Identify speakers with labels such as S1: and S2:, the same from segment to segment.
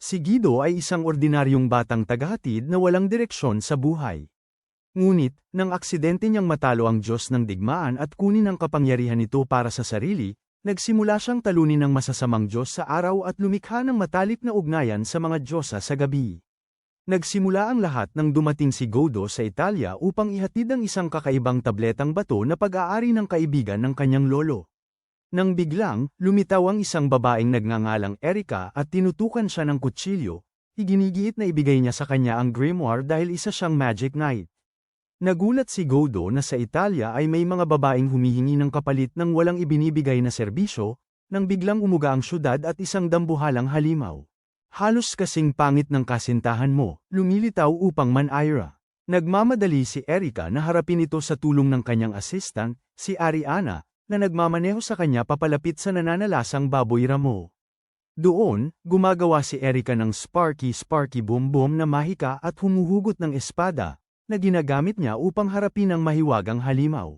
S1: Si Guido ay isang ordinaryong batang tagahatid na walang direksyon sa buhay. Ngunit, nang aksidente niyang matalo ang Diyos ng digmaan at kunin ang kapangyarihan nito para sa sarili, nagsimula siyang talunin ng masasamang Diyos sa araw at lumikha ng matalik na ugnayan sa mga Diyosa sa gabi. Nagsimula ang lahat nang dumating si Guido sa Italia upang ihatid ang isang kakaibang tabletang bato na pag-aari ng kaibigan ng kanyang lolo. Nang biglang, lumitaw ang isang babaeng nagngangalang Erica at tinutukan siya ng kutsilyo, iginigiit na ibigay niya sa kanya ang grimoire dahil isa siyang magic knight. Nagulat si Guido na sa Italia ay may mga babaeng humihingi ng kapalit ng walang ibinibigay na serbisyo, nang biglang umuga ang syudad at isang dambuhalang halimaw. Halos kasing pangit ng kasintahan mo, lumilitaw upang manaira. Nagmamadali si Erica na harapin ito sa tulong ng kanyang assistant, si Ariana, na nagmamaneho sa kanya papalapit sa nananalasang baboy ramo. Doon, gumagawa si Erica ng sparky boom boom na mahika at humuhugot ng espada, na ginagamit niya upang harapin ang mahiwagang halimaw.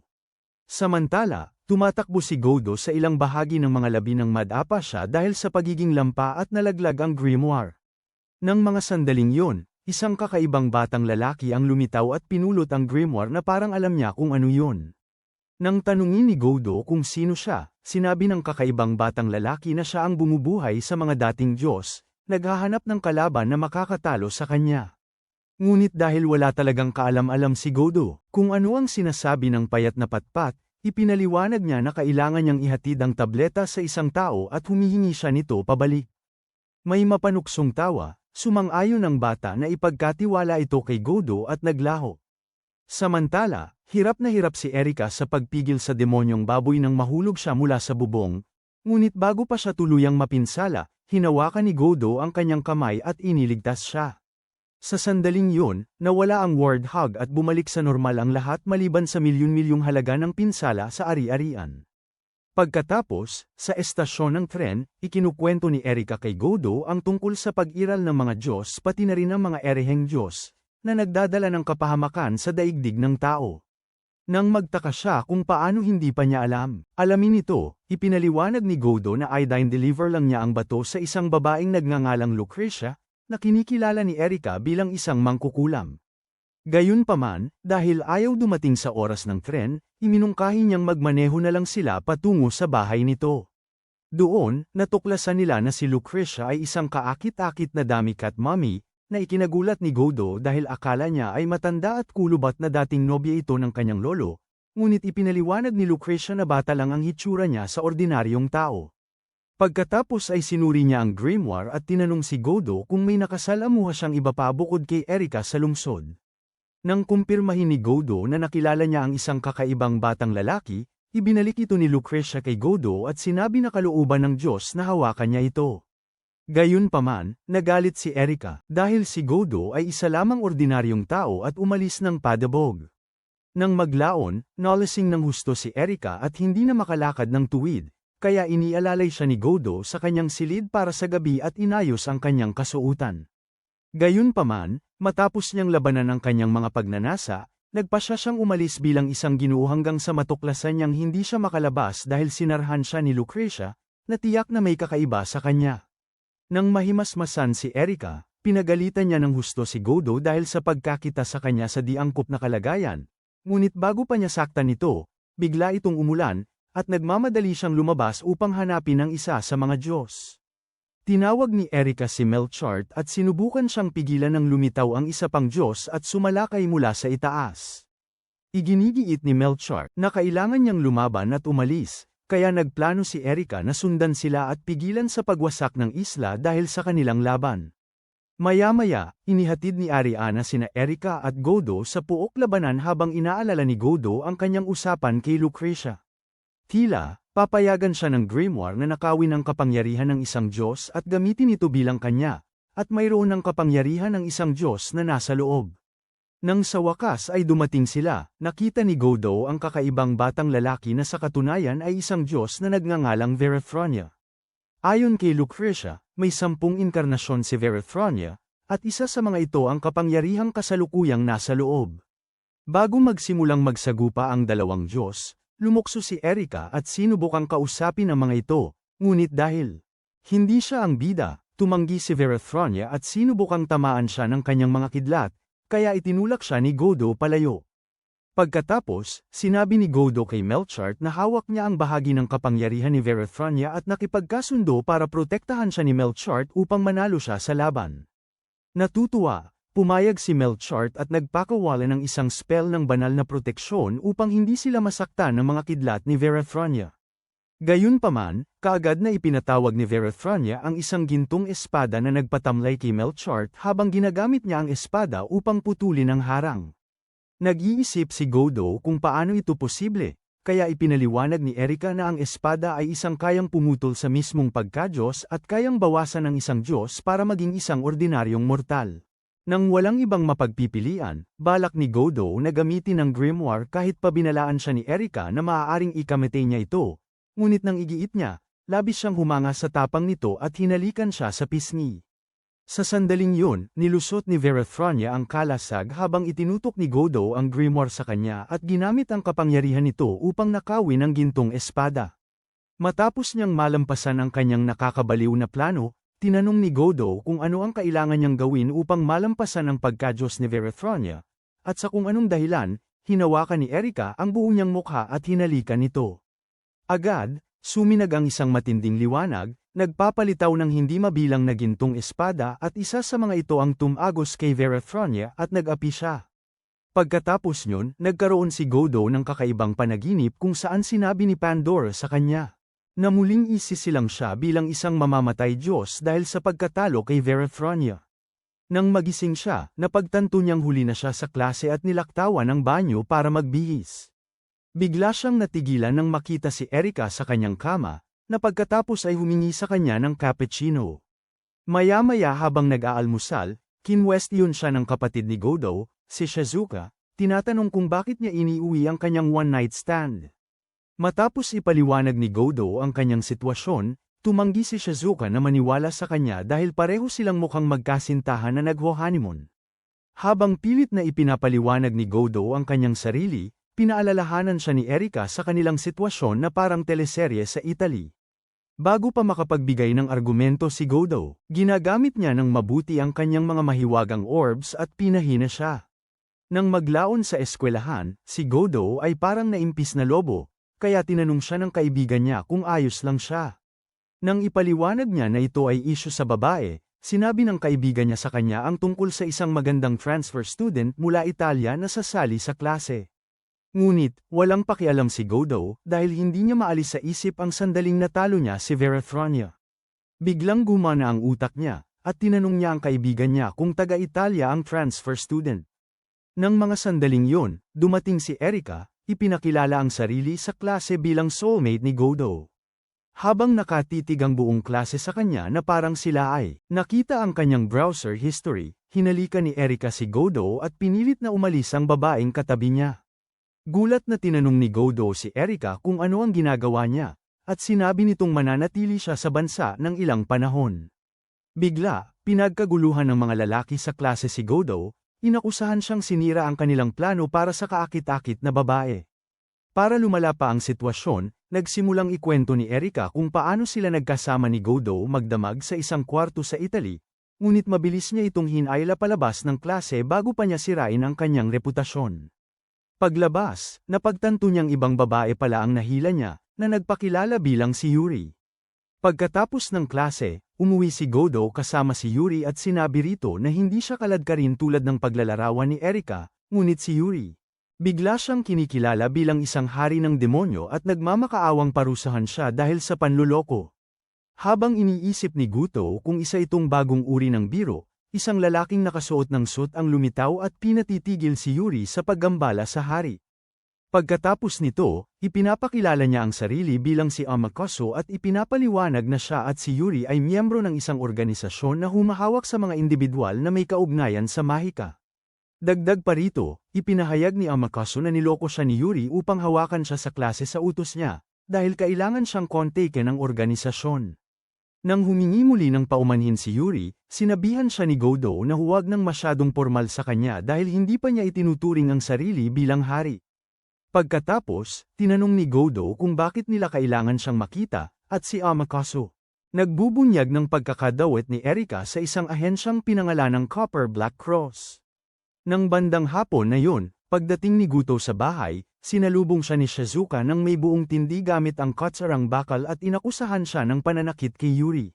S1: Samantala, tumatakbo si Guido sa ilang bahagi ng mga labi ng madapa siya dahil sa pagiging lampa at nalaglag ang grimoire. Nang mga sandaling yon, isang kakaibang batang lalaki ang lumitaw at pinulot ang grimoire na parang alam niya kung ano yon. Nang tanungin ni Guido kung sino siya, sinabi ng kakaibang batang lalaki na siya ang bumubuhay sa mga dating Diyos, naghahanap ng kalaban na makakatalo sa kanya. Ngunit dahil wala talagang kaalam-alam si Guido kung ano ang sinasabi ng payat na patpat, ipinaliwanag niya na kailangan niyang ihatid ang tableta sa isang tao at humihingi siya nito pabalik. May mapanuksong tawa, sumang-ayon ng bata na ipagkatiwala ito kay Guido at naglaho. Samantala, hirap na hirap si Erica sa pagpigil sa demonyong baboy nang mahulog siya mula sa bubong, ngunit bago pa siya tuluyang mapinsala, hinawakan ni Guido ang kanyang kamay at iniligtas siya. Sa sandaling yun, nawala ang warthog at bumalik sa normal ang lahat maliban sa milyon-milyong halaga ng pinsala sa ari-arian. Pagkatapos, sa estasyon ng tren, ikinukwento ni Erica kay Guido ang tungkol sa pag-iral ng mga Diyos pati na rin ng mga ereheng Diyos, na nagdadala ng kapahamakan sa daigdig ng tao. Nang magtaka siya kung paano hindi pa niya alam, alamin ito, ipinaliwanag ni Guido na i-deliver lang niya ang bato sa isang babaeng nagngangalang Lucrecia, na kinikilala ni Erica bilang isang mangkukulam. Gayunpaman, dahil ayaw dumating sa oras ng tren, iminungkahi niyang magmaneho na lang sila patungo sa bahay nito. Doon, natuklasan nila na si Lucrecia ay isang kaakit-akit na dummy cat mommy, na ikinagulat ni Guido dahil akala niya ay matanda at kulubat na dating nobya ito ng kanyang lolo, ngunit ipinaliwanag ni Lucrecia na bata lang ang hitsura niya sa ordinaryong tao. Pagkatapos ay sinuri niya ang grimoire at tinanong si Guido kung may nakasalamuha siyang iba pa bukod kay Erica sa lungsod. Nang kumpirmahin ni Guido na nakilala niya ang isang kakaibang batang lalaki, ibinalik ito ni Lucrecia kay Guido at sinabi na kalooban ng Diyos na hawakan niya ito. Gayunpaman, nagalit si Erica dahil si Guido ay isa lamang ordinaryong tao at umalis ng padabog. Nang maglaon, nalasing ng husto si Erica at hindi na makalakad ng tuwid, kaya inialalay siya ni Guido sa kanyang silid para sa gabi at inayos ang kanyang kasuotan. Gayunpaman, matapos niyang labanan ang kanyang mga pagnanasa, nagpasya siyang umalis bilang isang ginoo hanggang sa matuklasan niyang hindi siya makalabas dahil sinarhan siya ni Lucrecia, na tiyak na may kakaiba sa kanya. Nang mahimasmasan si Erica, pinagalitan niya ng husto si Guido dahil sa pagkakita sa kanya sa diangkop na kalagayan, ngunit bago pa niya saktan ito, bigla itong umulan, at nagmamadali siyang lumabas upang hanapin ang isa sa mga Diyos. Tinawag ni Erica si Melchart at sinubukan siyang pigilan ng lumitaw ang isa pang Diyos at sumalakay mula sa itaas. Iginigiit ni Melchart na kailangan niyang lumaban at umalis, kaya nagplano si Erica na sundan sila at pigilan sa pagwasak ng isla dahil sa kanilang laban. Maya-maya, inihatid ni Ariana sina Erica at Guido sa puok labanan habang inaalala ni Guido ang kanyang usapan kay Lucrecia. Tila, papayagan siya ng grimoire na nakawin ang kapangyarihan ng isang Diyos at gamitin ito bilang kanya, at mayroon ng kapangyarihan ng isang Diyos na nasa loob. Nang sa wakas ay dumating sila, nakita ni Guido ang kakaibang batang lalaki na sa katunayan ay isang Diyos na nagngangalang Verethronia. Ayon kay Lucrecia, may 10 inkarnasyon si Verethronia, at isa sa mga ito ang kapangyarihang kasalukuyang nasa loob. Bago magsimulang magsagupa ang dalawang Diyos, lumukso si Erica at sinubukang kausapin ang mga ito, ngunit dahil hindi siya ang bida, tumanggi si Verathronia at sinubukang tamaan siya ng kanyang mga kidlat, kaya itinulak siya ni Godo palayo. Pagkatapos, sinabi ni Godo kay Melchart na hawak niya ang bahagi ng kapangyarihan ni Verathronia at nakipagkasundo para protektahan siya ni Melchart upang manalo siya sa laban. Natutuwa, pumayag si Melchart at nagpakawala ng isang spell ng banal na proteksyon upang hindi sila masaktan ng mga kidlat ni Verathronia. Gayunpaman, kaagad na ipinatawag ni Verathronia ang isang gintong espada na nagpatamlay kay Melchart habang ginagamit niya ang espada upang putulin ang harang. Nag-iisip si Godo kung paano ito posible, kaya ipinaliwanag ni Erika na ang espada ay isang kayang pumutol sa mismong pagka-Diyos at kayang bawasan ng isang Diyos para maging isang ordinaryong mortal. Nang walang ibang mapagpipilian, balak ni Godo na gamitin ang grimoire kahit pabinalaan siya ni Erika na maaaring ikamete niya ito, ngunit nang igiit niya, labis siyang humanga sa tapang nito at hinalikan siya sa pisngi. Sa sandaling yun, nilusot ni Verathronia ang kalasag habang itinutok ni Godo ang grimoire sa kanya at ginamit ang kapangyarihan nito upang nakawin ang gintong espada. Matapos niyang malampasan ang kanyang nakakabaliw na plano, tinanong ni Godo kung ano ang kailangan niyang gawin upang malampasan ang pagka-Diyos ni Verathronia, at sa kung anong dahilan, hinawakan ni Erika ang buo niyang mukha at hinalikan nito. Agad, suminag ang isang matinding liwanag, nagpapalitaw ng hindi mabilang na gintong espada at isa sa mga ito ang tumagos kay Verathronia at nag-api siya. Pagkatapos nyon, nagkaroon si Godo ng kakaibang panaginip kung saan sinabi ni Pandora sa kanya na muling isisilang siya bilang isang mamamatay Diyos dahil sa pagkatalo kay Verathronia. Nang magising siya, napagtanto niyang huli na siya sa klase at nilaktawan ng banyo para magbihis. Bigla siyang natigilan nang makita si Erika sa kanyang kama, na pagkatapos ay humingi sa kanya ng cappuccino. Maya-maya habang nag-aalmusal, kinwestiyon siya ng kapatid ni Godo, si Shizuka, tinatanong kung bakit niya iniuwi ang kanyang one-night stand. Matapos ipaliwanag ni Godo ang kanyang sitwasyon, tumanggi si Shizuka na maniwala sa kanya dahil pareho silang mukhang magkasintahan na nagho-honeymoon. Habang pilit na ipinapaliwanag ni Godo ang kanyang sarili, pinaalalahanan siya ni Erika sa kanilang sitwasyon na parang teleserye sa Italy. Bago pa makapagbigay ng argumento si Godo, ginagamit niya ng mabuti ang kanyang mga mahiwagang orbs at pinahina siya. Nang maglaon sa eskwelahan, si Godo ay parang naimpis na lobo, kaya tinanong siya ng kaibigan niya kung ayos lang siya. Nang ipaliwanag niya na ito ay isyu sa babae, sinabi ng kaibigan niya sa kanya ang tungkol sa isang magandang transfer student mula Italia na sasali sa klase. Ngunit, walang pakialam si Godo dahil hindi niya maalis sa isip ang sandaling natalo niya si Verathronia. Biglang gumana ang utak niya, at tinanong niya ang kaibigan niya kung taga-Italia ang transfer student. Nang mga sandaling yon, dumating si Erika, ipinakilala ang sarili sa klase bilang soulmate ni Godo. Habang nakatitig ang buong klase sa kanya na parang sila ay nakita ang kanyang browser history, hinalikan ni Erika si Godo at pinilit na umalis ang babaeng katabi niya. Gulat na tinanong ni Godo si Erika kung ano ang ginagawa niya, at sinabi nitong mananatili siya sa bansa ng ilang panahon. Bigla, pinagkaguluhan ng mga lalaki sa klase si Godo, inakusahan siyang sinira ang kanilang plano para sa kaakit-akit na babae. Para lumala pa ang sitwasyon, nagsimulang ikwento ni Erika kung paano sila nagkasama ni Godo magdamag sa isang kwarto sa Italy, ngunit mabilis niya itong hinayla palabas ng klase bago pa niya sirain ang kanyang reputasyon. Paglabas, napagtanto niyang ibang babae pala ang nahila niya, na nagpakilala bilang si Yuri. Pagkatapos ng klase, umuwi si Godo kasama si Yuri at sinabi rito na hindi siya kaladkarin tulad ng paglalarawan ni Erika, ngunit si Yuri. Bigla siyang kinikilala bilang isang hari ng demonyo at nagmamakaawang parusahan siya dahil sa panluloko. Habang iniisip ni Godo kung isa itong bagong uri ng biro, isang lalaking nakasuot ng suit ang lumitaw at pinatitigil si Yuri sa paggambala sa hari. Pagkatapos nito, ipinapakilala niya ang sarili bilang si Amakoso at ipinapaliwanag na siya at si Yuri ay miyembro ng isang organisasyon na humahawak sa mga individual na may kaugnayan sa mahika. Dagdag pa rito, ipinahayag ni Amakoso na niloko siya ni Yuri upang hawakan siya sa klase sa utos niya, dahil kailangan siyang kontaken ng organisasyon. Nang humingi muli ng paumanhin si Yuri, sinabihan siya ni Godo na huwag nang masyadong formal sa kanya dahil hindi pa niya itinuturing ang sarili bilang hari. Pagkatapos, tinanong ni Godo kung bakit nila kailangan siyang makita, at si Amakoso Nagbubunyag ng pagkakadawit ni Erika sa isang ahensyang pinangalanang Copper Black Cross. Nang bandang hapon na yun, pagdating ni Guto sa bahay, sinalubong siya ni Shizuka nang may buong tindi gamit ang katsarang bakal at inakusahan siya ng pananakit kay Yuri.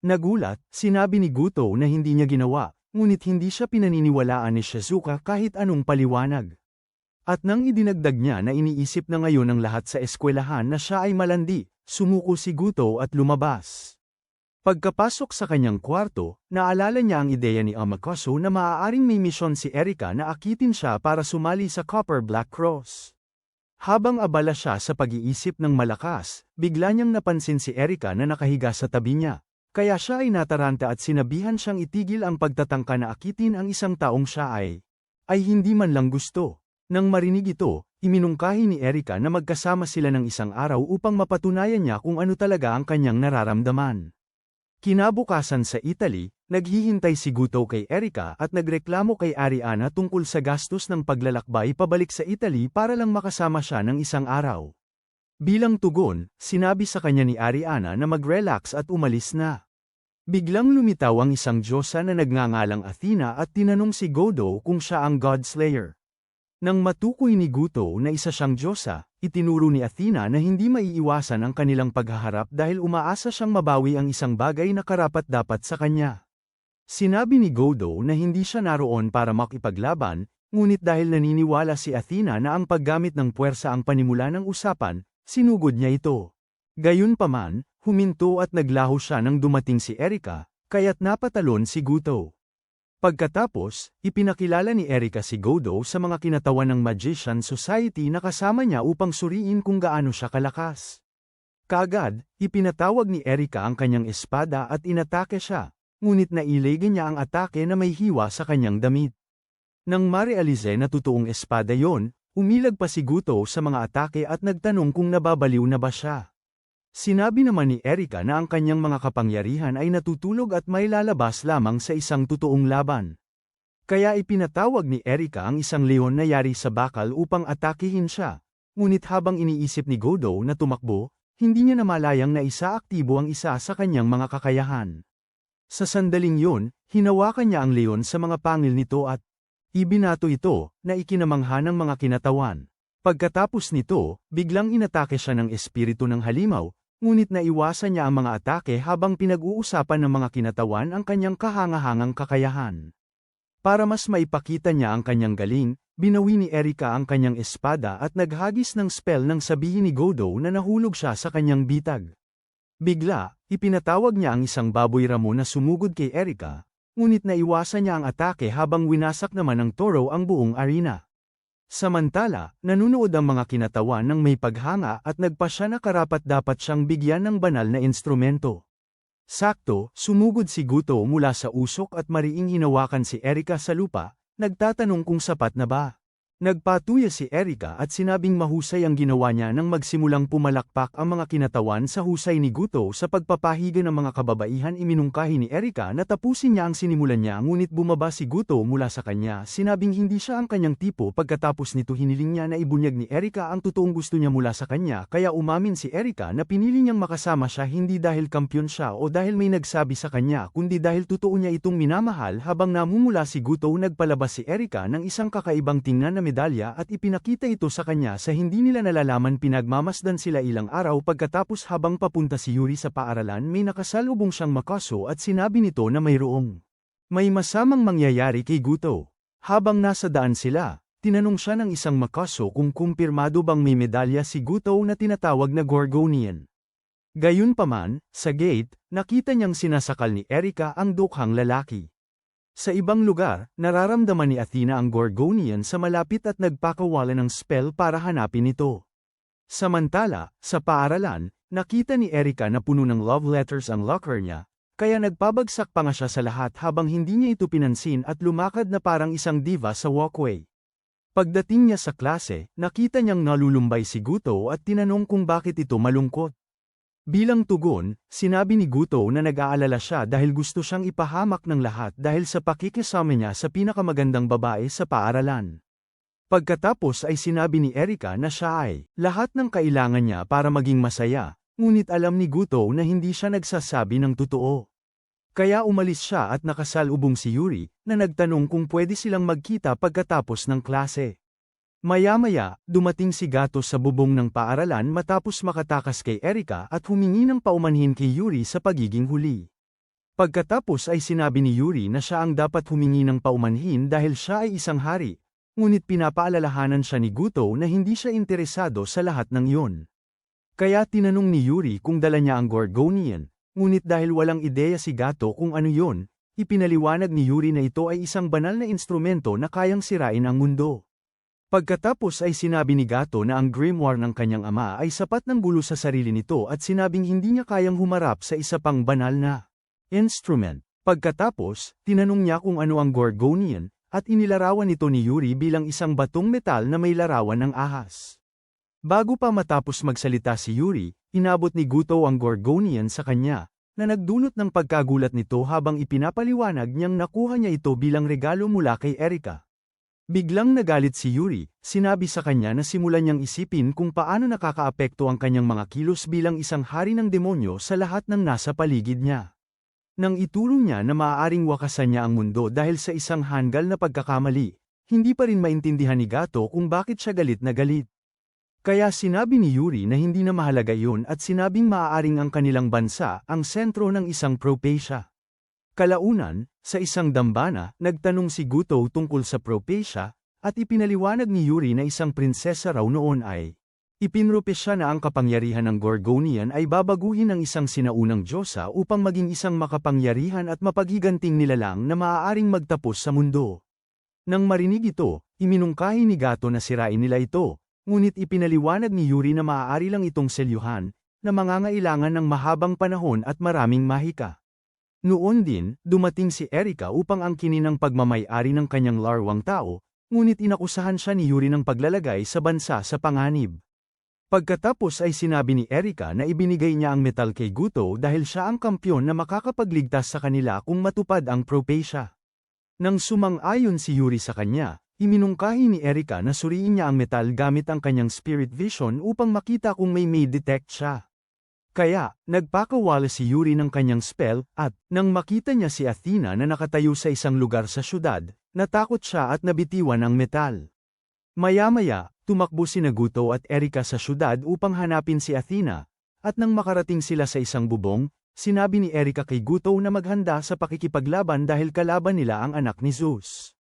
S1: Nagulat, sinabi ni Guto na hindi niya ginawa, ngunit hindi siya pinaniniwalaan ni Shizuka kahit anong paliwanag. At nang idinagdag niya na iniisip na ngayon ng lahat sa eskwelahan na siya ay malandi, sumuko si Guto at lumabas. Pagkapasok sa kanyang kwarto, naalala niya ang ideya ni Amakoso na maaaring may misyon si Erika na akitin siya para sumali sa Copper Black Cross. Habang abala siya sa pag-iisip ng malakas, bigla niyang napansin si Erika na nakahiga sa tabi niya. Kaya siya ay nataranta at sinabihan siyang itigil ang pagtatangka na akitin ang isang taong siya ay hindi man lang gusto. Nang marinig ito, iminungkahi ni Erika na magkasama sila ng isang araw upang mapatunayan niya kung ano talaga ang kanyang nararamdaman. Kinabukasan sa Italy, naghihintay si Guto kay Erika at nagreklamo kay Ariana tungkol sa gastos ng paglalakbay pabalik sa Italy para lang makasama siya ng isang araw. Bilang tugon, sinabi sa kanya ni Ariana na mag-relax at umalis na. Biglang lumitaw ang isang diyosa na nagngangalang Athena at tinanong si Godo kung siya ang God Slayer. Nang matukoy ni Guto na isa siyang diyosa, itinuro ni Athena na hindi maiiwasan ang kanilang paghaharap dahil umaasa siyang mabawi ang isang bagay na karapat-dapat sa kanya. Sinabi ni Godo na hindi siya naroon para makipaglaban, ngunit dahil naniniwala si Athena na ang paggamit ng puwersa ang panimula ng usapan, sinugod niya ito. Gayunpaman, huminto at naglaho siya nang dumating si Erika, kaya't napatalon si Guto. Pagkatapos, ipinakilala ni Erika si Godo sa mga kinatawan ng Magician Society na kasama niya upang suriin kung gaano siya kalakas. Kaagad, ipinatawag ni Erika ang kanyang espada at inatake siya, ngunit nailigin niya ang atake na may hiwa sa kanyang damit. Nang marealize na totoong espada yon, umilag pa si Guto sa mga atake at nagtanong kung nababaliw na ba siya. Sinabi naman ni Erika na ang kanyang mga kapangyarihan ay natutulog at may lalabas lamang sa isang totoong laban. Kaya ipinatawag ni Erika ang isang leon na yari sa bakal upang atakihin siya, ngunit habang iniisip ni Godo na tumakbo, hindi niya namalayang na isaaktibo ang isa sa kanyang mga kakayahan. Sa sandaling yun, hinawakan niya ang leon sa mga pangil nito at ibinato ito na ikinamangha ng mga kinatawan. Pagkatapos nito, biglang inatake siya ng espiritu ng halimaw, ngunit naiwasan niya ang mga atake habang pinag-uusapan ng mga kinatawan ang kanyang kahangahangang kakayahan. Para mas maipakita niya ang kanyang galing, binawi ni Erika ang kanyang espada at naghagis ng spell nang sabihin ni Godo na nahulog siya sa kanyang bitag. Bigla, ipinatawag niya ang isang baboy ramo na sumugod kay Erika, ngunit naiwasan niya ang atake habang winasak naman ng toro ang buong arena. Samantala, nanunood ang mga kinatawan ng may paghanga at nagpa siya na karapat-dapat siyang bigyan ng banal na instrumento. Sakto, sumugod si Guto mula sa usok at mariing hinawakan si Erika sa lupa, nagtatanong kung sapat na ba. Nagpatuya si Erika at sinabing mahusay ang ginawa niya nang magsimulang pumalakpak ang mga kinatawan sa husay ni Guto sa pagpapahiga ng mga kababaihan. Iminungkahi ni Erika na tapusin niya ang sinimulan niya ngunit bumaba si Guto mula sa kanya, sinabing hindi siya ang kanyang tipo. Pagkatapos nito hiniling niya na ibunyag ni Erika ang totoong gusto niya mula sa kanya, kaya umamin si Erika na pinili niyang makasama siya hindi dahil kampyon siya o dahil may nagsabi sa kanya kundi dahil totoo niya itong minamahal. Habang namumula si Guto, nagpalabas si Erika ng isang kakaibang tingnan na medalya at ipinakita ito sa kanya sa hindi nila nalalaman. Pinagmamasdan sila ilang araw pagkatapos habang papunta si Yuri sa paaralan may nakasalubong siyang Makaso at sinabi nito na may masamang mangyayari kay Guto. Habang nasa daan sila, tinanong siya ng isang Makaso kung kumpirmado bang may medalya si Guto na tinatawag na Gorgonian. Gayunpaman, sa gate, nakita niyang sinasakal ni Erika ang dukhang lalaki. Sa ibang lugar, nararamdaman ni Athena ang Gorgonian sa malapit at nagpakawala ng spell para hanapin ito. Samantala, sa paaralan, nakita ni Erika na puno ng love letters ang locker niya, kaya nagpabagsak pa nga siya sa lahat habang hindi niya ito pinansin at lumakad na parang isang diva sa walkway. Pagdating niya sa klase, nakita niyang nalulumbay si Guto at tinanong kung bakit ito malungkot. Bilang tugon, sinabi ni Guto na nag-aalala siya dahil gusto siyang ipahamak ng lahat dahil sa pakikisama niya sa pinakamagandang babae sa paaralan. Pagkatapos ay sinabi ni Erika na siya ay lahat ng kailangan niya para maging masaya, Ngunit alam ni Guto na hindi siya nagsasabi ng totoo. Kaya umalis siya at nakasalubong si Yuri, na nagtanong kung pwede silang magkita pagkatapos ng klase. Maya-maya, dumating si Gato sa bubong ng paaralan matapos makatakas kay Erika at humingi ng paumanhin kay Yuri sa pagiging huli. Pagkatapos ay sinabi ni Yuri na siya ang dapat humingi ng paumanhin dahil siya ay isang hari, ngunit pinapaalalahanan siya ni Guto na hindi siya interesado sa lahat ng iyon. Kaya tinanong ni Yuri kung dala niya ang Gorgonian, ngunit dahil walang ideya si Gato kung ano yon, ipinaliwanag ni Yuri na ito ay isang banal na instrumento na kayang sirain ang mundo. Pagkatapos ay sinabi ni Gato na ang grimoire ng kanyang ama ay sapat ng gulo sa sarili nito at sinabing hindi niya kayang humarap sa isa pang banal na instrument. Pagkatapos, tinanong niya kung ano ang Gorgonian, at inilarawan ito ni Yuri bilang isang batong metal na may larawan ng ahas. Bago pa matapos magsalita si Yuri, inabot ni Guto ang Gorgonian sa kanya, na nagdulot ng pagkagulat nito habang ipinapaliwanag niyang nakuha niya ito bilang regalo mula kay Erika. Biglang nagalit si Yuri, sinabi sa kanya na simulan niyang isipin kung paano nakakaapekto ang kanyang mga kilos bilang isang hari ng demonyo sa lahat ng nasa paligid niya. Nang ituro niya na maaaring wakasan niya ang mundo dahil sa isang hanggal na pagkakamali, hindi pa rin maintindihan ni Gato kung bakit siya galit na galit. Kaya sinabi ni Yuri na hindi na mahalaga yun at sinabing maaaring ang kanilang bansa ang sentro ng isang Propecia. Kalaunan, sa isang dambana, nagtanong si Guto tungkol sa Propecia, at ipinaliwanag ni Yuri na isang prinsesa raw noon ay ipinropesya na ang kapangyarihan ng Gorgonian ay babaguhin ng isang sinaunang diyosa upang maging isang makapangyarihan at mapaghiganting nilalang na maaaring magtapos sa mundo. Nang marinig ito, iminungkahi ni Gato na sirain nila ito, ngunit ipinaliwanag ni Yuri na maaari lang itong selyuhan, na mangangailangan ng mahabang panahon at maraming mahika. Noon din, dumating si Erika upang angkinin ang pagmamay-ari ng kanyang larwang tao, ngunit inakusahan siya ni Yuri ng paglalagay sa bansa sa panganib. Pagkatapos ay sinabi ni Erika na ibinigay niya ang metal kay Guto dahil siya ang kampyon na makakapagligtas sa kanila kung matupad ang Propecia. Nang sumang-ayon si Yuri sa kanya, iminungkahi ni Erika na suriin niya ang metal gamit ang kanyang spirit vision upang makita kung may detect siya. Kaya, nagpakawala si Yuri ng kanyang spell, at, nang makita niya si Athena na nakatayo sa isang lugar sa syudad, natakot siya at nabitiwan ang metal. Maya-maya, tumakbo sina Guto at Erika sa syudad upang hanapin si Athena, at nang makarating sila sa isang bubong, sinabi ni Erika kay Guto na maghanda sa pakikipaglaban dahil kalaban nila ang anak ni Zeus.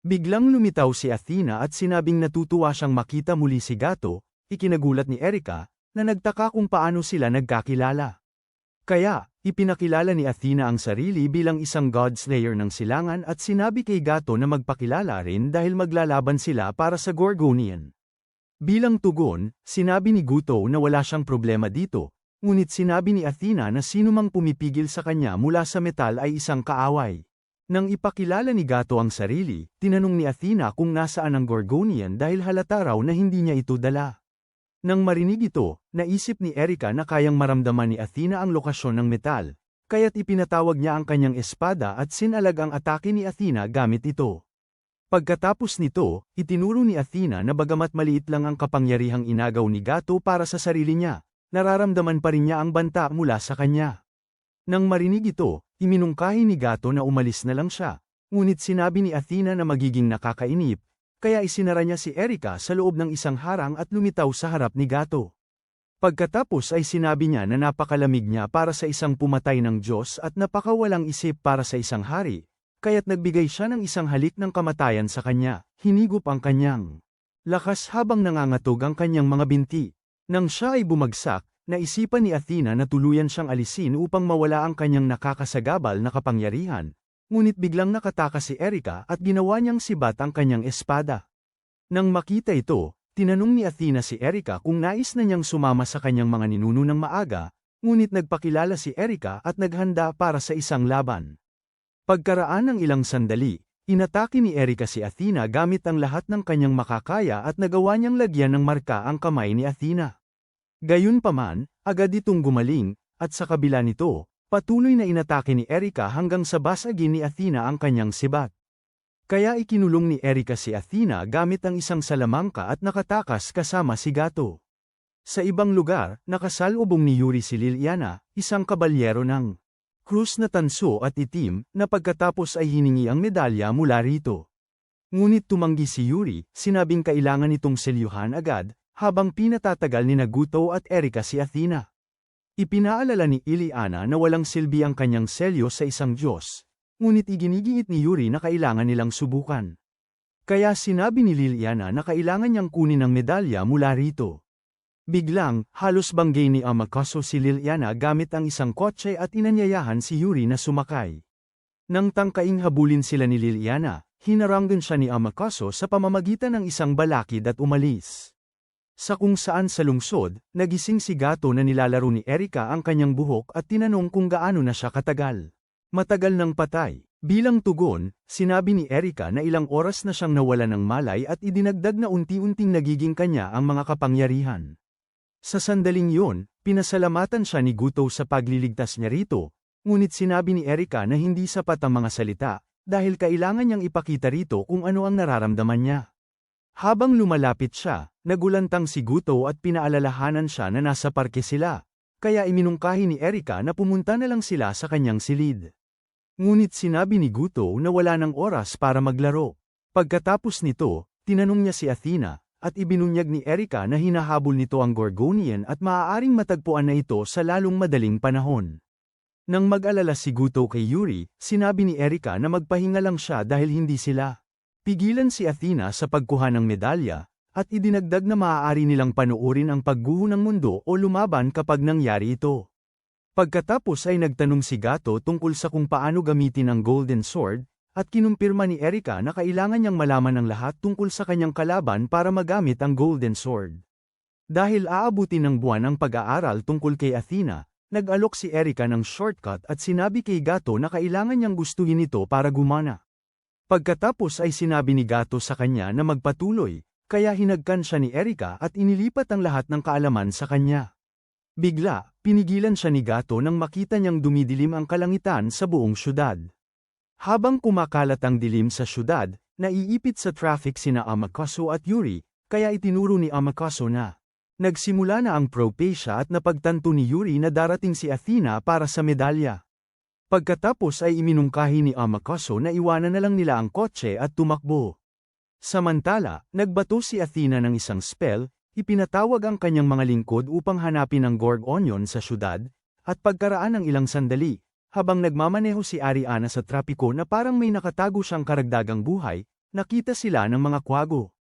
S1: Biglang lumitaw si Athena at sinabing natutuwa siyang makita muli si Gato, ikinagulat ni Erika, na nagtaka kung paano sila nagkakilala. Kaya, ipinakilala ni Athena ang sarili bilang isang god slayer ng silangan at sinabi kay Gato na magpakilala rin dahil maglalaban sila para sa Gorgonian. Bilang tugon, sinabi ni Guto na wala siyang problema dito, ngunit sinabi ni Athena na sinumang pumipigil sa kanya mula sa metal ay isang kaaway. Nang ipakilala ni Gato ang sarili, tinanong ni Athena kung nasaan ang Gorgonian dahil halata raw na hindi niya ito dala. Nang marinig ito, naisip ni Erika na kayang maramdaman ni Athena ang lokasyon ng metal, kaya't ipinatawag niya ang kanyang espada at sinalag ang atake ni Athena gamit ito. Pagkatapos nito, itinuro ni Athena na bagamat maliit lang ang kapangyarihang inagaw ni Gato para sa sarili niya, nararamdaman pa rin niya ang banta mula sa kanya. Nang marinig ito, iminungkahi ni Gato na umalis na lang siya, ngunit sinabi ni Athena na magiging nakakainip, kaya isinara niya si Erika sa loob ng isang harang at lumitaw sa harap ni Gato. Pagkatapos ay sinabi niya na napakalamig niya para sa isang pumatay ng Diyos at napakawalang isip para sa isang hari, kaya't nagbigay siya ng isang halik ng kamatayan sa kanya, hinigop ang kanyang lakas habang nangangatog ang kanyang mga binti. Nang siya ay bumagsak, naisipan ni Athena na tuluyan siyang alisin upang mawala ang kanyang nakakasagabal na kapangyarihan. Ngunit biglang nakatakas si Erika at ginawa niyang sibat ang kanyang espada. Nang makita ito, tinanong ni Athena si Erika kung nais na niyang sumama sa kanyang mga ninuno ng maaga, ngunit nagpakilala si Erika at naghanda para sa isang laban. Pagkaraan ng ilang sandali, inatake ni Erika si Athena gamit ang lahat ng kanyang makakaya at nagawa niyang lagyan ng marka ang kamay ni Athena. Gayunpaman, agad itong gumaling, at sa kabila nito, patuloy na inatake ni Erika hanggang sa basagin ni Athena ang kanyang sibat. Kaya ikinulong ni Erika si Athena gamit ang isang salamangka at nakatakas kasama si Gato. Sa ibang lugar, nakasalubong ni Yuri si Liliana, isang kabalyero ng krus na tanso at itim, na pagkatapos ay hiningi ang medalya mula rito. Ngunit tumanggi si Yuri, sinabing kailangan nitong selyuhan agad, habang pinatatagal ni Naguto at Erika si Athena. Ipinaalala ni Liliana na walang silbi ang kanyang selyo sa isang Diyos, ngunit iginigiit ni Yuri na kailangan nilang subukan. Kaya sinabi ni Liliana na kailangan niyang kunin ang medalya mula rito. Biglang, halos banggay ni Amakaso si Liliana gamit ang isang kotse at inanyayahan si Yuri na sumakay. Nang tangkaing habulin sila ni Liliana, hinaranggan siya ni Amakaso sa pamamagitan ng isang balakid at umalis. Sa kung saan sa lungsod, nagising si Gato na nilalaro ni Erika ang kanyang buhok at tinanong kung gaano na siya katagal. Matagal nang patay. Bilang tugon, sinabi ni Erika na ilang oras na siyang nawala ng malay at idinagdag na unti-unting nagiging kanya ang mga kapangyarihan. Sa sandaling yun, pinasalamatan siya ni Guto sa pagliligtas niya rito, ngunit sinabi ni Erika na hindi sapat ang mga salita, dahil kailangan niyang ipakita rito kung ano ang nararamdaman niya. Habang lumalapit siya, nagulantang si Guto at pinaalalahanan siya na nasa parke sila, kaya iminungkahi ni Erika na pumunta na lang sila sa kanyang silid. Ngunit sinabi ni Guto na wala ng oras para maglaro. Pagkatapos nito, tinanong niya si Athena, at ibinunyag ni Erika na hinahabol nito ang Gorgonian at maaaring matagpuan na ito sa lalong madaling panahon. Nang mag-alala si Guto kay Yuri, sinabi ni Erika na magpahinga lang siya dahil hindi sila pigilan si Athena sa pagkuha ng medalya, at idinagdag na maaari nilang panuorin ang pagguho ng mundo o lumaban kapag nangyari ito. Pagkatapos ay nagtanong si Gato tungkol sa kung paano gamitin ang Golden Sword, at kinumpirma ni Erika na kailangan niyang malaman ang lahat tungkol sa kanyang kalaban para magamit ang Golden Sword. Dahil aabutin ng buwan ang pag-aaral tungkol kay Athena, nag-alok si Erika ng shortcut at sinabi kay Gato na kailangan niyang gustuhin ito para gumana. Pagkatapos ay sinabi ni Gato sa kanya na magpatuloy, kaya hinagkan siya ni Erika at inilipat ang lahat ng kaalaman sa kanya. Bigla, pinigilan siya ni Gato nang makita niyang dumidilim ang kalangitan sa buong syudad. Habang kumakalat ang dilim sa syudad, naiipit sa traffic sina Amakaso at Yuri, kaya itinuro ni Amakaso na nagsimula na ang propecia at napagtanto ni Yuri na darating si Athena para sa medalya. Pagkatapos ay iminungkahi ni Amakaso na iwanan na lang nila ang kotse at tumakbo. Samantala, nagbato si Athena ng isang spell, ipinatawag ang kanyang mga lingkod upang hanapin ang Gorgonian sa syudad, at pagkaraan ng ilang sandali, habang nagmamaneho si Ariana sa trapiko na parang may nakatago siyang karagdagang buhay, nakita sila ng mga kwago.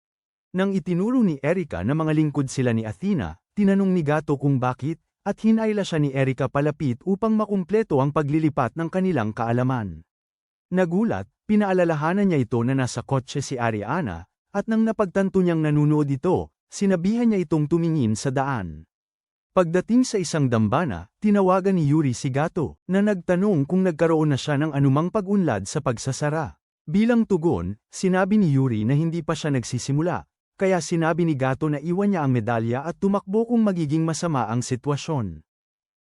S1: Nang itinuro ni Erika na mga lingkod sila ni Athena, tinanong ni Gato kung bakit, at hinayla siya ni Erika palapit upang makumpleto ang paglilipat ng kanilang kaalaman. Nagulat, pinaalalahanan niya ito na nasa kotse si Ariana, at nang napagtanto niyang nanunood ito, sinabihan niya itong tumingin sa daan. Pagdating sa isang dambana, tinawagan ni Yuri si Gato, na nagtanong kung nagkaroon na siya ng anumang pag-unlad sa pagsasara. Bilang tugon, sinabi ni Yuri na hindi pa siya nagsisimula, kaya sinabi ni Gato na iwan niya ang medalya at tumakbo kung magiging masama ang sitwasyon.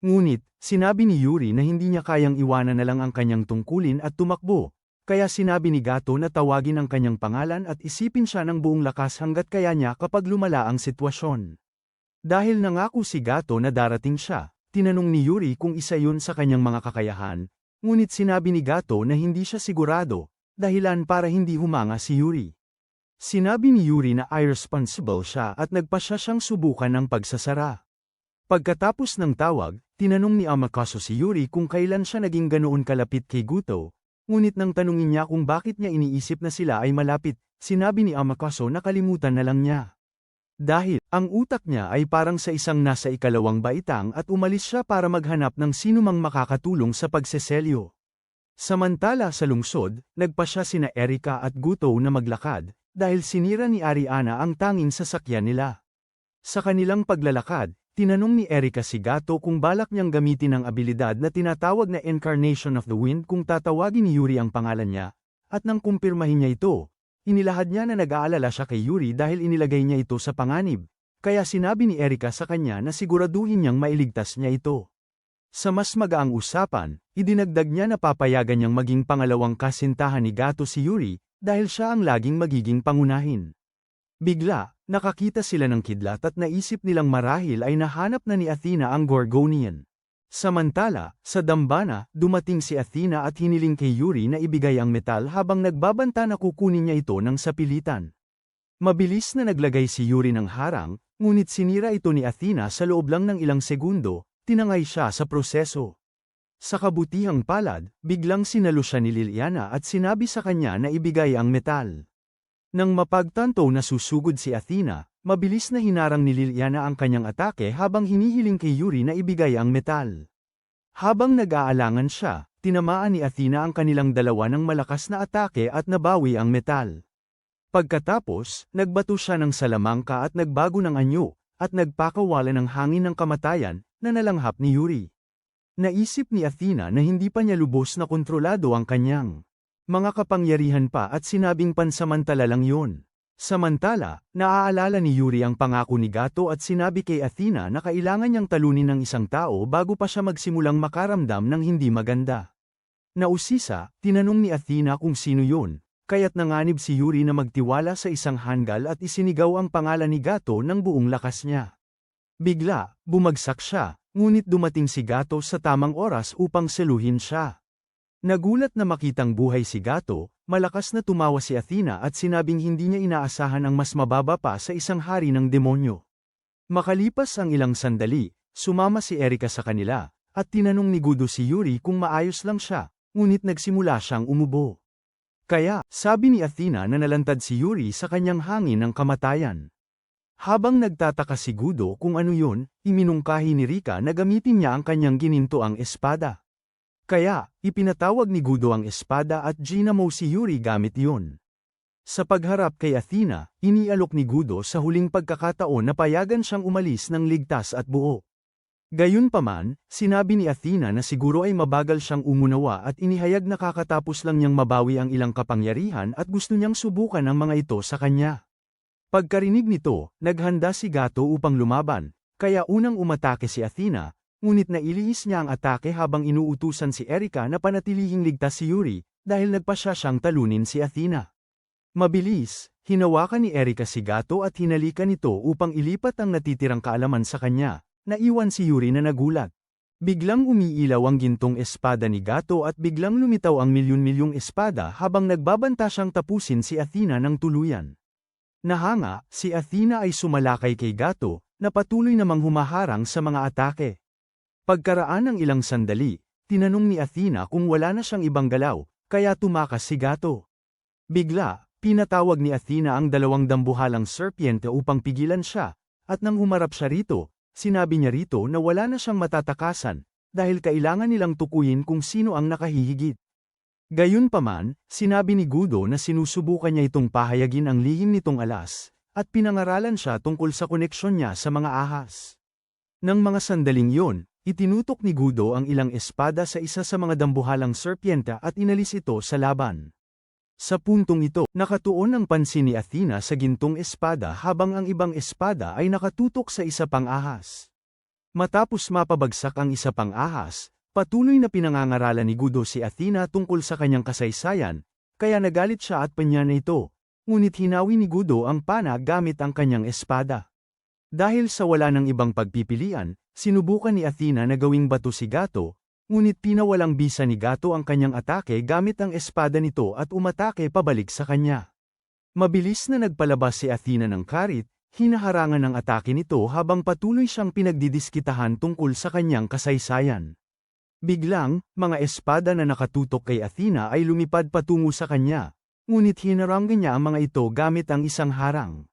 S1: Ngunit, sinabi ni Yuri na hindi niya kayang iwanan na lang ang kanyang tungkulin at tumakbo, kaya sinabi ni Gato na tawagin ang kanyang pangalan at isipin siya ng buong lakas hanggat kaya niya kapag lumala ang sitwasyon. Dahil nangako si Gato na darating siya, tinanong ni Yuri kung isa yun sa kanyang mga kakayahan, ngunit sinabi ni Gato na hindi siya sigurado, dahilan para hindi humanga si Yuri. Sinabi ni Yuri na irresponsible siya at nagpasya siyang subukan ng pagsasara. Pagkatapos ng tawag, tinanong ni Amakaso si Yuri kung kailan siya naging ganoon kalapit kay Guto, ngunit nang tanungin niya kung bakit niya iniisip na sila ay malapit, sinabi ni Amakaso na kalimutan na lang niya. Dahil, ang utak niya ay parang sa isang nasa ikalawang baitang at umalis siya para maghanap ng sinumang makakatulong sa pagseselyo. Samantala sa lungsod, nagpasya sina Erika at Guto na maglakad, dahil sinira ni Ariana ang tanging sasakyan nila. Sa kanilang paglalakad, tinanong ni Erika si Gato kung balak niyang gamitin ang abilidad na tinatawag na Incarnation of the Wind kung tatawagin ni Yuri ang pangalan niya, at nang kumpirmahin niya ito, inilahad niya na nag-aalala siya kay Yuri dahil inilagay niya ito sa panganib, kaya sinabi ni Erika sa kanya na siguraduhin niyang mailigtas niya ito. Sa mas magaang usapan, idinagdag niya na papayagan niyang maging pangalawang kasintahan ni Gato si Yuri, dahil siya ang laging magiging pangunahin. Bigla, nakakita sila ng kidlat at naisip nilang marahil ay nahanap na ni Athena ang Gorgonian. Samantala, sa dambana, dumating si Athena at hiniling kay Yuri na ibigay ang metal habang nagbabanta na kukunin niya ito ng sapilitan. Mabilis na naglagay si Yuri ng harang, ngunit sinira ito ni Athena sa loob lang ng ilang segundo, tinangay siya sa proseso. Sa kabutihang palad, biglang sinalo siya ni Liliana at sinabi sa kanya na ibigay ang metal. Nang mapagtanto na susugod si Athena, mabilis na hinarang ni Liliana ang kanyang atake habang hinihiling kay Yuri na ibigay ang metal. Habang nag-aalangan siya, tinamaan ni Athena ang kanilang dalawa ng malakas na atake at nabawi ang metal. Pagkatapos, nagbato siya ng salamangka at nagbago ng anyo, at nagpakawala ng hangin ng kamatayan, na nalanghap ni Yuri. Naisip ni Athena na hindi pa niya lubos na kontrolado ang kanyang mga kapangyarihan pa at sinabing pansamantala lang yun. Samantala, naaalala ni Yuri ang pangako ni Gato at sinabi kay Athena na kailangan niyang talunin ng isang tao bago pa siya magsimulang makaramdam ng hindi maganda. Nausisa, tinanong ni Athena kung sino yun, kaya't nanganib si Yuri na magtiwala sa isang hanggal at isinigaw ang pangalan ni Gato ng buong lakas niya. Bigla, bumagsak siya, ngunit dumating si Gato sa tamang oras upang seluhin siya. Nagulat na makitang buhay si Gato, malakas na tumawa si Athena at sinabing hindi niya inaasahan ang mas mababa pa sa isang hari ng demonyo. Makalipas ang ilang sandali, sumama si Erika sa kanila, at tinanong ni Gudo si Yuri kung maayos lang siya, ngunit nagsimula siyang umubo. Kaya, sabi ni Athena na nalantad si Yuri sa kanyang hangin ng kamatayan. Habang nagtataka si Gudo kung ano yun, iminungkahi ni Rika na gamitin niya ang kanyang ginintoang espada. Kaya, ipinatawag ni Gudo ang espada at ginamo si Yuri gamit yun. Sa pagharap kay Athena, inialok ni Gudo sa huling pagkakataon na payagan siyang umalis ng ligtas at buo. Gayunpaman, sinabi ni Athena na siguro ay mabagal siyang umunawa at inihayag na kakatapos lang niyang mabawi ang ilang kapangyarihan at gusto niyang subukan ang mga ito sa kanya. Pagkarinig nito, naghanda si Gato upang lumaban, kaya unang umatake si Athena, ngunit nailihis niya ang atake habang inuutusan si Erika na panatilihing ligtas si Yuri, dahil nagpasya siyang talunin si Athena. Mabilis, hinawakan ni Erika si Gato at hinalikan ito upang ilipat ang natitirang kaalaman sa kanya, naiwan si Yuri na nagulat. Biglang umiilaw ang gintong espada ni Gato at biglang lumitaw ang milyon-milyong espada habang nagbabanta siyang tapusin si Athena ng tuluyan. Nahanga, si Athena ay sumalakay kay Gato, na patuloy namang humaharang sa mga atake. Pagkaraan ng ilang sandali, tinanong ni Athena kung wala na siyang ibang galaw, kaya tumakas si Gato. Bigla, pinatawag ni Athena ang dalawang dambuhalang serpiente upang pigilan siya, at nang humarap siya rito, sinabi niya rito na wala na siyang matatakasan, dahil kailangan nilang tukuyin kung sino ang nakahihigit. Gayunpaman, sinabi ni Gudo na sinusubukan niya itong pahayagin ang lihim nitong alas, at pinangaralan siya tungkol sa koneksyon niya sa mga ahas. Nang mga sandaling yon, itinutok ni Gudo ang ilang espada sa isa sa mga dambuhalang serpiente at inalis ito sa laban. Sa puntong ito, nakatuon ang pansin ni Athena sa gintong espada habang ang ibang espada ay nakatutok sa isa pang ahas. Matapos mapabagsak ang isa pang ahas, patuloy na pinangangaralan ni Gudo si Athena tungkol sa kanyang kasaysayan, kaya nagalit siya at panya na ito, ngunit hinawi ni Gudo ang pana gamit ang kanyang espada. Dahil sa wala ng ibang pagpipilian, sinubukan ni Athena na gawing bato si Gato, ngunit pinawalang bisa ni Gato ang kanyang atake gamit ang espada nito at umatake pabalik sa kanya. Mabilis na nagpalabas si Athena ng karit, hinaharangan ng atake nito habang patuloy siyang pinagdidiskitahan tungkol sa kanyang kasaysayan. Biglang, mga espada na nakatutok kay Athena ay lumipad patungo sa kanya, ngunit hinaranggan niya ang mga ito gamit ang isang harang.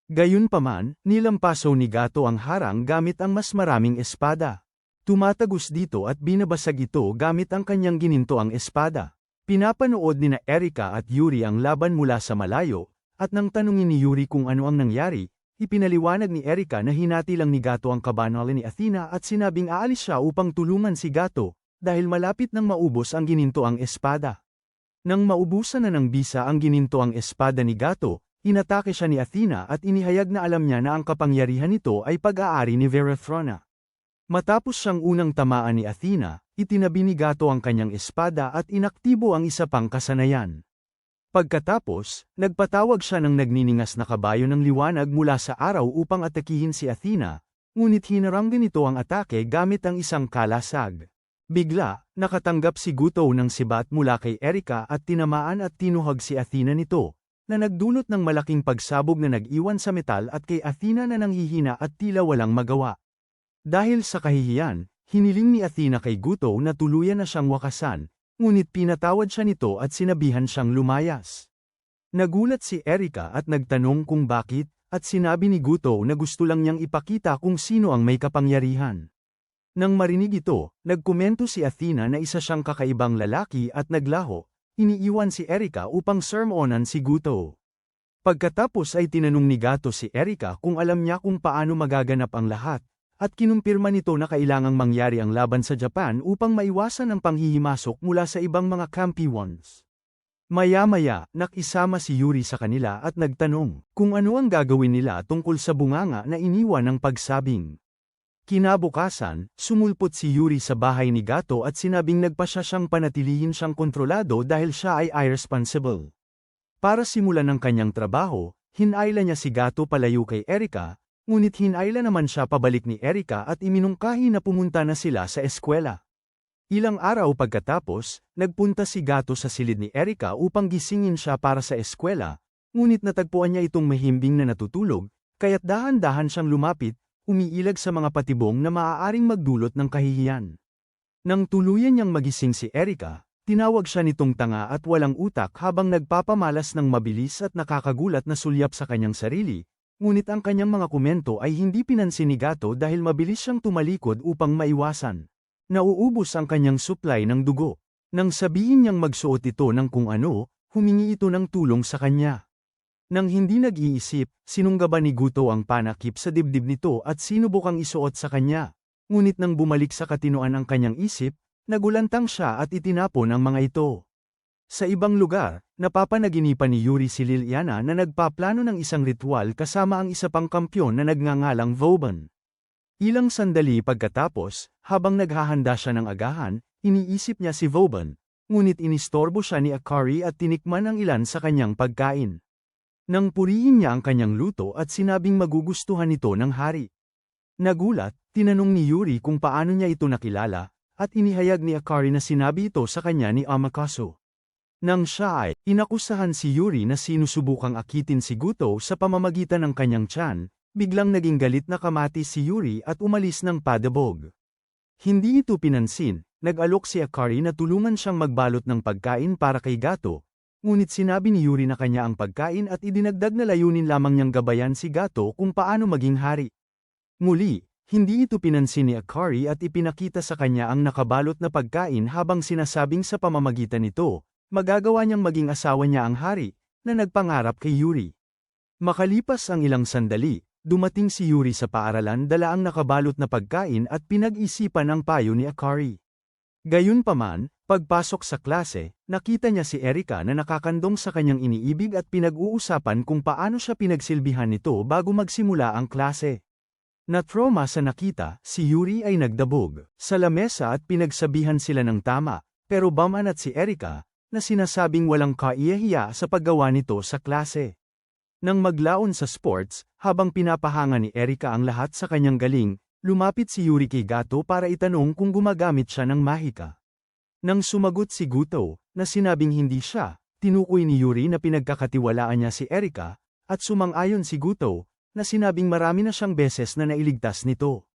S1: Gayunpaman, nilampaso ni Gato ang harang gamit ang mas maraming espada. Tumatagos dito at binabasag ito gamit ang kanyang ginintoang espada. Pinapanood ni na Erika at Yuri ang laban mula sa malayo, at nang tanungin ni Yuri kung ano ang nangyari, ipinaliwanag ni Erika na hinati lang ni Gato ang kabanal ni Athena at sinabing aalis siya upang tulungan si Gato, dahil malapit nang maubos ang ginintoang espada. Nang maubusan na ng bisa ang ginintoang espada ni Gato, inatake siya ni Athena at inihayag na alam niya na ang kapangyarihan nito ay pag-aari ni Verafrona. Matapos siyang unang tamaan ni Athena, itinabi ni Gato ang kanyang espada at inaktibo ang isa pang kasanayan. Pagkatapos, nagpatawag siya ng nagniningas na kabayo ng liwanag mula sa araw upang atakihin si Athena, ngunit hinarang din ito ang atake gamit ang isang kalasag. Bigla, nakatanggap si Guto ng sibat mula kay Erika at tinamaan at tinuhag si Athena nito, na nagdulot ng malaking pagsabog na nag-iwan sa metal at kay Athena na nanghihina at tila walang magawa. Dahil sa kahihiyan, hiniling ni Athena kay Guto na tuluyan na siyang wakasan, ngunit pinatawad siya nito at sinabihan siyang lumayas. Nagulat si Erika at nagtanong kung bakit, at sinabi ni Guto na gusto lang niyang ipakita kung sino ang may kapangyarihan. Nang marinig ito, nagkomento si Athena na isa siyang kakaibang lalaki at naglaho, iniiwan si Erika upang sermonan si Guto. Pagkatapos ay tinanong ni Gato si Erika kung alam niya kung paano magaganap ang lahat, at kinumpirma nito na kailangang mangyari ang laban sa Japan upang maiwasan ang panghihimasok mula sa ibang mga kampiwons. Maya-maya, nakisama si Yuri sa kanila at nagtanong kung ano ang gagawin nila tungkol sa bunganga na iniwan ng pagsabing. Kinabukasan, sumulpot si Yuri sa bahay ni Gato at sinabing nagpasya siyang panatilihin siyang kontrolado dahil siya ay irresponsible. Para simulan ang kanyang trabaho, hinayla niya si Gato palayo kay Erika, ngunit hinayla naman siya pabalik ni Erika at iminungkahi na pumunta na sila sa eskwela. Ilang araw pagkatapos, nagpunta si Gato sa silid ni Erika upang gisingin siya para sa eskwela, ngunit natagpuan niya itong mahimbing na natutulog, kaya't dahan-dahan siyang lumapit, umiilag sa mga patibong na maaaring magdulot ng kahihiyan. Nang tuluyan niyang magising si Erika, tinawag siya nitong tanga at walang utak habang nagpapamalas ng mabilis at nakakagulat na sulyap sa kanyang sarili, ngunit ang kanyang mga komento ay hindi pinansin ni Gato dahil mabilis siyang tumalikod upang maiwasan. Nauubos ang kanyang supply ng dugo. Nang sabihin niyang magsuot ito ng kung ano, humingi ito ng tulong sa kanya. Nang hindi nag-iisip, sinunggaban ni Guto ang panakip sa dibdib nito at sinubukang isuot sa kanya. Ngunit nang bumalik sa katinoan ang kanyang isip, nagulantang siya at itinapon ang mga ito. Sa ibang lugar, napapanaginipan ni Yuri si Liliana na nagpaplano ng isang ritual kasama ang isa pang kampyon na nagngangalang Vauban. Ilang sandali pagkatapos, habang naghahanda siya ng agahan, iniisip niya si Vauban, ngunit inistorbo siya ni Akari at tinikman ang ilan sa kanyang pagkain. Nang purihin niya ang kanyang luto at sinabing magugustuhan ito ng hari. Nagulat, tinanong ni Yuri kung paano niya ito nakilala, at inihayag ni Akari na sinabi ito sa kanya ni Amakasu. Nang siya ay inakusahan si Yuri na sinusubukang akitin si Guto sa pamamagitan ng kanyang tiyan, biglang naging galit na kamatis si Yuri at umalis ng padabog. Hindi ito pinansin, nag-alok si Akari na tulungan siyang magbalot ng pagkain para kay Gato, ngunit sinabi ni Yuri na kanya ang pagkain at idinagdag na layunin lamang niyang gabayan si Gato kung paano maging hari. Muli, hindi ito pinansin ni Akari at ipinakita sa kanya ang nakabalot na pagkain habang sinasabing sa pamamagitan nito, magagawa niyang maging asawa niya ang hari, na nagpangarap kay Yuri. Makalipas ang ilang sandali, dumating si Yuri sa paaralan dala ang nakabalot na pagkain at pinag-isipan ang payo ni Akari. Gayunpaman, pagpasok sa klase, nakita niya si Erika na nakakandong sa kanyang iniibig at pinag-uusapan kung paano siya pinagsilbihan nito bago magsimula ang klase. Na-trauma sa nakita, si Yuri ay nagdabog sa lamesa at pinagsabihan sila ng tama, pero bamanat si Erika, na sinasabing walang kaiyahiya sa paggawa nito sa klase. Nang maglaon sa sports, habang pinapahanga ni Erika ang lahat sa kanyang galing, lumapit si Yuri kay Gato para itanong kung gumagamit siya ng mahika. Nang sumagot si Guto, na sinabing hindi siya, tinukoy ni Yuri na pinagkakatiwalaan niya si Erika, at sumang-ayon si Guto, na sinabing marami na siyang beses na nailigtas nito.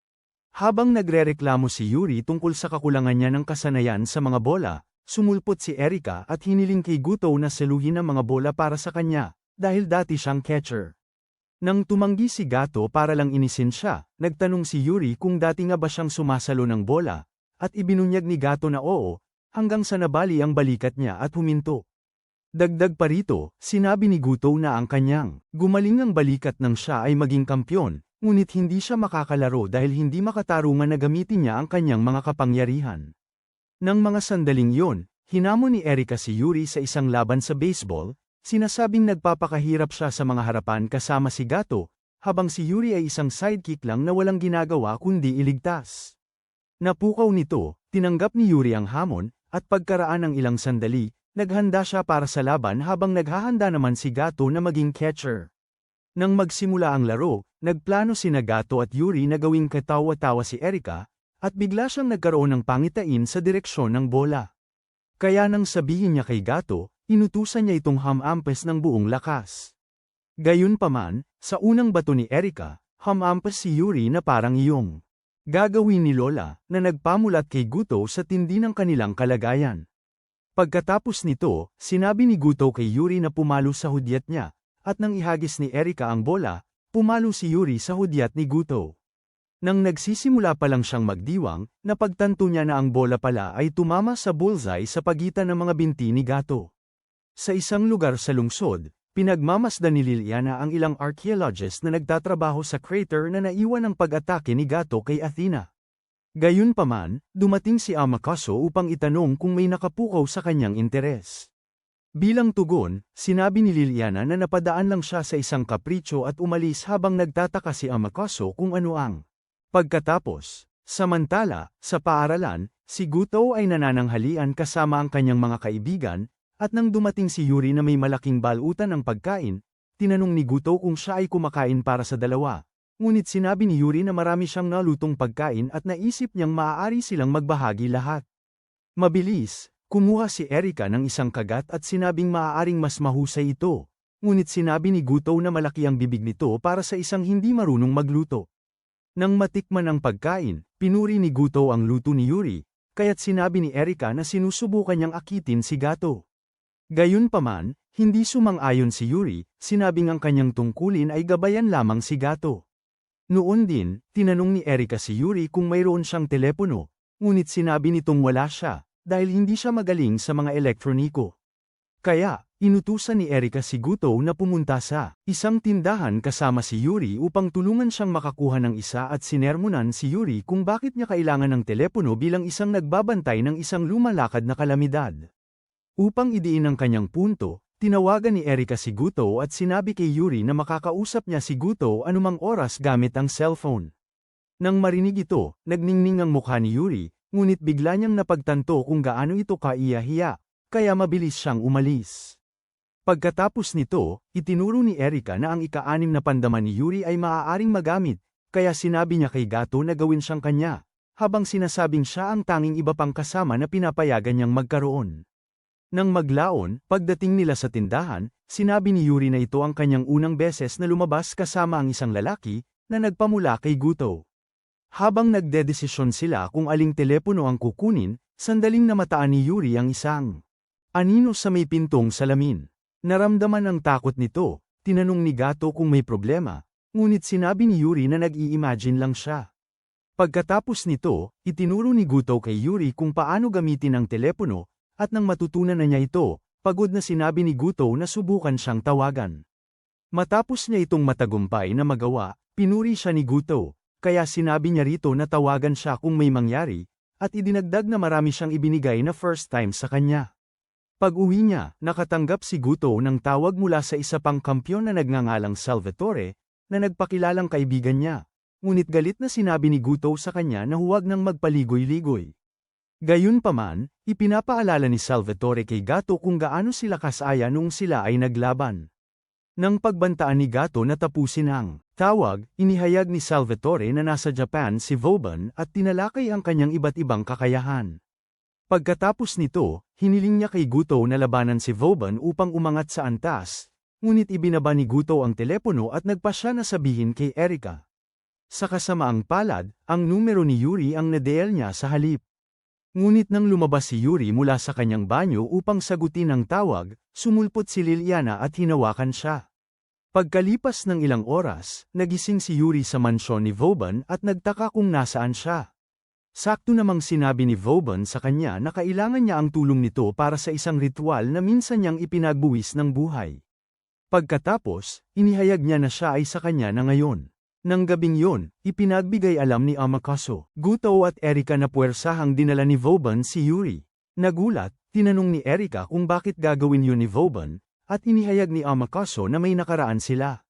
S1: Habang nagrereklamo si Yuri tungkol sa kakulangan niya ng kasanayan sa mga bola, sumulpot si Erika at hiniling kay Guto na saluhin ang mga bola para sa kanya, dahil dati siyang catcher. Nang tumanggi si Gato para lang inisin siya, nagtanong si Yuri kung dati nga ba siyang sumasalo ng bola, at ibinunyag ni Gato na oo, hanggang sa nabali ang balikat niya at huminto. Dagdag pa rito, sinabi ni Guto na ang kanyang gumaling ang balikat nang siya ay maging kampyon, ngunit hindi siya makakalaro dahil hindi makatarungan na gamitin niya ang kanyang mga kapangyarihan. Nang mga sandaling yon, hinamon ni Erika si Yuri sa isang laban sa baseball, sinasabing nagpapakahirap siya sa mga harapan kasama si Gato, habang si Yuri ay isang sidekick lang na walang ginagawa kundi iligtas. Napukaw nito, tinanggap ni Yuri ang hamon, at pagkaraan ng ilang sandali, Naghanda siya para sa laban habang naghahanda naman si Gato na maging catcher. Nang magsimula ang laro, nagplano sina Gato at Yuri na gawing katawa-tawa si Erika, at bigla siyang nagkaroon ng pangitain sa direksyon ng bola. Kaya nang sabihin niya kay Gato, inutusan niya itong hamampes ng buong lakas. Gayunpaman, sa unang bato ni Erika, hamampes si Yuri na parang iyong gagawin ni Lola, na nagpamulat kay Guto sa tindi ng kanilang kalagayan. Pagkatapos nito, sinabi ni Guto kay Yuri na pumalo sa hudyat niya, at nang ihagis ni Erika ang bola, pumalo si Yuri sa hudyat ni Guto. Nang nagsisimula pa lang siyang magdiwang, napagtanto niya na ang bola pala ay tumama sa bullseye sa pagitan ng mga binti ni Gato. Sa isang lugar sa lungsod, pinagmamasdan ni Liliana ang ilang archaeologists na nagtatrabaho sa crater na naiwan ng pag-atake ni Gato kay Athena. Gayunpaman, dumating si Amakaso upang itanong kung may nakapukaw sa kanyang interes. Bilang tugon, sinabi ni Liliana na napadaan lang siya sa isang kapritsyo at umalis habang nagtataka si Amakaso kung ano ang pagkatapos. Samantala, sa paaralan, si Guto ay nanananghalian kasama ang kanyang mga kaibigan, at nang dumating si Yuri na may malaking balutan ng pagkain, tinanong ni Guto kung siya ay kumakain para sa dalawa. Ngunit sinabi ni Yuri na marami siyang nalutong pagkain at naisip niyang maaari silang magbahagi lahat. Mabilis, kumuha si Erika ng isang kagat at sinabing maaaring mas mahusay ito. Ngunit sinabi ni Guto na malaki ang bibig nito para sa isang hindi marunong magluto. Nang matikman ang pagkain, pinuri ni Guto ang luto ni Yuri, kaya't sinabi ni Erika na sinusubukan niyang akitin si Gato. Gayunpaman, hindi sumang-ayon si Yuri, sinabing ang kanyang tungkulin ay gabayan lamang si Gato. Noon din, tinanong ni Erika si Yuri kung mayroon siyang telepono, ngunit sinabi nitong wala siya, dahil hindi siya magaling sa mga elektroniko. Kaya, inutusan ni Erika si Guto na pumunta sa isang tindahan kasama si Yuri upang tulungan siyang makakuha ng isa at sinermonan si Yuri kung bakit niya kailangan ng telepono bilang isang nagbabantay ng isang lumalakad na kalamidad. Upang idiin ang kanyang punto, tinawagan ni Erika si Guto at sinabi kay Yuri na makakausap niya si Guto anumang oras gamit ang cellphone. Nang marinig ito, nagningning ang mukha ni Yuri, ngunit bigla niyang napagtanto kung gaano ito kaiya-hiya, kaya mabilis siyang umalis. Pagkatapos nito, itinuro ni Erika na ang ika-6 na pandaman ni Yuri ay maaaring magamit, kaya sinabi niya kay Gato na gawin siyang kanya, habang sinasabing siya ang tanging iba pang kasama na pinapayagan niyang magkaroon. Nang maglaon, pagdating nila sa tindahan, sinabi ni Yuri na ito ang kanyang unang beses na lumabas kasama ang isang lalaki, na nagpamula kay Guto. Habang nagdedesisyon sila kung aling telepono ang kukunin, sandaling namataan ni Yuri ang isang anino sa may pintong salamin. Naramdaman ang takot nito, tinanong ni Gato kung may problema, ngunit sinabi ni Yuri na nag-i-imagine lang siya. Pagkatapos nito, itinuro ni Guto kay Yuri kung paano gamitin ang telepono, at nang matutunan na niya ito, pagod na sinabi ni Guto na subukan siyang tawagan. Matapos niya itong matagumpay na magawa, pinuri siya ni Guto, kaya sinabi niya rito na tawagan siya kung may mangyari, at idinagdag na marami siyang ibinigay na first time sa kanya. Pag-uwi niya, nakatanggap si Guto ng tawag mula sa isa pang kampyon na nagngangalang Salvatore, na nagpakilalang kaibigan niya, ngunit galit na sinabi ni Guto sa kanya na huwag nang magpaligoy-ligoy. Gayunpaman, ipinapaalala ni Salvatore kay Gato kung gaano sila kasaya noong sila ay naglaban. Nang pagbantaan ni Gato na tapusin ang tawag, inihayag ni Salvatore na nasa Japan si Vauban at tinalakay ang kanyang iba't ibang kakayahan. Pagkatapos nito, hiniling niya kay Guto na labanan si Vauban upang umangat sa antas, ngunit ibinaba ni Guto ang telepono at nagpa siya na sabihin kay Erika. Sa kasamaang palad, ang numero ni Yuri ang nadial niya sa halip. Ngunit nang lumabas si Yuri mula sa kanyang banyo upang sagutin ang tawag, sumulpot si Liliana at hinawakan siya. Pagkalipas ng ilang oras, nagising si Yuri sa mansyon ni Vauban at nagtaka kung nasaan siya. Sakto namang sinabi ni Vauban sa kanya na kailangan niya ang tulong nito para sa isang ritual na minsan niyang ipinagbuwis ng buhay. Pagkatapos, inihayag niya na siya ay sa kanya na ngayon. Nang gabing yon, ipinagbigay alam ni Amakaso, Guto at Erika na puwersahang dinala ni Vauban si Yuri. Nagulat, tinanong ni Erika kung bakit gagawin yun ni Vauban, at inihayag ni Amakaso na may nakaraan sila.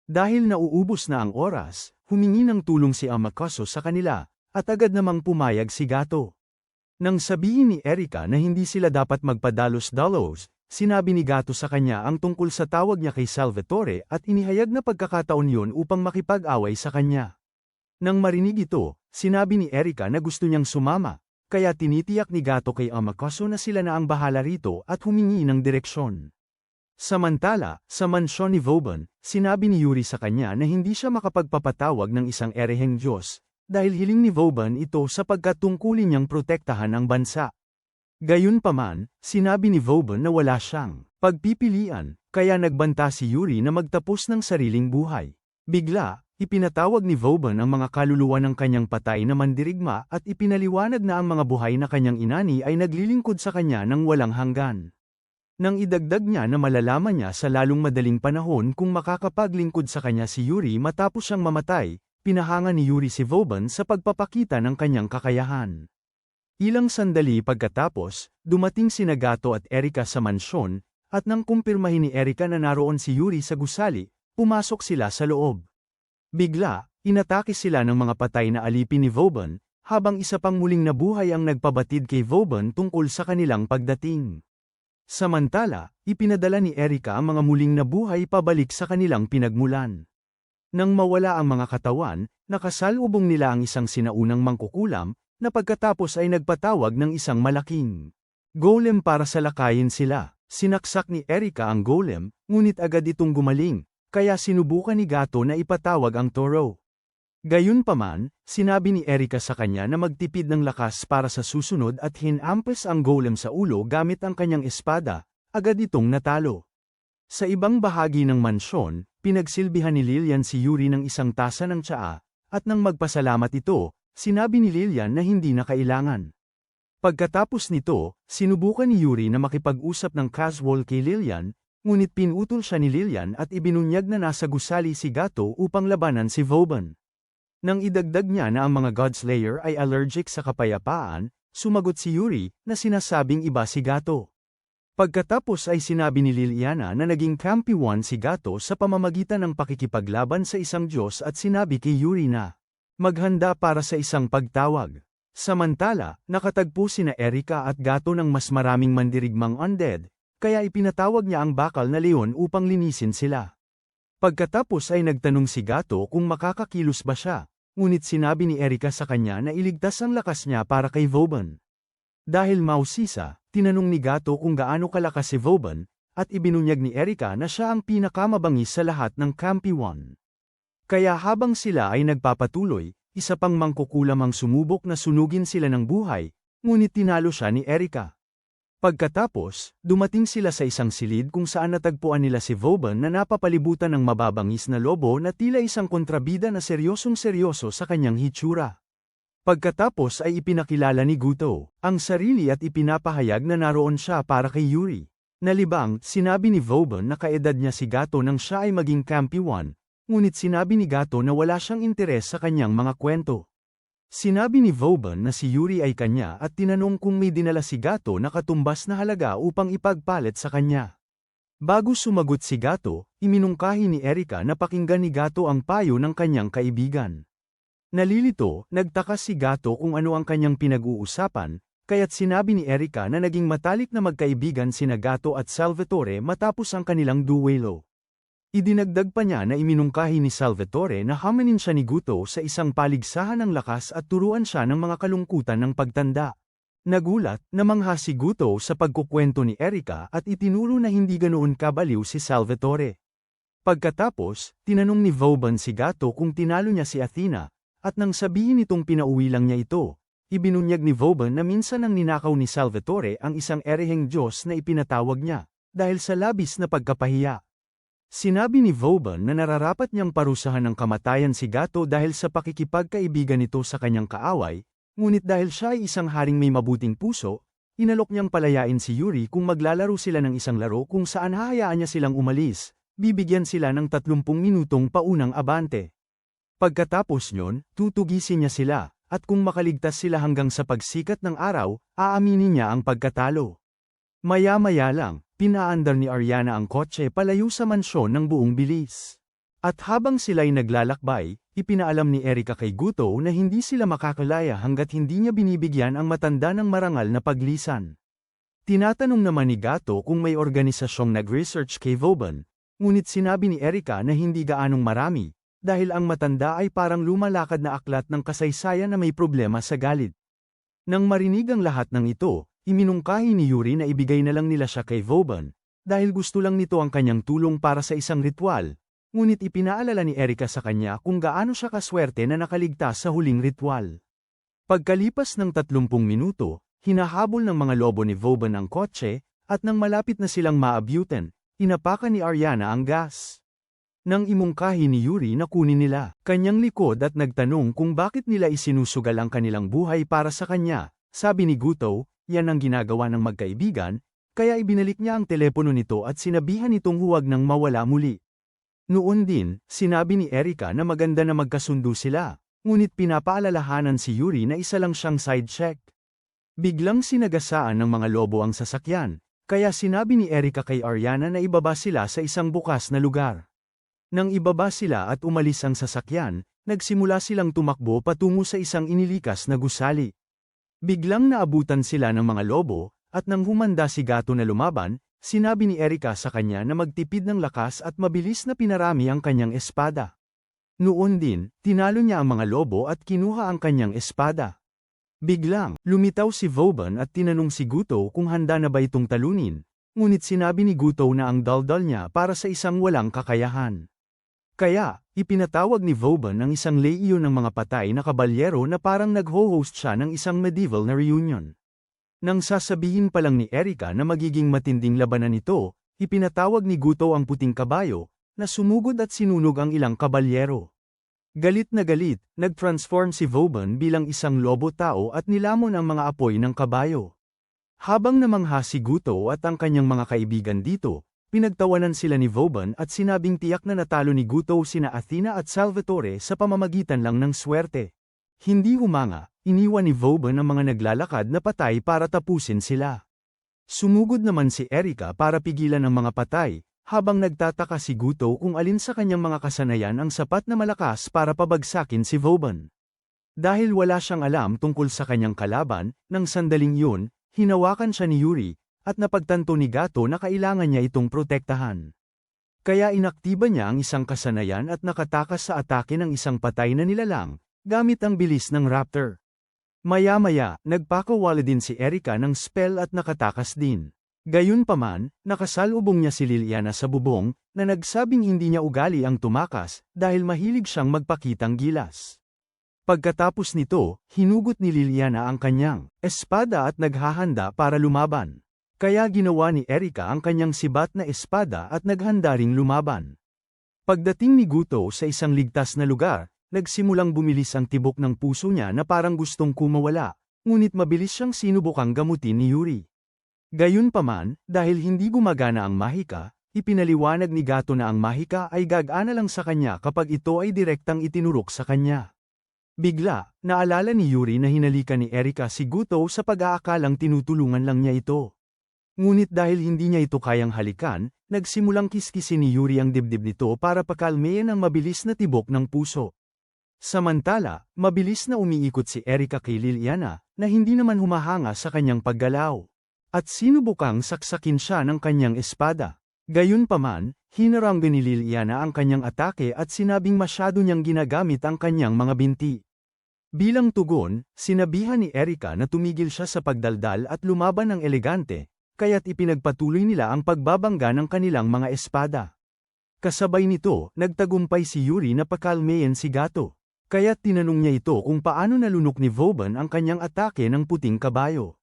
S1: Dahil nauubos na ang oras, humingi ng tulong si Amakaso sa kanila, at agad namang pumayag si Gato. Nang sabihin ni Erika na hindi sila dapat magpadalos-dalos, sinabi ni Gato sa kanya ang tungkol sa tawag niya kay Salvatore at inihayag na pagkakataon yun upang makipag-away sa kanya. Nang marinig ito, sinabi ni Erika na gusto niyang sumama, kaya tinitiyak ni Gato kay Amakaso na sila na ang bahala rito at humingi ng direksyon. Samantala, sa mansyon ni Vauban, sinabi ni Yuri sa kanya na hindi siya makapagpapatawag ng isang ereheng Diyos, dahil hiling ni Vauban ito sapagkat tungkulin niyang protektahan ang bansa. Gayunpaman, sinabi ni Vauban na wala siyang pagpipilian, kaya nagbanta si Yuri na magtapos ng sariling buhay. Bigla, ipinatawag ni Vauban ang mga kaluluwa ng kanyang patay na mandirigma at ipinaliwanag na ang mga buhay na kanyang inani ay naglilingkod sa kanya ng walang hanggan. Nang idagdag niya na malalaman niya sa lalong madaling panahon kung makakapaglingkod sa kanya si Yuri matapos siyang mamatay, pinahanga ni Yuri si Vauban sa pagpapakita ng kanyang kakayahan. Ilang sandali pagkatapos, dumating sina Gato at Erika sa mansyon, at nang kumpirmahin ni Erika na naroon si Yuri sa gusali, pumasok sila sa loob. Bigla, inatake sila ng mga patay na alipin ni Vauban, habang isa pang muling nabuhay ang nagpabatid kay Vauban tungkol sa kanilang pagdating. Samantala, ipinadala ni Erika ang mga muling nabuhay pabalik sa kanilang pinagmulan. Nang mawala ang mga katawan, nakasalubong nila ang isang sinaunang mangkukulam, na pagkatapos ay nagpatawag ng isang malaking golem para salakayin sila. Sinaksak ni Erika ang golem, ngunit agad itong gumaling, kaya sinubukan ni Gato na ipatawag ang toro. Gayunpaman, sinabi ni Erika sa kanya na magtipid ng lakas para sa susunod at hinampas ang golem sa ulo gamit ang kanyang espada, agad itong natalo. Sa ibang bahagi ng mansyon, pinagsilbihan ni Lilian si Yuri ng isang tasa ng tsaa, at nang magpasalamat ito, sinabi ni Lilian na hindi na kailangan. Pagkatapos nito, sinubukan ni Yuri na makipag-usap ng casual kay Lilian, ngunit pinutol siya ni Lilian at ibinunyag na nasa gusali si Gato upang labanan si Vauban. Nang idagdag niya na ang mga Godslayer ay allergic sa kapayapaan, sumagot si Yuri na sinasabing iba si Gato. Pagkatapos ay sinabi ni Liliana na naging kampiwan si Gato sa pamamagitan ng pakikipaglaban sa isang Diyos at sinabi kay Yuri na maghanda para sa isang pagtawag. Samantala, nakatagpo sina Erika at Gato ng mas maraming mandirigmang undead, kaya ipinatawag niya ang bakal na leon upang linisin sila. Pagkatapos ay nagtanong si Gato kung makakakilos ba siya. Ngunit sinabi ni Erika sa kanya na iligtas ang lakas niya para kay Vauban. Dahil mausisa, tinanong ni Gato kung gaano kalakas si Vauban, at ibinunyag ni Erika na siya ang pinakamabangis sa lahat ng kampiwan. Kaya habang sila ay nagpapatuloy, isa pang mangkukulam ang sumubok na sunugin sila ng buhay, ngunit tinalo siya ni Erika. Pagkatapos, dumating sila sa isang silid kung saan natagpuan nila si Vauban na napapalibutan ng mababangis na lobo na tila isang kontrabida na seryosong-seryoso sa kanyang hitsura. Pagkatapos ay ipinakilala ni Guto ang sarili at ipinapahayag na naroon siya para kay Yuri. Nalibang, sinabi ni Vauban na kaedad niya si Gato nang siya ay maging kampiwan, ngunit sinabi ni Gato na wala siyang interes sa kanyang mga kwento. Sinabi ni Vauban na si Yuri ay kanya at tinanong kung may dinala si Gato na katumbas na halaga upang ipagpalit sa kanya. Bago sumagot si Gato, iminungkahi ni Erika na pakinggan ni Gato ang payo ng kanyang kaibigan. Nalilito, nagtaka si Gato kung ano ang kanyang pinag-uusapan, kaya't sinabi ni Erika na naging matalik na magkaibigan sina Gato at Salvatore matapos ang kanilang duelo. Idinagdag pa niya na iminungkahi ni Salvatore na hamanin siya ni Guto sa isang paligsahan ng lakas at turuan siya ng mga kalungkutan ng pagtanda. Nagulat, namangha si Guto sa pagkukwento ni Erika at itinuro na hindi ganoon kabaliw si Salvatore. Pagkatapos, tinanong ni Vauban si Gato kung tinalo niya si Athena, at nang sabihin itong pinauwi lang niya ito, ibinunyag ni Vauban na minsan nang ninakaw ni Salvatore ang isang ereheng Diyos na ipinatawag niya, dahil sa labis na pagkapahiya. Sinabi ni Vauban na nararapat niyang parusahan ng kamatayan si Gato dahil sa pakikipagkaibigan nito sa kanyang kaaway, ngunit dahil siya ay isang haring may mabuting puso, inalok niyang palayain si Yuri kung maglalaro sila ng isang laro kung saan hahayaan niya silang umalis, bibigyan sila ng 30 minutong paunang abante. Pagkatapos nyon, tutugisin niya sila, at kung makaligtas sila hanggang sa pagsikat ng araw, aaminin niya ang pagkatalo. Maya-maya lang, pinaandar ni Ariana ang kotse palayo sa mansyon ng buong bilis. At habang sila'y naglalakbay, ipinaalam ni Erika kay Guto na hindi sila makakalaya hanggat hindi niya binibigyan ang matanda ng marangal na paglisan. Tinatanong naman ni Gato kung may organisasyong nag-research kay Vauban, ngunit sinabi ni Erika na hindi gaanong marami, dahil ang matanda ay parang lumalakad na aklat ng kasaysayan na may problema sa galit. Nang marinig ang lahat ng ito, iminungkahi ni Yuri na ibigay na lang nila siya kay Vauban, dahil gusto lang nito ang kanyang tulong para sa isang ritual. Ngunit ipinaalala ni Erika sa kanya kung gaano siya kaswerte na nakaligtas sa huling ritual. Pagkalipas ng 30 minuto, hinahabol ng mga lobo ni Vauban ang kotse, at nang malapit na silang maabutan, inapakan ni Ariana ang gas. Nang imungkahi ni Yuri na kunin nila kanyang likod at nagtanong kung bakit nila isinusugal ang kanilang buhay para sa kanya, sabi ni Guto, yan ang ginagawa ng magkaibigan, kaya ibinalik niya ang telepono nito at sinabihan itong huwag nang mawala muli. Noon din, sinabi ni Erika na maganda na magkasundo sila, ngunit pinapaalalahanan si Yuri na isa lang siyang side check. Biglang sinagasaan ng mga lobo ang sasakyan, kaya sinabi ni Erika kay Ariana na ibaba sila sa isang bukas na lugar. Nang ibaba sila at umalis ang sasakyan, nagsimula silang tumakbo patungo sa isang inilikas na gusali. Biglang naabutan sila ng mga lobo, at nang humanda si Gato na lumaban, sinabi ni Erika sa kanya na magtipid ng lakas at mabilis na pinarami ang kanyang espada. Noon din, tinalo niya ang mga lobo at kinuha ang kanyang espada. Biglang, lumitaw si Vauban at tinanong si Guto kung handa na ba itong talunin, ngunit sinabi ni Guto na ang daldal niya para sa isang walang kakayahan. Kaya, ipinatawag ni Vauban ang isang lehiyon ng mga patay na kabalyero na parang nagho-host siya ng isang medieval na reunion. Nang sasabihin pa lang ni Erika na magiging matinding labanan ito, ipinatawag ni Guto ang puting kabayo, na sumugod at sinunog ang ilang kabalyero. Galit na galit, nag-transform si Vauban bilang isang lobo-tao at nilamon ang mga apoy ng kabayo. Habang namangha si Guto at ang kanyang mga kaibigan dito, pinagtawanan sila ni Vauban at sinabing tiyak na natalo ni Guto sina Athena at Salvatore sa pamamagitan lang ng swerte. Hindi humanga, iniwan ni Vauban ang mga naglalakad na patay para tapusin sila. Sumugod naman si Erika para pigilan ang mga patay, habang nagtataka si Guto kung alin sa kanyang mga kasanayan ang sapat na malakas para pabagsakin si Vauban. Dahil wala siyang alam tungkol sa kanyang kalaban, nang sandaling yun, hinawakan siya ni Yuri, at napagtanto ni Gato na kailangan niya itong protektahan. Kaya inaktiba niya ang isang kasanayan at nakatakas sa atake ng isang patay na nilalang, gamit ang bilis ng raptor. Maya-maya, nagpakawala din si Erika ng spell at nakatakas din. Gayunpaman, nakasalubong niya si Liliana sa bubong, na nagsabing hindi niya ugali ang tumakas, dahil mahilig siyang magpakitang gilas. Pagkatapos nito, hinugot ni Liliana ang kanyang espada at naghahanda para lumaban. Kaya ginawa ni Erika ang kanyang sibat na espada at naghanda ring lumaban. Pagdating ni Guto sa isang ligtas na lugar, nagsimulang bumilis ang tibok ng puso niya na parang gustong kumawala, ngunit mabilis siyang sinubukang gamutin ni Yuri. Gayunpaman, dahil hindi gumagana ang mahika, ipinaliwanag ni Gato na ang mahika ay gagana lang sa kanya kapag ito ay direktang itinurok sa kanya. Bigla, naalala ni Yuri na hinalikan ni Erika si Guto sa pag-aakalang tinutulungan lang niya ito. Ngunit dahil hindi niya ito kayang halikan, nagsimulang kiskisin ni Yuri ang dibdib nito para pakalmeyan ang mabilis na tibok ng puso. Samantala, mabilis na umiikot si Erika kay Liliana, na hindi naman humahanga sa kanyang paggalaw. At sinubukang saksakin siya ng kanyang espada. Gayunpaman, hinaranggan ni Liliana ang kanyang atake at sinabing masyado niyang ginagamit ang kanyang mga binti. Bilang tugon, sinabihan ni Erika na tumigil siya sa pagdaldal at lumaban ng elegante, kaya't ipinagpatuloy nila ang pagbabangga ng kanilang mga espada. Kasabay nito, nagtagumpay si Yuri na pakalmeyan si Gato. Kaya't tinanong niya ito kung paano nalunok ni Vauban ang kanyang atake ng puting kabayo.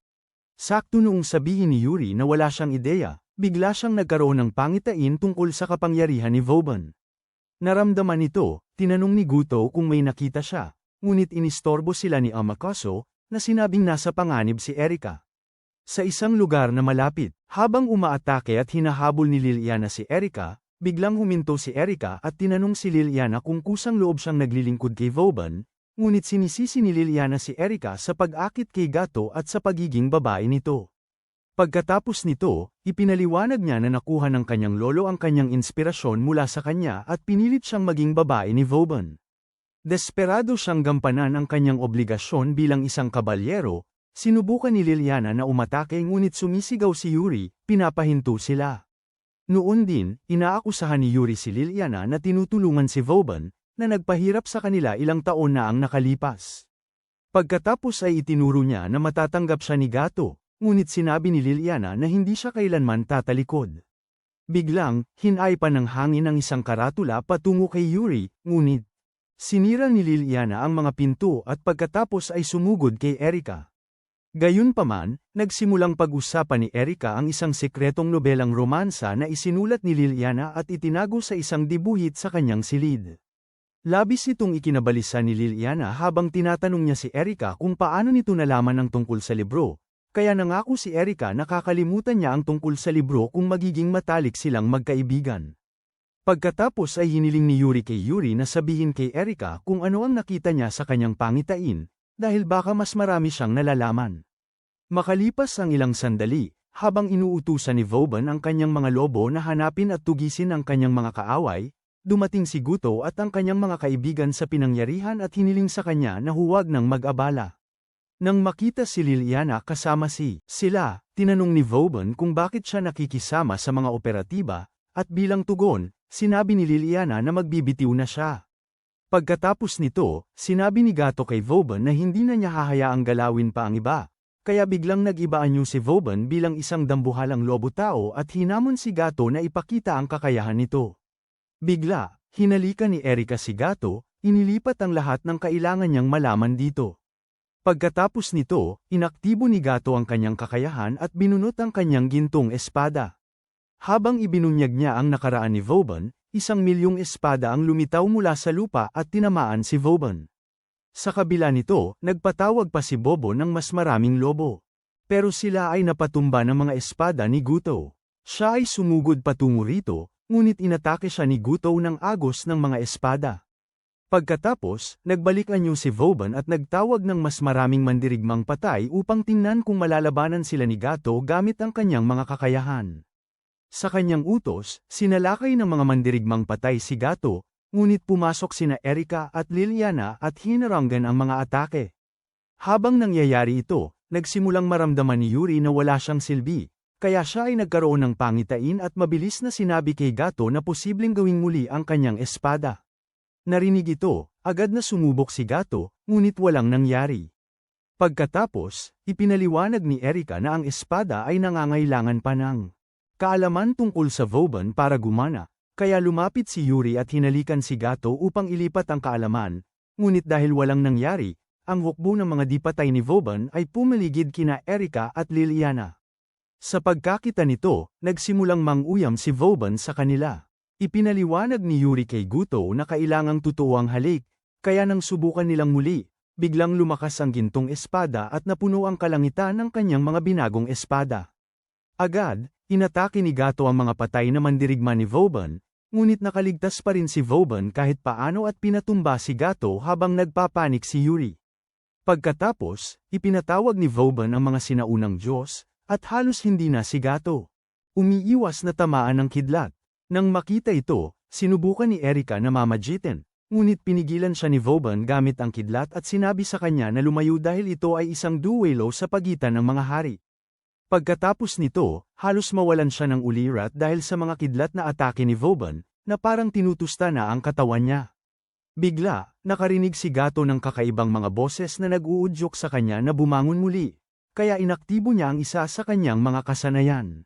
S1: Sakto noong sabihin ni Yuri na wala siyang ideya, bigla siyang nagkaroon ng pangitain tungkol sa kapangyarihan ni Vauban. Naramdaman nito, tinanong ni Guto kung may nakita siya, ngunit inistorbo sila ni Amakoso, na sinabing nasa panganib si Erika. Sa isang lugar na malapit, habang umaatake at hinahabol ni Liliana si Erika, biglang huminto si Erika at tinanong si Liliana kung kusang loob siyang naglilingkod kay Vauban, ngunit sinisisi ni Liliana si Erika sa pag-akit kay Gato at sa pagiging babae nito. Pagkatapos nito, ipinaliwanag niya na nakuha ng kanyang lolo ang kanyang inspirasyon mula sa kanya at pinilit siyang maging babae ni Vauban. Desperado siyang gampanan ang kanyang obligasyon bilang isang kabalyero, sinubukan ni Liliana na umatake ngunit sumisigaw si Yuri, pinapahinto sila. Noon din, inaakusahan ni Yuri si Liliana na tinutulungan si Vauban, na nagpahirap sa kanila ilang taon na ang nakalipas. Pagkatapos ay itinuro niya na matatanggap siya ni Gato, ngunit sinabi ni Liliana na hindi siya kailanman tatalikod. Biglang, hinay pa ng hangin ang isang karatula patungo kay Yuri, ngunit sinira ni Liliana ang mga pinto at pagkatapos ay sumugod kay Erika. Gayunpaman, nagsimulang pag-usapan ni Erika ang isang sekretong nobelang romansa na isinulat ni Liliana at itinago sa isang dibuhit sa kanyang silid. Labis itong ikinabalisa ni Liliana habang tinatanong niya si Erika kung paano nito nalaman ang tungkol sa libro. Kaya nangako si Erika na kakalimutan niya ang tungkol sa libro kung magiging matalik silang magkaibigan. Pagkatapos ay hiniling ni Yuri kay Yuri na sabihin kay Erika kung ano ang nakita niya sa kanyang pangitain, dahil baka mas marami siyang nalalaman. Makalipas ang ilang sandali, habang inuutusan ni Vauban ang kanyang mga lobo na hanapin at tugisin ang kanyang mga kaaway, dumating si Guto at ang kanyang mga kaibigan sa pinangyarihan at hiniling sa kanya na huwag nang mag-abala. Nang makita si Liliana kasama sila, tinanong ni Vauban kung bakit siya nakikisama sa mga operatiba, at bilang tugon, sinabi ni Liliana na magbibitiw na siya. Pagkatapos nito, sinabi ni Gato kay Vauban na hindi na niya hahayaang galawin pa ang iba, kaya biglang nag-ibaanyo si Vauban bilang isang dambuhalang lobo-tao at hinamon si Gato na ipakita ang kakayahan nito. Bigla, hinalikan ni Erika si Gato, inilipat ang lahat ng kailangan niyang malaman dito. Pagkatapos nito, inaktibo ni Gato ang kanyang kakayahan at binunot ang kanyang gintong espada. Habang ibinunyag niya ang nakaraan ni Vauban, 1,000,000 espada ang lumitaw mula sa lupa at tinamaan si Vauban. Sa kabila nito, nagpatawag pa si Bobo ng mas maraming lobo. Pero sila ay napatumba ng mga espada ni Guto. Siya ay sumugod patungo rito, ngunit inatake siya ni Guto ng agos ng mga espada. Pagkatapos, nagbalik anyo si Vauban at nagtawag ng mas maraming mandirigmang patay upang tingnan kung malalabanan sila ni Gato gamit ang kanyang mga kakayahan. Sa kanyang utos, sinalakay ng mga mandirigmang patay si Gato, ngunit pumasok sina Erika at Liliana at hinaranggan ang mga atake. Habang nangyayari ito, nagsimulang maramdaman ni Yuri na wala siyang silbi, kaya siya ay nagkaroon ng pangitain at mabilis na sinabi kay Gato na posibleng gawing muli ang kanyang espada. Narinig ito, agad na sumubok si Gato, ngunit walang nangyari. Pagkatapos, ipinaliwanag ni Erika na ang espada ay nangangailangan pa ng kaalaman tungkol sa Vauban para gumana, kaya lumapit si Yuri at hinalikan si Gato upang ilipat ang kaalaman, ngunit dahil walang nangyari, ang hukbo ng mga dipatay ni Vauban ay pumaligid kina Erika at Liliana. Sa pagkakita nito, nagsimulang manguyam si Vauban sa kanila. Ipinaliwanag ni Yuri kay Guto na kailangang totoo ang halik, kaya nang subukan nilang muli, biglang lumakas ang gintong espada at napuno ang kalangitan ng kanyang mga binagong espada. Agad, inatake ni Gato ang mga patay na mandirigma ni Vauban, ngunit nakaligtas pa rin si Vauban kahit paano at pinatumba si Gato habang nagpapanik si Yuri. Pagkatapos, ipinatawag ni Vauban ang mga sinaunang Diyos, at halos hindi na si Gato umiiwas na tamaan ng kidlat. Nang makita ito, sinubukan ni Erika na mamagitin, ngunit pinigilan siya ni Vauban gamit ang kidlat at sinabi sa kanya na lumayo dahil ito ay isang duelo sa pagitan ng mga hari. Pagkatapos nito, halos mawalan siya ng ulirat dahil sa mga kidlat na atake ni Vauban, na parang tinutusta na ang katawan niya. Bigla, nakarinig si Gato ng kakaibang mga boses na nag-uudyok sa kanya na bumangon muli, kaya inaktibo niya ang isa sa kanyang mga kasanayan.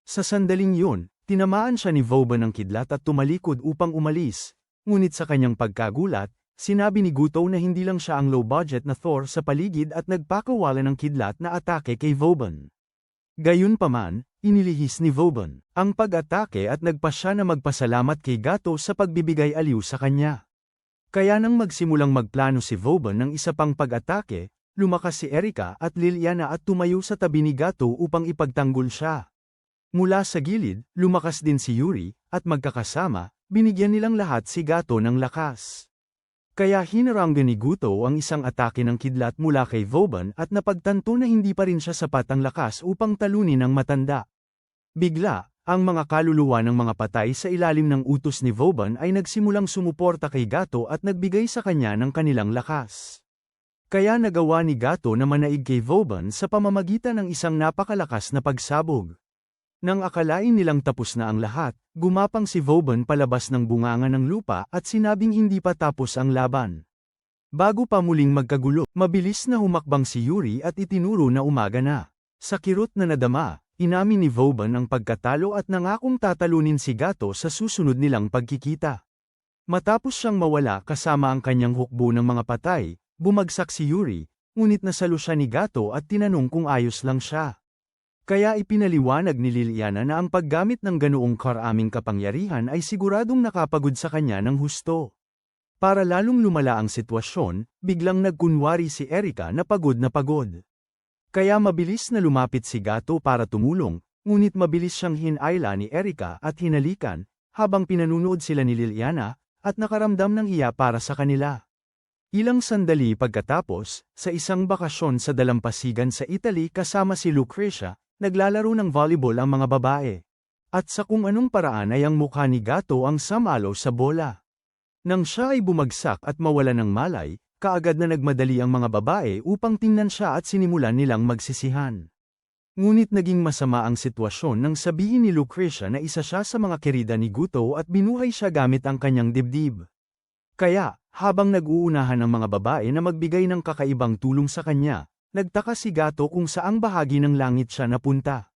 S1: Sa sandaling yun, tinamaan siya ni Vauban ng kidlat at tumalikod upang umalis, ngunit sa kanyang pagkagulat, sinabi ni Guto na hindi lang siya ang low-budget na Thor sa paligid at nagpakawala ng kidlat na atake kay Vauban. Gayunpaman, inilihis ni Vauban ang pag-atake at nagpa siya na magpasalamat kay Gato sa pagbibigay aliw sa kanya. Kaya nang magsimulang magplano si Vauban ng isa pang pag-atake, lumakas si Erika at Liliana at tumayo sa tabi ni Gato upang ipagtanggol siya. Mula sa gilid, lumakas din si Yuri, at magkakasama, binigyan nilang lahat si Gato ng lakas. Kaya hinaranggan ni Guto ang isang atake ng kidlat mula kay Vauban at napagtanto na hindi pa rin siya sapat ang lakas upang talunin ang matanda. Bigla, ang mga kaluluwa ng mga patay sa ilalim ng utos ni Vauban ay nagsimulang sumuporta kay Gato at nagbigay sa kanya ng kanilang lakas. Kaya nagawa ni Gato na manaig kay Vauban sa pamamagitan ng isang napakalakas na pagsabog. Nang akalain nilang tapos na ang lahat, gumapang si Vauban palabas ng bunganga ng lupa at sinabing hindi pa tapos ang laban. Bago pa muling magkagulo, mabilis na humakbang si Yuri at itinuro na umaga na. Sa kirot na nadama, inamin ni Vauban ang pagkatalo at nangakong tatalunin si Gato sa susunod nilang pagkikita. Matapos siyang mawala kasama ang kanyang hukbo ng mga patay, bumagsak si Yuri, ngunit nasalo siya ni Gato at tinanong kung ayos lang siya. Kaya ipinaliwanag ni Liliana na ang paggamit ng ganoong karaming kapangyarihan ay siguradong nakapagod sa kanya ng husto. Para lalong lumala ang sitwasyon, biglang nagkunwari si Erika na pagod na pagod. Kaya mabilis na lumapit si Gato para tumulong, ngunit mabilis siyang hinayla ni Erika at hinalikan, habang pinanunood sila ni Liliana, at nakaramdam ng hiya para sa kanila. Ilang sandali pagkatapos, sa isang bakasyon sa dalampasigan sa Italy kasama si Lucrecia, naglalaro ng volleyball ang mga babae. At sa kung anong paraan ay ang mukha ni Gato ang samalo sa bola. Nang siya ay bumagsak at mawala ng malay, kaagad na nagmadali ang mga babae upang tingnan siya at sinimulan nilang magsisihan. Ngunit naging masama ang sitwasyon nang sabihin ni Lucrecia na isa siya sa mga kerida ni Guto at binuhay siya gamit ang kanyang dibdib. Kaya, habang nag-uunahan ang mga babae na magbigay ng kakaibang tulong sa kanya, nagtaka si Gato kung saang bahagi ng langit siya napunta.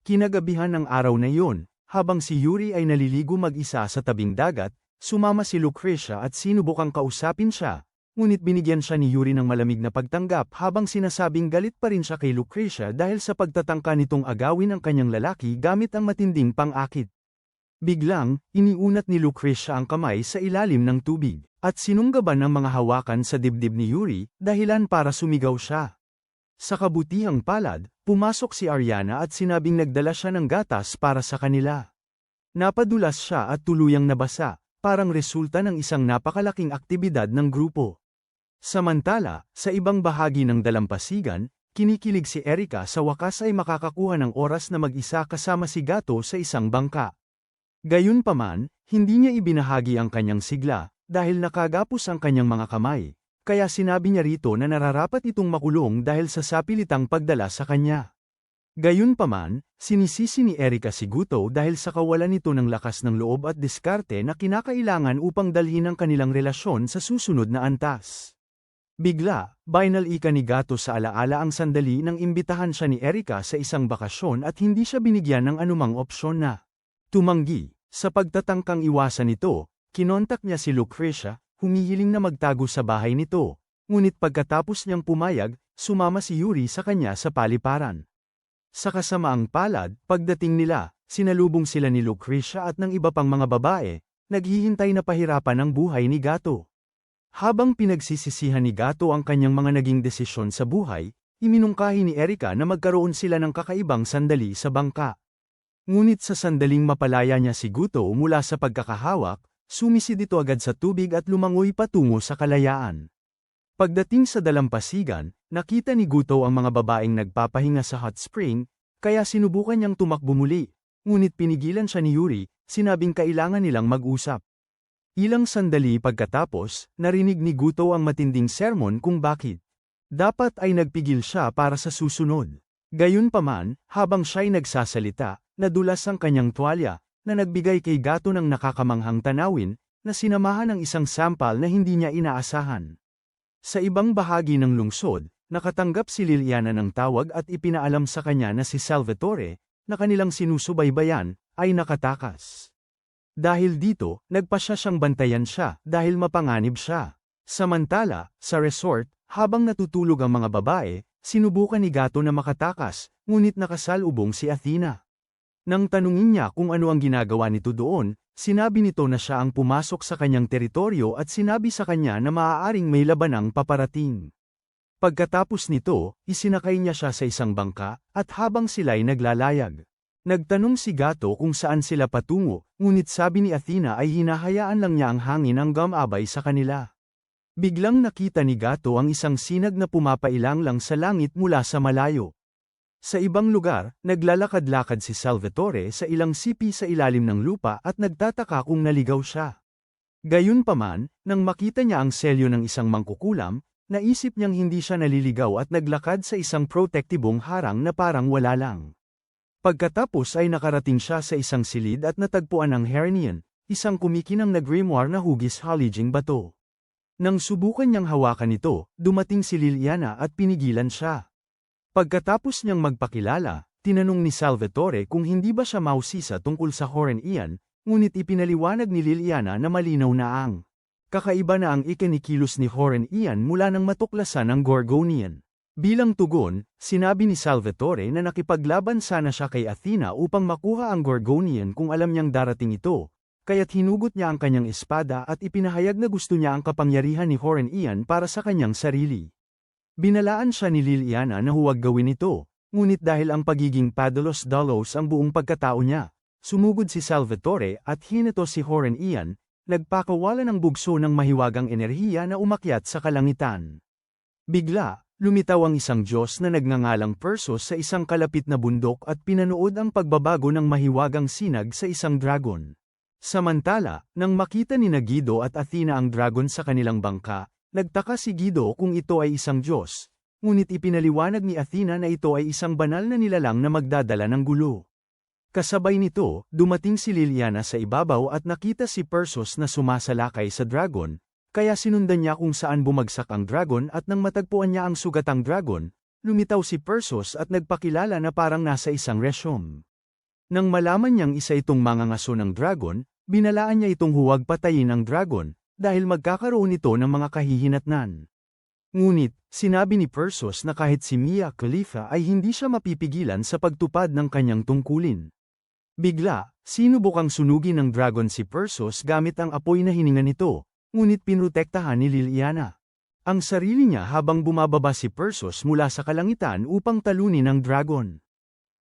S1: Kinagabihan ng araw na iyon, habang si Yuri ay naliligo mag-isa sa tabing dagat, sumama si Lucrecia at sinubukang kausapin siya, ngunit binigyan siya ni Yuri ng malamig na pagtanggap habang sinasabing galit pa rin siya kay Lucrecia dahil sa pagtatangka nitong agawin ang kanyang lalaki gamit ang matinding pang-akit. Biglang, iniunat ni Lucrecia ang kamay sa ilalim ng tubig, at sinunggaban ng mga hawakan sa dibdib ni Yuri, dahilan para sumigaw siya. Sa kabutihang palad, pumasok si Ariana at sinabing nagdala siya ng gatas para sa kanila. Napadulas siya at tuluyang nabasa, parang resulta ng isang napakalaking aktibidad ng grupo. Samantala, sa ibang bahagi ng dalampasigan, kinikilig si Erika sa wakas ay makakakuha ng oras na mag-isa kasama si Gato sa isang bangka. Gayunpaman, hindi niya ibinahagi ang kanyang sigla, dahil nakagapos ang kanyang mga kamay. Kaya sinabi niya rito na nararapat itong makulong dahil sa sapilitang pagdala sa kanya. Gayunpaman, sinisisi ni Erika si Guto dahil sa kawalan nito ng lakas ng loob at diskarte na kinakailangan upang dalhin ang kanilang relasyon sa susunod na antas. Bigla, binalika ni Gato sa alaala ang sandali nang imbitahan siya ni Erika sa isang bakasyon at hindi siya binigyan ng anumang opsyon na tumanggi. Sa pagtatangkang iwasan nito, kinontak niya si Lucrecia, humihiling na magtago sa bahay nito, ngunit pagkatapos niyang pumayag, sumama si Yuri sa kanya sa paliparan. Sa kasamaang palad, pagdating nila, sinalubong sila ni Lucrecia at ng iba pang mga babae, naghihintay na pahirapan ang buhay ni Gato. Habang pinagsisisihan ni Gato ang kanyang mga naging desisyon sa buhay, iminungkahi ni Erika na magkaroon sila ng kakaibang sandali sa bangka. Ngunit sa sandaling mapalaya niya si Guto mula sa pagkakahawak, sumisid ito agad sa tubig at lumangoy patungo sa kalayaan. Pagdating sa dalampasigan, nakita ni Guto ang mga babaeng nagpapahinga sa hot spring, kaya sinubukan niyang tumakbo muli, ngunit pinigilan siya ni Yuri, sinabing kailangan nilang mag-usap. Ilang sandali pagkatapos, narinig ni Guto ang matinding sermon kung bakit dapat ay nagpigil siya para sa susunod. Gayunpaman, habang siya'y nagsasalita, nadulas ang kanyang tuwalya, na nagbigay kay Gato ng nakakamanghang tanawin, na sinamahan ng isang sampal na hindi niya inaasahan. Sa ibang bahagi ng lungsod, nakatanggap si Liliana ng tawag at ipinaalam sa kanya na si Salvatore, na kanilang sinusubaybayan, ay nakatakas. Dahil dito, nagpasya siyang bantayan siya dahil mapanganib siya. Samantala, sa resort, habang natutulog ang mga babae, sinubukan ni Gato na makatakas, ngunit nakasalubong si Athena. Nang tanungin niya kung ano ang ginagawa nito doon, sinabi nito na siya ang pumasok sa kanyang teritoryo at sinabi sa kanya na maaaring may labanang paparating. Pagkatapos nito, isinakay niya siya sa isang bangka, at habang sila'y naglalayag. Nagtanong si Gato kung saan sila patungo, ngunit sabi ni Athena ay hinahayaan lang niya ang hangin ang gumabay sa kanila. Biglang nakita ni Gato ang isang sinag na pumapailang lang sa langit mula sa malayo. Sa ibang lugar, naglalakad-lakad si Salvatore sa ilang sipi sa ilalim ng lupa at nagtataka kung naligaw siya. Gayunpaman, nang makita niya ang selyo ng isang mangkukulam, naisip niyang hindi siya naliligaw at naglakad sa isang protektibong harang na parang wala lang. Pagkatapos ay nakarating siya sa isang silid at natagpuan ang Hernian, isang kumikinang na grimoire na hugis haliging bato. Nang subukan niyang hawakan ito, dumating si Liliana at pinigilan siya. Pagkatapos niyang magpakilala, tinanong ni Salvatore kung hindi ba siya mausisa tungkol sa Horen Ian, ngunit ipinaliwanag ni Liliana na malinaw na ang kakaiba na ang ikinikilos ni Horen Ian mula nang matuklasan ang Gorgonian. Bilang tugon, sinabi ni Salvatore na nakipaglaban sana siya kay Athena upang makuha ang Gorgonian kung alam niyang darating ito, kaya't hinugot niya ang kanyang espada at ipinahayag na gusto niya ang kapangyarihan ni Horen Ian para sa kanyang sarili. Binalaan siya ni Liliana na huwag gawin ito, ngunit dahil ang pagiging padalos-dalos ang buong pagkatao niya, sumugod si Salvatore at hinito si Horen Ian, nagpakawala ng bugso ng mahiwagang enerhiya na umakyat sa kalangitan. Bigla, lumitaw ang isang Diyos na nagngangalang Perseus sa isang kalapit na bundok at pinanood ang pagbabago ng mahiwagang sinag sa isang dragon. Samantala, nang makita ni Guido at Athena ang dragon sa kanilang bangka, nagtaka si Guido kung ito ay isang Diyos, ngunit ipinaliwanag ni Athena na ito ay isang banal na nilalang na magdadala ng gulo. Kasabay nito, dumating si Liliana sa ibabaw at nakita si Perseus na sumasalakay sa dragon, kaya sinundan niya kung saan bumagsak ang dragon at nang matagpuan niya ang sugatang dragon, lumitaw si Perseus at nagpakilala na parang nasa isang resyom. Nang malaman niyang isa itong mangangaso ng dragon, binalaan niya itong huwag patayin ang dragon, dahil magkakaroon ito ng mga kahihinatnan. Ngunit, sinabi ni Perseus na kahit si Mia Khalifa ay hindi siya mapipigilan sa pagtupad ng kanyang tungkulin. Bigla, sinubukang sunugin ng dragon si Perseus gamit ang apoy na hininga nito, ngunit pinrotektahan ni Liliana ang sarili niya habang bumababa si Perseus mula sa kalangitan upang talunin ang dragon.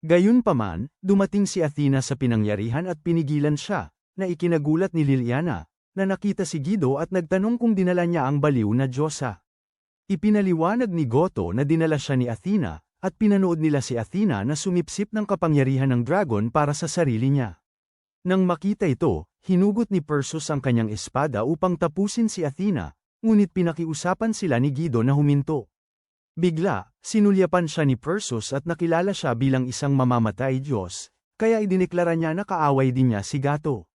S1: Gayunpaman, dumating si Athena sa pinangyarihan at pinigilan siya, na ikinagulat ni Liliana, na nakita si Guido at nagtanong kung dinala niya ang baliw na Diyosa. Ipinaliwanag ni Goto na dinala siya ni Athena, at pinanood nila si Athena na sumipsip ng kapangyarihan ng dragon para sa sarili niya. Nang makita ito, hinugot ni Perseus ang kanyang espada upang tapusin si Athena, ngunit pinakiusapan sila ni Guido na huminto. Bigla, sinulyapan siya ni Perseus at nakilala siya bilang isang mamamatay Diyos, kaya idineklara niya na kaaway din niya si Gato.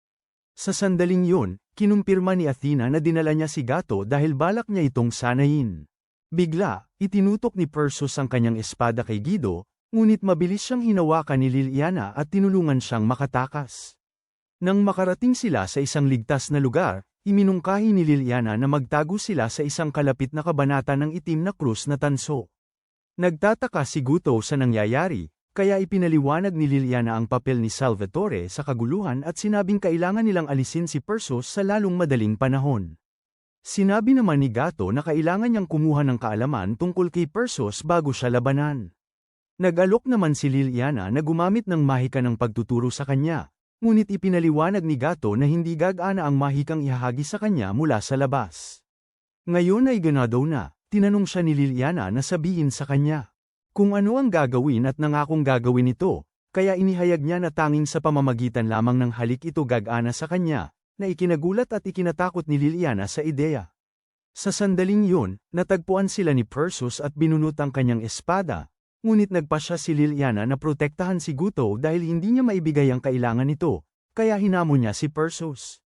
S1: Sa sandaling yun, kinumpirma ni Athena na dinala niya si Gato dahil balak niya itong sanayin. Bigla, itinutok ni Perseus ang kanyang espada kay Guido, ngunit mabilis siyang hinawakan ni Liliana at tinulungan siyang makatakas. Nang makarating sila sa isang ligtas na lugar, iminungkahi ni Liliana na magtago sila sa isang kalapit na kabanata ng itim na krus na tanso. Nagtataka si Guto sa nangyayari, kaya ipinaliwanag ni Liliana ang papel ni Salvatore sa kaguluhan at sinabing kailangan nilang alisin si Perseus sa lalong madaling panahon. Sinabi naman ni Gato na kailangan niyang kumuha ng kaalaman tungkol kay Perseus bago siya labanan. Nag-alok naman si Liliana na gumamit ng mahika ng pagtuturo sa kanya, ngunit ipinaliwanag ni Gato na hindi gagana ang mahikang ihahagi sa kanya mula sa labas. Ngayon ay ganado na, tinanong siya ni Liliana na sabihin sa kanya kung ano ang gagawin at nangakong gagawin ito, kaya inihayag niya na tanging sa pamamagitan lamang ng halik ito gagana sa kanya, na ikinagulat at ikinatakot ni Liliana sa ideya. Sa sandaling yun, natagpuan sila ni Perseus at binunot ang kanyang espada, ngunit nagpasya si Liliana na protektahan si Guto dahil hindi niya maibigay ang kailangan nito, kaya hinamon niya si Perseus.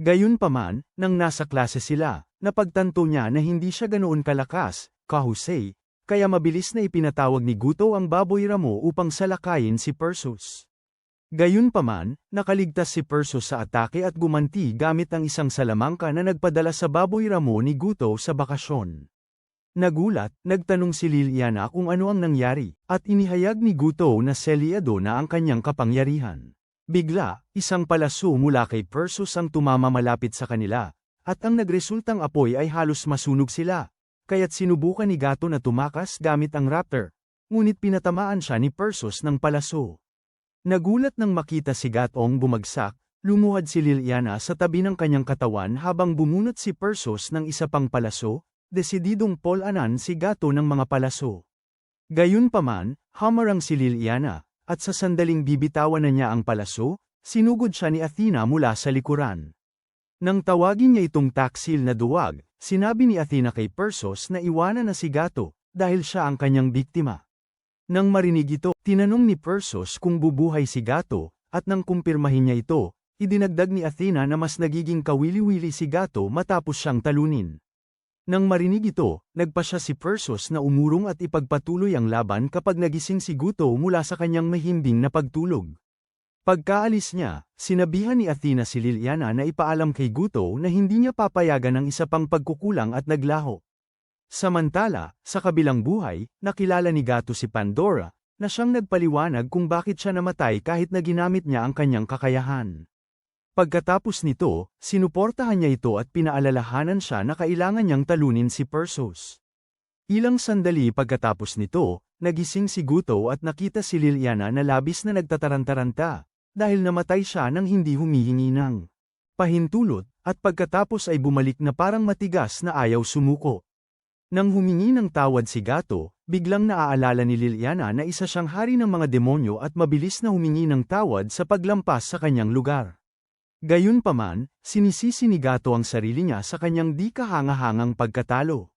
S1: Gayunpaman, nang nasa klase sila, napagtanto niya na hindi siya ganoon kalakas, kahusay, kaya mabilis na ipinatawag ni Guto ang baboy ramo upang salakayin si Perseus. Gayunpaman, nakaligtas si Perseus sa atake at gumanti gamit ang isang salamangka na nagpadala sa baboy ramo ni Guto sa bakasyon. Nagulat, nagtanong si Liliana kung ano ang nangyari, at inihayag ni Guto na selyado na ang kanyang kapangyarihan. Bigla, isang palaso mula kay Perseus ang tumama malapit sa kanila, at ang nagresultang apoy ay halos masunog sila, kaya't sinubukan ni Gato na tumakas gamit ang raptor, ngunit pinatamaan siya ni Perseus ng palaso. Nagulat nang makita si Gatong bumagsak, Lumuhad si Liliana sa tabi ng kanyang katawan habang bumunot si Persos ng isa pang palaso, desididong polanan si Gato ng mga palaso. Gayunpaman, hamarang si Liliana, at sa sandaling bibitawan na niya ang palaso, sinugod siya ni Athena mula sa likuran. Nang tawagin niya itong taksil na duwag, sinabi ni Athena kay Persos na iwanan na si Gato, dahil siya ang kanyang biktima. Nang marinig ito, tinanong ni Persos kung bubuhay si Gato, at nang kumpirmahin niya ito, idinagdag ni Athena na mas nagiging kawili-wili si Gato matapos siyang talunin. Nang marinig ito, nagpa siya si Persos na umurong at ipagpatuloy ang laban kapag nagising si Guto mula sa kanyang mahimbing na pagtulog. Pagkaalis niya, sinabihan ni Athena si Liliana na ipaalam kay Guto na hindi niya papayagan ng isa pang pagkukulang at naglaho. Samantala, sa kabilang buhay, nakilala ni Gato si Pandora, na siyang nagpaliwanag kung bakit siya namatay kahit na ginamit niya ang kanyang kakayahan. Pagkatapos nito, sinuportahan niya ito at pinaalalahanan siya na kailangan niyang talunin si Persos. Ilang sandali pagkatapos nito, nagising si Guto at nakita si Liliana na labis na nagtataranta, dahil namatay siya nang hindi humihingi ng pahintulot, at pagkatapos ay bumalik na parang matigas na ayaw sumuko. Nang humingi ng tawad si Gato, biglang naaalala ni Liliana na isa siyang hari ng mga demonyo at mabilis na humingi ng tawad sa paglampas sa kanyang lugar. Gayunpaman, sinisisi ni Gato ang sarili niya sa kanyang di kahanga-hangang pagkatalo.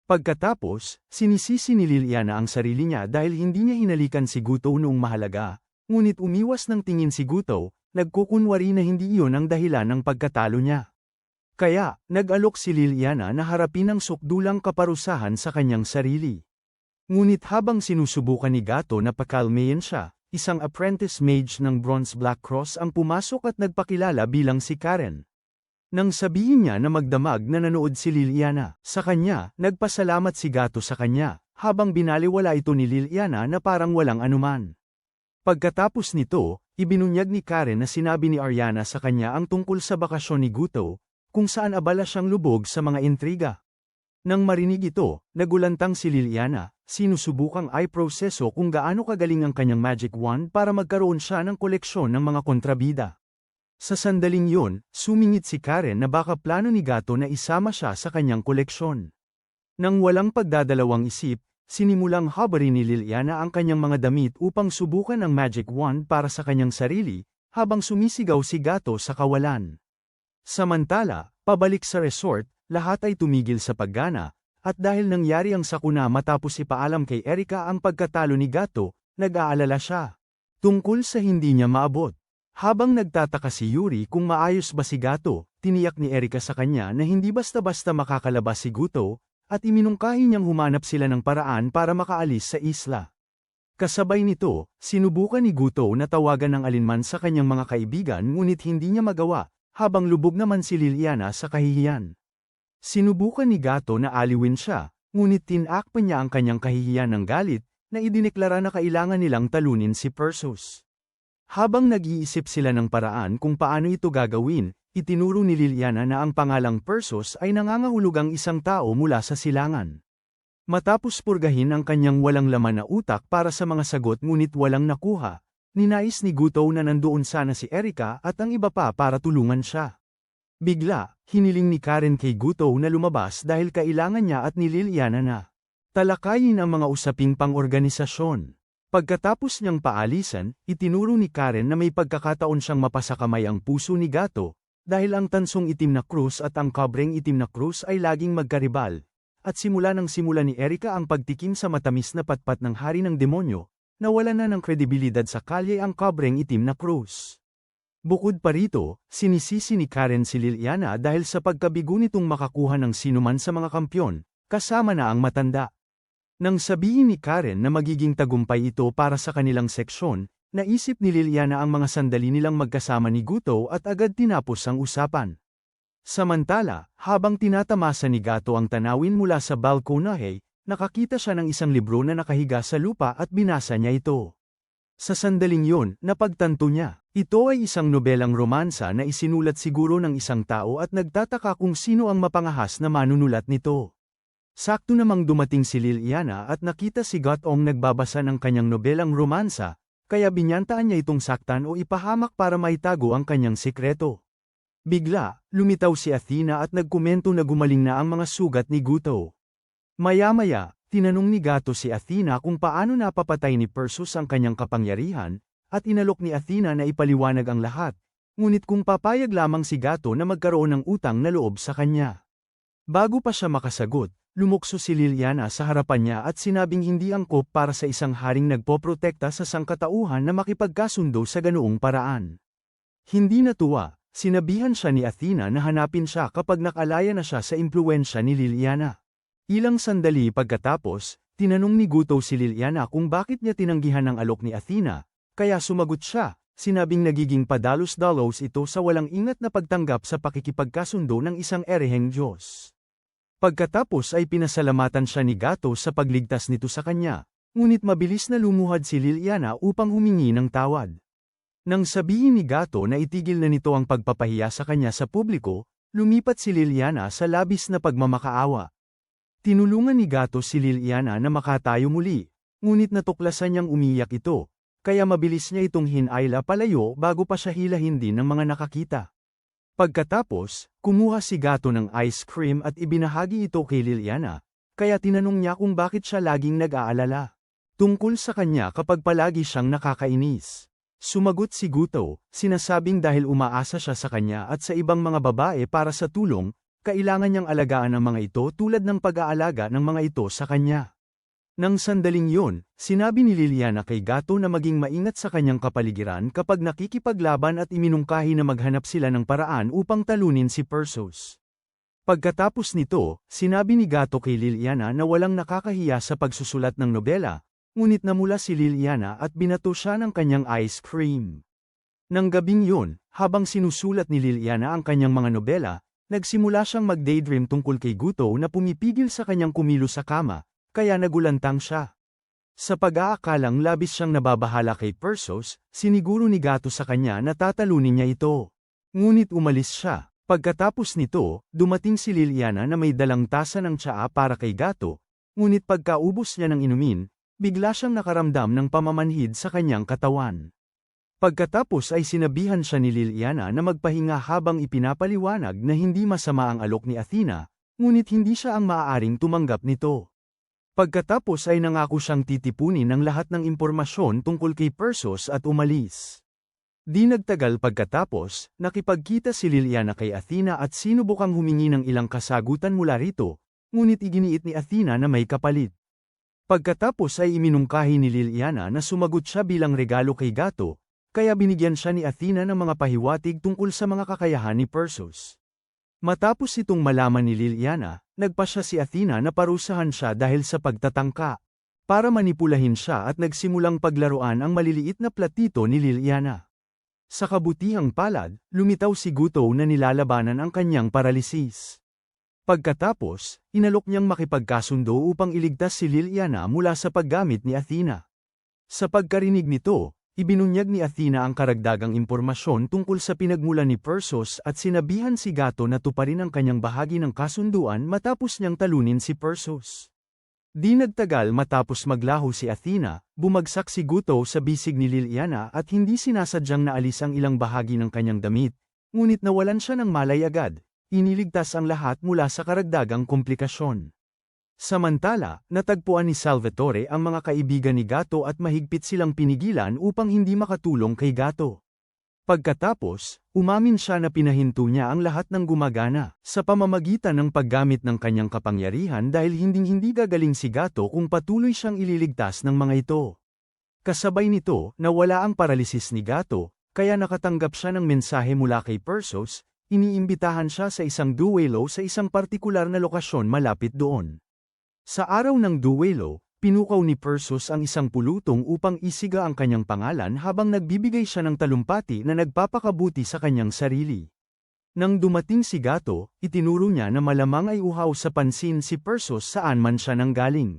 S1: Pagkatapos, sinisisi ni Liliana ang sarili niya dahil hindi niya hinalikan si Guto noong mahalaga, ngunit umiwas ng tingin si Guto, nagkukunwari na hindi iyon ang dahilan ng pagkatalo niya. Kaya, nag-alok si Liliana na harapin ang sukdulang kaparusahan sa kanyang sarili. Ngunit habang sinusubukan ni Gato na pakalmayin siya, isang apprentice mage ng Bronze Black Cross ang pumasok at nagpakilala bilang si Karen. Nang sabihin niya na magdamag na nanood si Liliana, sa kanya, nagpasalamat si Gato sa kanya, habang binaliwala ito ni Liliana na parang walang anuman. Pagkatapos nito, ibinunyag ni Karen na sinabi ni Ariana sa kanya ang tungkol sa bakasyon ni Guto, kung saan abala siyang lubog sa mga intriga. Nang marinig ito, nagulantang si Liliana, sinusubukang i-proseso kung gaano kagaling ang kanyang magic wand para magkaroon siya ng koleksyon ng mga kontrabida. Sa sandaling yun, sumingit si Karen na baka plano ni Gato na isama siya sa kanyang koleksyon. Nang walang pagdadalawang isip, sinimulang habarin ni Liliana ang kanyang mga damit upang subukan ang magic wand para sa kanyang sarili, habang sumisigaw si Gato sa kawalan. Samantala, pabalik sa resort, lahat ay tumigil sa paggana, at dahil nangyari ang sakuna matapos ipaalam kay Erika ang pagkatalo ni Gato, nag-aalala siya tungkol sa hindi niya maabot. Habang nagtataka si Yuri kung maayos ba si Gato, tiniyak ni Erika sa kanya na hindi basta-basta makakalabas si Guto, at iminungkahi niyang humanap sila ng paraan para makaalis sa isla. Kasabay nito, sinubukan ni Guto na tawagan ng alinman sa kanyang mga kaibigan ngunit hindi niya magawa, habang lubog naman si Liliana sa kahihiyan. Sinubukan ni Gato na aliwin siya, ngunit tinakpan niya ang kanyang kahihiyan ng galit, na idineklara na kailangan nilang talunin si Persos. Habang nag-iisip sila ng paraan kung paano ito gagawin, itinuro ni Liliana na ang pangalang Persos ay nangangahulugang isang tao mula sa silangan. Matapos purgahin ang kanyang walang laman na utak para sa mga sagot ngunit walang nakuha, ninais ni Guto na nandoon sana si Erika at ang iba pa para tulungan siya. Bigla, hiniling ni Karen kay Guto na lumabas dahil kailangan niya at ni Liliana na talakayin ang mga usaping pang-organisasyon. Pagkatapos niyang paalisan, itinuro ni Karen na may pagkakataon siyang mapasakamay ang puso ni Gato, dahil ang tansong itim na krus at ang kabreng itim na krus ay laging magkaribal, at simula ni Erika ang pagtikim sa matamis na patpat ng hari ng demonyo, nawala na ng kredibilidad sa kalye ang kabreng itim na krus. Bukod pa rito, sinisisi ni Karen si Liliana dahil sa pagkabigo nitong makakuha ng sinuman sa mga kampyon, kasama na ang matanda. Nang sabihin ni Karen na magiging tagumpay ito para sa kanilang seksyon, naisip ni Liliana ang mga sandali nilang magkasama ni Guto at agad tinapos ang usapan. Samantala, habang tinatamasa ni Gato ang tanawin mula sa balkonahe, nakakita siya ng isang libro na nakahiga sa lupa at binasa niya ito. Sa sandaling yun, napagtanto niya, ito ay isang nobelang romansa na isinulat siguro ng isang tao at nagtataka kung sino ang mapangahas na manunulat nito. Sakto namang dumating si Liliana at nakita si Gatong nagbabasa ng kanyang nobelang romansa, kaya binyantaan niya itong saktan o ipahamak para maitago ang kanyang sikreto. Bigla, lumitaw si Athena at nagkomento na gumaling na ang mga sugat ni Guto. Maya-maya, tinanong ni Gato si Athena kung paano napapatay ni Perseus ang kanyang kapangyarihan, at inalok ni Athena na ipaliwanag ang lahat, ngunit kung papayag lamang si Gato na magkaroon ng utang na loob sa kanya. Bago pa siya makasagot, lumukso si Liliana sa harapan niya at sinabing hindi angkop para sa isang haring nagpoprotekta sa sangkatauhan na makipagkasundo sa ganoong paraan. Hindi natuwa, sinabihan siya ni Athena na hanapin siya kapag nakalaya na siya sa impluwensya ni Liliana. Ilang sandali pagkatapos, tinanong ni Guto si Liliana kung bakit niya tinanggihan ang alok ni Athena, kaya sumagot siya, sinabing nagiging padalos-dalos ito sa walang ingat na pagtanggap sa pakikipagkasundo ng isang ereheng Diyos. Pagkatapos ay pinasalamatan siya ni Gato sa pagligtas nito sa kanya, ngunit mabilis na lumuhad si Liliana upang humingi ng tawad. Nang sabihin ni Gato na itigil na nito ang pagpapahiya sa kanya sa publiko, lumipat si Liliana sa labis na pagmamakaawa. Tinulungan ni Gato si Liliana na makatayo muli, ngunit natuklasan niyang umiyak ito, kaya mabilis niya itong hinayla palayo bago pa siya hilahin din ng mga nakakita. Pagkatapos, kumuha si Gato ng ice cream at ibinahagi ito kay Liliana, kaya tinanong niya kung bakit siya laging nag-aalala tungkol sa kanya kapag palagi siyang nakakainis. Sumagot si Guto, sinasabing dahil umaasa siya sa kanya at sa ibang mga babae para sa tulong, kailangan niyang alagaan ang mga ito tulad ng pag-aalaga ng mga ito sa kanya. Nang sandaling yun, sinabi ni Liliana kay Gato na maging maingat sa kanyang kapaligiran kapag nakikipaglaban at iminungkahi na maghanap sila ng paraan upang talunin si Perseus. Pagkatapos nito, sinabi ni Gato kay Liliana na walang nakakahiya sa pagsusulat ng nobela, ngunit namula si Liliana at binato siya ng kanyang ice cream. Nang gabing yun, habang sinusulat ni Liliana ang kanyang mga nobela, nagsimula siyang mag-daydream tungkol kay Guto na pumipigil sa kanyang kumilos sa kama, kaya nagulantang siya. Sa pag-aakalang labis siyang nababahala kay Perseus, siniguro ni Gato sa kanya na tatalunin niya ito. Ngunit umalis siya. Pagkatapos nito, dumating si Liliana na may dalang tasa ng tsaa para kay Gato, ngunit pagkaubos niya ng inumin, bigla siyang nakaramdam ng pamamanhid sa kanyang katawan. Pagkatapos ay sinabihan siya ni Liliana na magpahinga habang ipinapaliwanag na hindi masama ang alok ni Athena, ngunit hindi siya ang maaaring tumanggap nito. Pagkatapos ay nangako siyang titipunin ang lahat ng impormasyon tungkol kay Perseus at umalis. Di nagtagal pagkatapos, nakipagkita si Liliana kay Athena at sinubukang humingi ng ilang kasagutan mula rito, ngunit iginiit ni Athena na may kapalit. Pagkatapos ay iminungkahi ni Liliana na sumagot siya bilang regalo kay Gato, kaya binigyan siya ni Athena ng mga pahiwatig tungkol sa mga kakayahan ni Perseus. Matapos itong malaman ni Liliana, nagpasya si Athena na parusahan siya dahil sa pagtatangka. Para manipulahin siya at nagsimulang paglaruan ang maliliit na platito ni Liliana. Sa kabutihang palad, lumitaw si Guto na nilalabanan ang kanyang paralisis. Pagkatapos, inalok niyang makipagkasundo upang iligtas si Liliana mula sa paggamit ni Athena. Sa pagkarinig nito, ibinunyag ni Athena ang karagdagang impormasyon tungkol sa pinagmulan ni Perseus at sinabihan si Gato na tuparin ang kanyang bahagi ng kasunduan matapos niyang talunin si Perseus. Di nagtagal matapos maglaho si Athena, bumagsak si Guto sa bisig ni Liliana at hindi sinasadyang naalis ang ilang bahagi ng kanyang damit, ngunit nawalan siya ng malay agad, iniligtas ang lahat mula sa karagdagang komplikasyon. Samantala, natagpuan ni Salvatore ang mga kaibigan ni Gato at mahigpit silang pinigilan upang hindi makatulong kay Gato. Pagkatapos, umamin siya na pinahinto niya ang lahat ng gumagana sa pamamagitan ng paggamit ng kanyang kapangyarihan dahil hinding-hindi gagaling si Gato kung patuloy siyang ililigtas ng mga ito. Kasabay nito, nawala ang paralisis ni Gato, kaya nakatanggap siya ng mensahe mula kay Perseus, iniimbitahan siya sa isang duelo sa isang partikular na lokasyon malapit doon. Sa araw ng duelo, pinukaw ni Perseus ang isang pulutong upang isiga ang kanyang pangalan habang nagbibigay siya ng talumpati na nagpapakabuti sa kanyang sarili. Nang dumating si Gato, itinuro niya na malamang ay uhaw sa pansin si Perseus saan man siya nanggaling.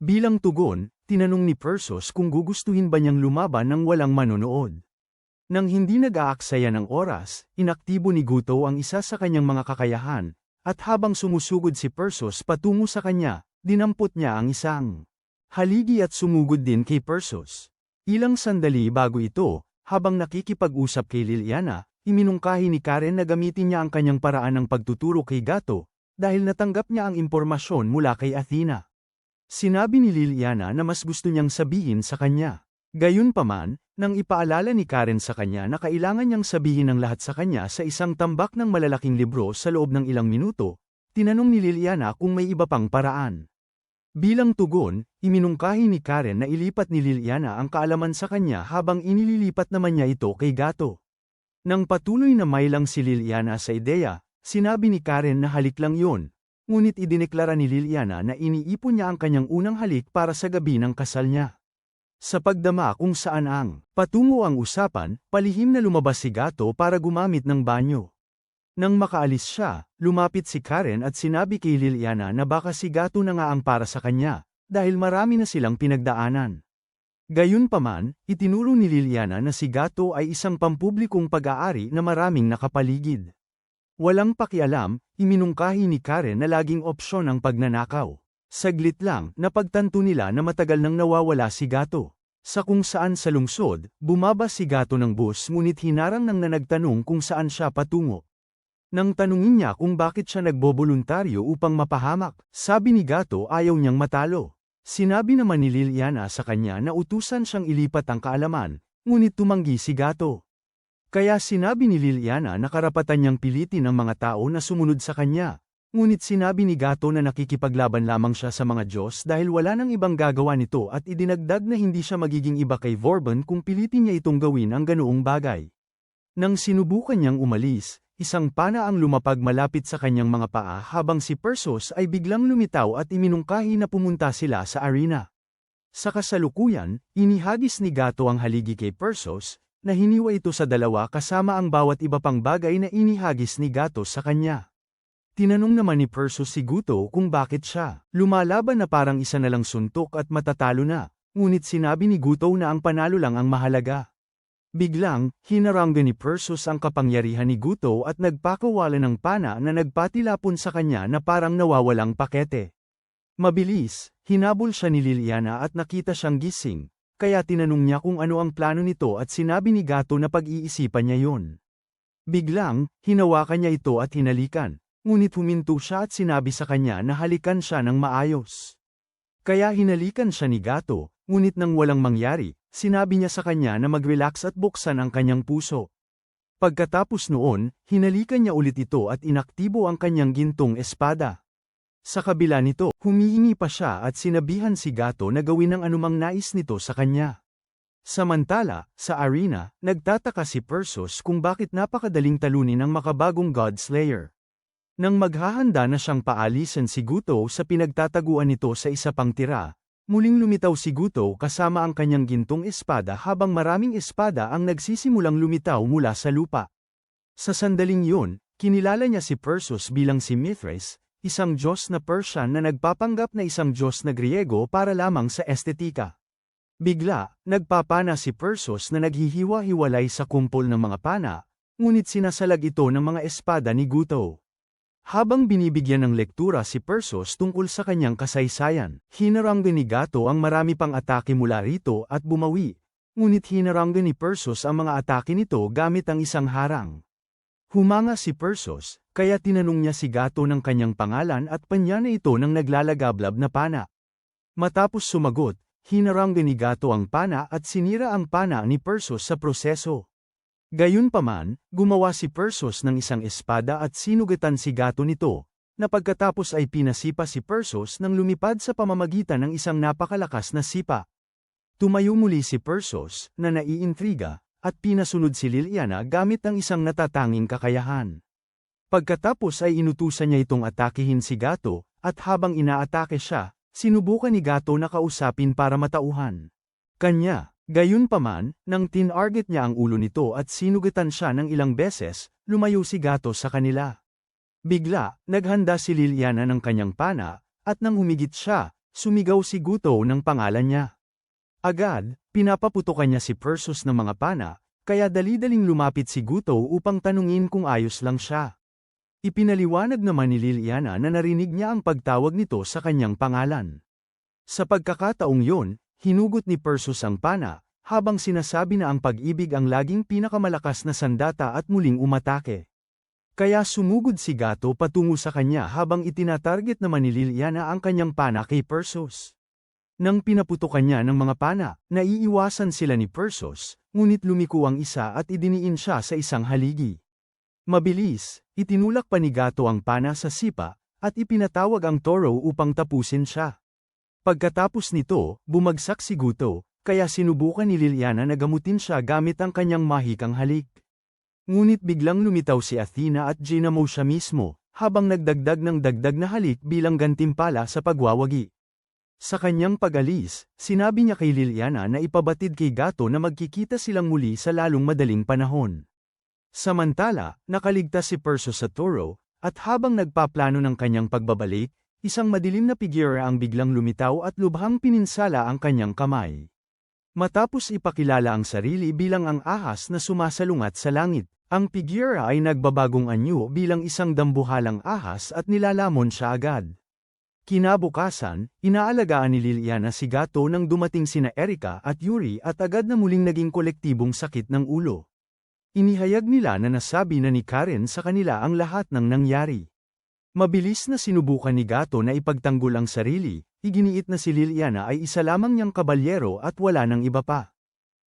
S1: Bilang tugon, tinanong ni Perseus kung gugustuhin ba niyang lumaban ng walang manonood. Nang hindi nag-aaksaya ng oras, inaktibo ni Guto ang isa sa kanyang mga kakayahan, at habang sumusugod si Perseus patungo sa kanya, dinampot niya ang isang haligi at sumugod din kay Perseus. Ilang sandali bago ito, habang nakikipag-usap kay Liliana, iminungkahi ni Karen na gamitin niya ang kanyang paraan ng pagtuturo kay Gato, dahil natanggap niya ang impormasyon mula kay Athena. Sinabi ni Liliana na mas gusto niyang sabihin sa kanya. Gayunpaman, nang ipaalala ni Karen sa kanya na kailangan niyang sabihin ang lahat sa kanya sa isang tambak ng malalaking libro sa loob ng ilang minuto, tinanong ni Liliana kung may iba pang paraan. Bilang tugon, iminungkahi ni Karen na ilipat ni Liliana ang kaalaman sa kanya habang inililipat naman niya ito kay Gato. Nang patuloy na may lang si Liliana sa ideya, sinabi ni Karen na halik lang yun. Ngunit idineklara ni Liliana na iniipon niya ang kanyang unang halik para sa gabi ng kasal niya. Sa pagdama kung saan ang patungo ang usapan, palihim na lumabas si Gato para gumamit ng banyo. Nang makaalis siya, lumapit si Karen at sinabi kay Liliana na baka si Gato na nga ang para sa kanya, dahil marami na silang pinagdaanan. Gayunpaman, itinuro ni Liliana na si Gato ay isang pampublikong pag-aari na maraming nakapaligid. Walang pakialam, iminungkahi ni Karen na laging opsyon ang pagnanakaw. Saglit lang, napagtanto nila na matagal nang nawawala si Gato. Sa kung saan sa lungsod, bumaba si Gato ng bus ngunit hinarang ng nagtanong kung saan siya patungo. Nang tanungin niya kung bakit siya nagboboluntaryo upang mapahamak, sabi ni Gato ayaw niyang matalo. Sinabi naman ni Liliana sa kanya na utusan siyang ilipat ang kaalaman, ngunit tumanggi si Gato. Kaya sinabi ni Liliana na karapatan niyang pilitin ang mga tao na sumunod sa kanya. Ngunit sinabi ni Gato na nakikipaglaban lamang siya sa mga Diyos dahil wala nang ibang gagawa nito at idinagdag na hindi siya magiging iba kay Vorban kung pilitin niya itong gawin ang ganoong bagay. Nang sinubukan niyang umalis, isang pana ang lumapag malapit sa kanyang mga paa habang si Perseus ay biglang lumitaw at iminungkahi na pumunta sila sa arena. Sa kasalukuyan, inihagis ni Gato ang haligi kay Perseus, na hiniwa ito sa dalawa kasama ang bawat iba pang bagay na inihagis ni Gato sa kanya. Tinanong naman ni Perseus si Guto kung bakit siya lumalaban na parang isa na lang suntok at matatalo na, ngunit sinabi ni Guto na ang panalo lang ang mahalaga. Biglang, hinaranggan ni Perseus ang kapangyarihan ni Guto at nagpakawala ng pana na nagpatilapon sa kanya na parang nawawalang pakete. Mabilis, hinabol siya ni Liliana at nakita siyang gising. Kaya tinanong niya kung ano ang plano nito at sinabi ni Gato na pag-iisipan niya yon. Biglang, hinawakan niya ito at hinalikan, ngunit huminto siya at sinabi sa kanya na halikan siya ng maayos. Kaya hinalikan siya ni Gato, ngunit nang walang mangyari, sinabi niya sa kanya na mag-relax at buksan ang kanyang puso. Pagkatapos noon, hinalikan niya ulit ito at inaktibo ang kanyang gintong espada. Sa kabila nito, humihingi pa siya at sinabihan si Gato na gawin ang anumang nais nito sa kanya. Samantala, sa arena, nagtataka si Perseus kung bakit napakadaling talunin ang makabagong God Slayer. Nang maghahanda na siyang paalisan si Guto sa pinagtataguan nito sa isa pang tira, muling lumitaw si Guto kasama ang kanyang gintong espada habang maraming espada ang nagsisimulang lumitaw mula sa lupa. Sa sandaling yun, kinilala niya si Perseus bilang si Mithras, isang Diyos na Persian na nagpapanggap na isang Diyos na Griego para lamang sa estetika. Bigla, nagpapana si Perseus na naghihiwa-hiwalay sa kumpol ng mga pana, ngunit sinasalag ito ng mga espada ni Guto. Habang binibigyan ng lektura si Perseus tungkol sa kanyang kasaysayan, hinaranggan ni Gato ang marami pang atake mula rito at bumawi, ngunit hinaranggan ni Perseus ang mga atake nito gamit ang isang harang. Humanga si Perseus, kaya tinanong niya si Gato ng kanyang pangalan at panya na ito ng naglalagablab na pana. Matapos sumagot, hinaranggan ni Gato ang pana at sinira ang pana ni Perseus sa proseso. Gayunpaman, gumawa si Perseus ng isang espada at sinugatan si Gato nito, na pagkatapos ay pinasipa si Perseus nang lumipad sa pamamagitan ng isang napakalakas na sipa. Tumayo muli si Perseus, na naiintriga, at pinasunod si Liliana gamit ang isang natatanging kakayahan. Pagkatapos ay inutusan niya itong atakihin si Gato, at habang inaatake siya, sinubukan ni Gato na kausapin para matauhan kanya. Gayunpaman, nang tinarget niya ang ulo nito at sinugatan siya ng ilang beses, lumayo si Gato sa kanila. Bigla, naghanda si Liliana ng kanyang pana, at nang humigit siya, sumigaw si Guto ng pangalan niya. Agad, pinapaputukan niya si Perseus ng mga pana, kaya dali-daling lumapit si Guto upang tanungin kung ayos lang siya. Ipinaliwanag naman ni Liliana na narinig niya ang pagtawag nito sa kanyang pangalan. Sa pagkakataong yun, hinugot ni Perseus ang pana, habang sinasabi na ang pag-ibig ang laging pinakamalakas na sandata at muling umatake. Kaya sumugod si Gato patungo sa kanya habang itinatarget naman ni Liliana ang kanyang pana kay Perseus. Nang pinaputukan niya ng mga pana, naiiwasan sila ni Perseus, ngunit lumiko ang isa at idiniin siya sa isang haligi. Mabilis, itinulak pa ni Gato ang pana sa sipa, at ipinatawag ang toro upang tapusin siya. Pagkatapos nito, bumagsak si Guto, kaya sinubukan ni Liliana na gamutin siya gamit ang kanyang mahikang halik. Ngunit biglang lumitaw si Athena at ginamo siya mismo, habang nagdagdag ng dagdag na halik bilang gantimpala sa pagwawagi. Sa kanyang pag-alis, sinabi niya kay Liliana na ipabatid kay Gato na magkikita silang muli sa lalong madaling panahon. Samantala, nakaligtas si Perseus sa toro, at habang nagpaplano ng kanyang pagbabalik, isang madilim na figura ang biglang lumitaw at lubhang pininsala ang kanyang kamay. Matapos ipakilala ang sarili bilang ang ahas na sumasalungat sa langit, ang figura ay nagbabagong anyo bilang isang dambuhalang ahas at nilalamon siya agad. Kinabukasan, inaalagaan ni Liliana si Gato nang dumating sina Erika at Yuri at agad na muling naging kolektibong sakit ng ulo. Inihayag nila na nasabi na ni Karen sa kanila ang lahat ng nangyari. Mabilis na sinubukan ni Gato na ipagtanggol ang sarili, iginiit na si Liliana ay isa lamang niyang kabalyero at wala nang iba pa.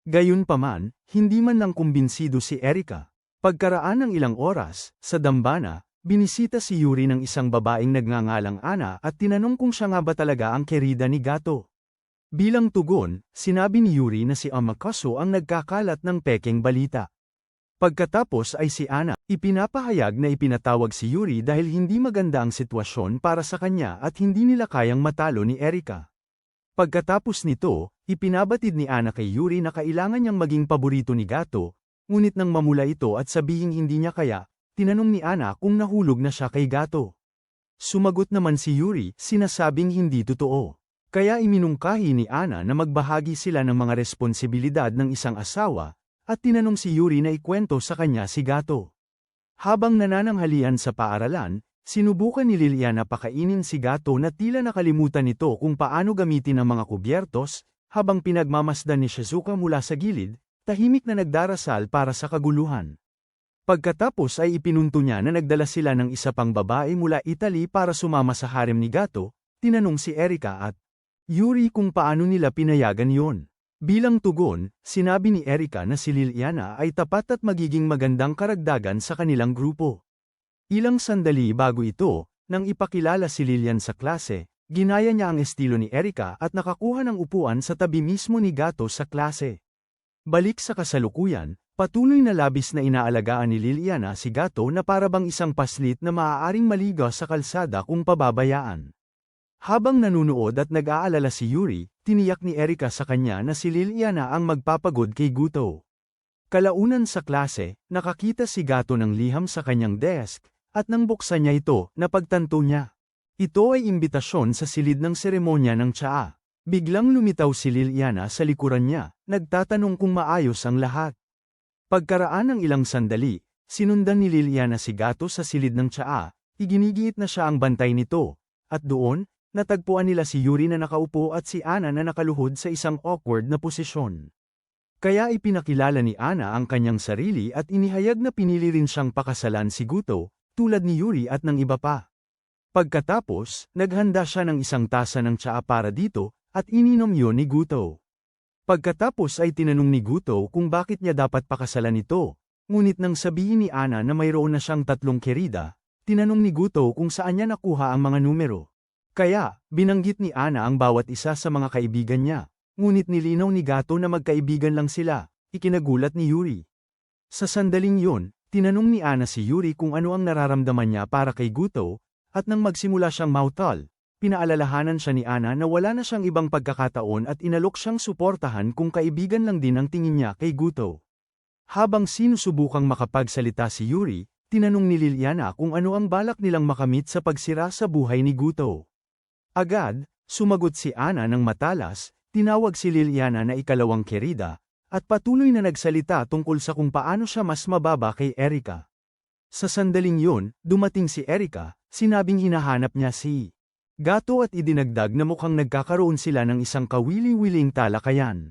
S1: Gayunpaman, hindi man lang kumbinsido si Erika. Pagkaraan ng ilang oras, sa dambana, binisita si Yuri ng isang babaeng nagngangalang Ana at tinanong kung siya nga ba talaga ang kerida ni Gato. Bilang tugon, sinabi ni Yuri na si Amakaso ang nagkakalat ng pekeng balita. Pagkatapos ay si Ana, ipinapahayag na ipinatawag si Yuri dahil hindi maganda ang sitwasyon para sa kanya at hindi nila kayang matalo ni Erika. Pagkatapos nito, ipinabatid ni Ana kay Yuri na kailangan niyang maging paborito ni Gato, ngunit nang mamula ito at sabihing hindi niya kaya, tinanong ni Ana kung nahulog na siya kay Gato. Sumagot naman si Yuri, sinasabing hindi totoo. Kaya iminungkahi ni Ana na magbahagi sila ng mga responsibilidad ng isang asawa, at tinanong si Yuri na ikwento sa kanya si Gato. Habang nanananghalian sa paaralan, sinubukan ni Liliana pakainin si Gato na tila nakalimutan nito kung paano gamitin ang mga kubyertos, habang pinagmamasdan ni Shizuka mula sa gilid, tahimik na nagdarasal para sa kaguluhan. Pagkatapos ay ipinunto niya na nagdala sila ng isa pang babae mula Italy para sumama sa harem ni Gato, tinanong si Erika at Yuri kung paano nila pinayagan yon. Bilang tugon, sinabi ni Erika na si Liliana ay tapat at magiging magandang karagdagan sa kanilang grupo. Ilang sandali bago ito, nang ipakilala si Lilian sa klase, ginaya niya ang estilo ni Erika at nakakuha ng upuan sa tabi mismo ni Gato sa klase. Balik sa kasalukuyan, patuloy na labis na inaalagaan ni Liliana si Gato na parabang isang paslit na maaaring maligaw sa kalsada kung pababayaan. Habang nanunood at nag-aalala si Yuri, tiniyak ni Erika sa kanya na si Liliana ang magpapagod kay Guto. Kalaunan sa klase, nakakita si Gato ng liham sa kanyang desk, at nang buksan niya ito, napagtanto niya. Ito ay imbitasyon sa silid ng seremonya ng tsaa. Biglang lumitaw si Liliana sa likuran niya, nagtatanong kung maayos ang lahat. Pagkaraan ng ilang sandali, sinundan ni Liliana si Gato sa silid ng tsaa, iginigiit na siya ang bantay nito, at doon, natagpuan nila si Yuri na nakaupo at si Ana na nakaluhod sa isang awkward na posisyon. Kaya ipinakilala ni Ana ang kanyang sarili at inihayag na pinili rin siyang pakasalan si Guto, tulad ni Yuri at ng iba pa. Pagkatapos, naghanda siya ng isang tasa ng tsaa para dito, at ininom yon ni Guto. Pagkatapos ay tinanong ni Guto kung bakit niya dapat pakasalan ito, ngunit nang sabihin ni Ana na mayroon na siyang 3 kerida, tinanong ni Guto kung saan niya nakuha ang mga numero. Kaya, binanggit ni Ana ang bawat isa sa mga kaibigan niya, ngunit nilinaw ni Gato na magkaibigan lang sila, ikinagulat ni Yuri. Sa sandaling yon, tinanong ni Ana si Yuri kung ano ang nararamdaman niya para kay Guto, at nang magsimula siyang mautal, pinaalalahanan siya ni Ana na wala na siyang ibang pagkakataon at inalok siyang suportahan kung kaibigan lang din ang tingin niya kay Guto. Habang sinusubukang makapagsalita si Yuri, tinanong ni Liliana kung ano ang balak nilang makamit sa pagsira sa buhay ni Guto. Agad, sumagot si Ana ng matalas, tinawag si Liliana na ikalawang kerida, at patuloy na nagsalita tungkol sa kung paano siya mas mababa kay Erika. Sa sandaling yon, dumating si Erika, sinabing hinahanap niya si Gato at idinagdag na mukhang nagkakaroon sila ng isang kawili-wiling talakayan.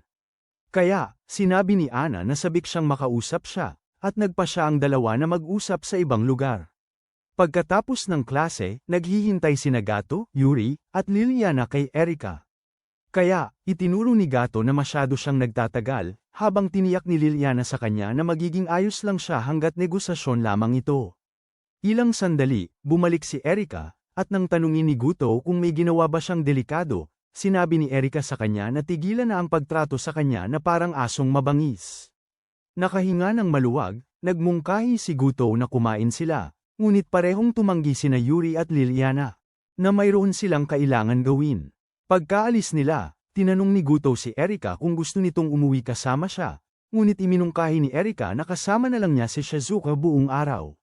S1: Kaya, sinabi ni Ana na sabik siyang makausap siya, at nagpa siya ang dalawa na mag-usap sa ibang lugar. Pagkatapos ng klase, naghihintay sina Gato, Yuri, at Liliana kay Erika. Kaya, itinuro ni Gato na masyado siyang nagtatagal, habang tiniyak ni Liliana sa kanya na magiging ayos lang siya hanggat negosasyon lamang ito. Ilang sandali, bumalik si Erika, at nang tanungin ni Guto kung may ginawa ba siyang delikado, sinabi ni Erika sa kanya na tigilan na ang pagtrato sa kanya na parang asong mabangis. Nakahinga ng maluwag, nagmungkahi si Guto na kumain sila, ngunit parehong tumanggi sina Yuri at Liliana, na mayroon silang kailangan gawin. Pagkaalis nila, tinanong ni Guto si Erika kung gusto nitong umuwi kasama siya, ngunit iminungkahi ni Erika na kasama na lang niya si Shizuka buong araw.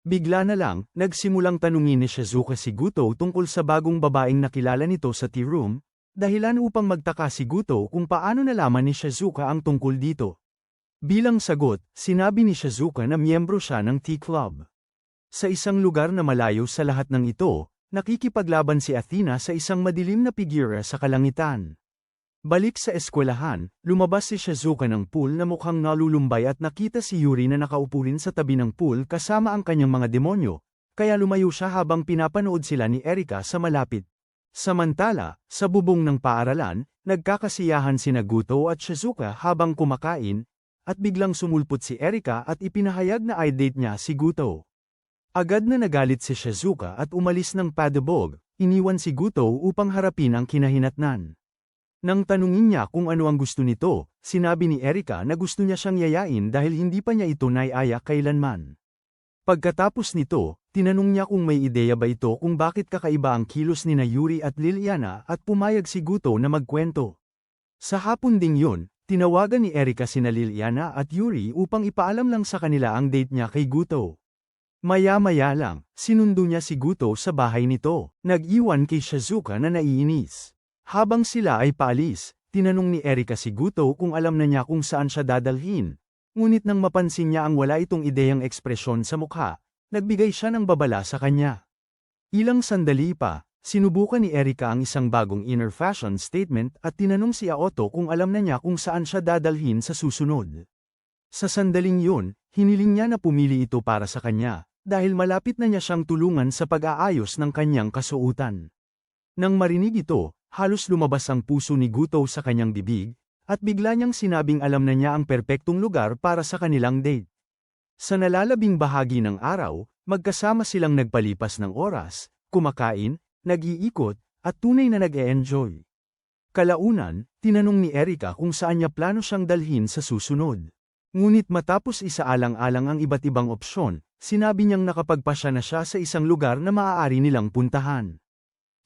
S1: Bigla na lang, nagsimulang tanungin ni Shizuka si Guto tungkol sa bagong babaeng nakilala nito sa tea room, dahilan upang magtaka si Guto kung paano nalaman ni Shizuka ang tungkol dito. Bilang sagot, sinabi ni Shizuka na miyembro siya ng tea club. Sa isang lugar na malayo sa lahat ng ito, nakikipaglaban si Athena sa isang madilim na figura sa kalangitan. Balik sa eskwelahan, lumabas si Shizuka ng pool na mukhang nalulumbay at nakita si Yuri na nakaupo rin sa tabi ng pool kasama ang kanyang mga demonyo, kaya lumayo siya habang pinapanood sila ni Erika sa malapit. Samantala, sa bubong ng paaralan, nagkakasiyahan sina Guto at Shizuka habang kumakain, at biglang sumulpot si Erika at ipinahayag na i-date niya si Guto. Agad na nagalit si Shizuka at umalis ng padabog, iniwan si Guto upang harapin ang kinahinatnan. Nang tanungin niya kung ano ang gusto nito, sinabi ni Erika na gusto niya siyang yayain dahil hindi pa niya ito naiaya kailanman. Pagkatapos nito, tinanong niya kung may ideya ba ito kung bakit kakaiba ang kilos nina Yuri at Liliana at pumayag si Guto na magkwento. Sa hapon ding yun, tinawagan ni Erika sina Liliana at Yuri upang ipaalam lang sa kanila ang date niya kay Guto. Maya-maya lang, sinundo niya si Guto sa bahay nito, nag-iwan kay Shizuka na naiinis. Habang sila ay paalis, tinanong ni Erika si Guto kung alam na niya kung saan siya dadalhin. Ngunit nang mapansin niya ang wala itong ideyang ekspresyon sa mukha, nagbigay siya ng babala sa kanya. Ilang sandali pa, sinubukan ni Erika ang isang bagong inner fashion statement at tinanong si Aoto kung alam na niya kung saan siya dadalhin sa susunod. Sa sandaling yun, hiniling niya na pumili ito para sa kanya, dahil malapit na niya siyang tulungan sa pag-aayos ng kanyang kasuotan. Nang marinig ito, halos lumabas ang puso ni Guto sa kanyang bibig, at bigla niyang sinabing alam na niya ang perpektong lugar para sa kanilang date. Sa nalalabing bahagi ng araw, magkasama silang nagpalipas ng oras, kumakain, nag-iikot, at tunay na nag-e-enjoy. Kalaunan, tinanong ni Erika kung saan niya plano siyang dalhin sa susunod. Ngunit matapos isaalang-alang ang iba't ibang opsyon, sinabi niyang nakapagpasya na siya sa isang lugar na maaari nilang puntahan.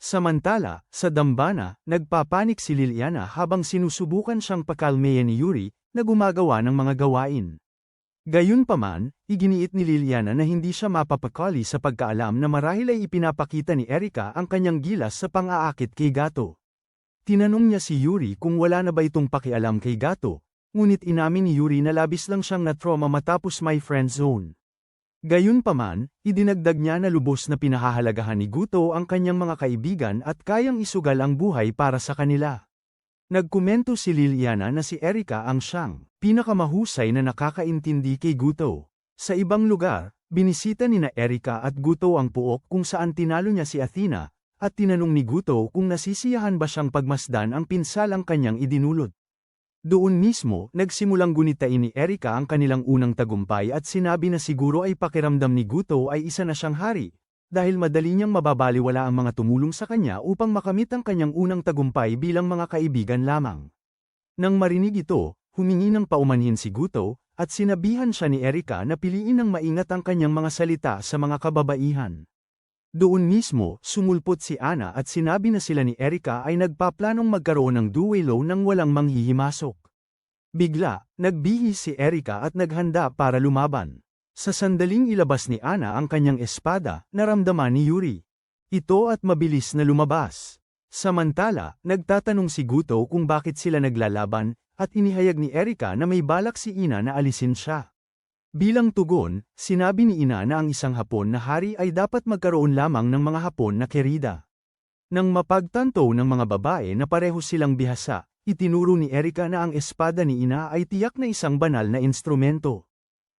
S1: Samantala, sa dambana, nagpapanik si Liliana habang sinusubukan siyang pakalmeyan ni Yuri, na gumagawa ng mga gawain. Gayunpaman, iginiit ni Liliana na hindi siya mapapakali sa pagkaalam na marahil ay ipinapakita ni Erika ang kanyang gilas sa pang-aakit kay Gato. Tinanong niya si Yuri kung wala na ba itong pakialam kay Gato, ngunit inamin ni Yuri na labis lang siyang na-trauma matapos may friend zone. Gayunpaman, idinagdag niya na lubos na pinahahalagahan ni Guto ang kanyang mga kaibigan at kayang isugal ang buhay para sa kanila. Nagkomento si Liliana na si Erika ang siyang pinakamahusay na nakakaintindi kay Guto. Sa ibang lugar, binisita ni na Erika at Guto ang puok kung saan tinalo niya si Athena, at tinanong ni Guto kung nasisiyahan ba siyang pagmasdan ang pinsalang kanyang idinulot. Doon mismo, nagsimulang gunitain ni Erika ang kanilang unang tagumpay at sinabi na siguro ay pakiramdam ni Guto ay isa na siyang hari, dahil madali niyang mababaliwala ang mga tumulong sa kanya upang makamit ang kanyang unang tagumpay bilang mga kaibigan lamang. Nang marinig ito, humingi ng paumanhin si Guto, at sinabihan siya ni Erika na piliin ng maingat ang kanyang mga salita sa mga kababaihan. Doon mismo, sumulpot si Ana at sinabi na sila ni Erika ay nagpaplanong magkaroon ng duelo nang walang manghihimasok. Bigla, nagbihis si Erika at naghanda para lumaban. Sa sandaling ilabas ni Ana ang kanyang espada, naramdaman ni Yuri ito at mabilis na lumabas. Samantala, nagtatanong si Guto kung bakit sila naglalaban, at inihayag ni Erika na may balak si Ina na alisin siya. Bilang tugon, sinabi ni Ina na ang isang Hapon na hari ay dapat magkaroon lamang ng mga Hapon na kerida. Nang mapagtanto ng mga babae na pareho silang bihasa, itinuro ni Erika na ang espada ni Ina ay tiyak na isang banal na instrumento.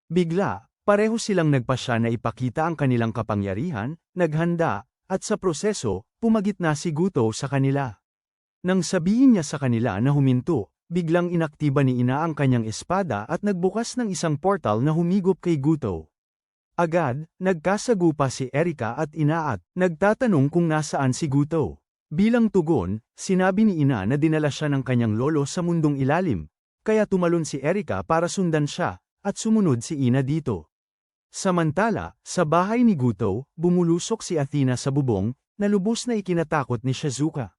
S1: Bigla, pareho silang nagpasya na ipakita ang kanilang kapangyarihan, naghanda, at sa proseso, pumagitna si Guto sa kanila. Nang sabihin niya sa kanila na huminto, biglang inaktiba ni Ina ang kanyang espada at nagbukas ng isang portal na humigop kay Guto. Agad, nagkasagupa si Erika at Ina at nagtatanong kung nasaan si Guto. Bilang tugon, sinabi ni Ina na dinala siya ng kanyang lolo sa mundong ilalim, kaya tumalon si Erika para sundan siya, at sumunod si Ina dito. Samantala, sa bahay ni Guto, bumulusok si Athena sa bubong, na lubos na ikinatakot ni Shizuka.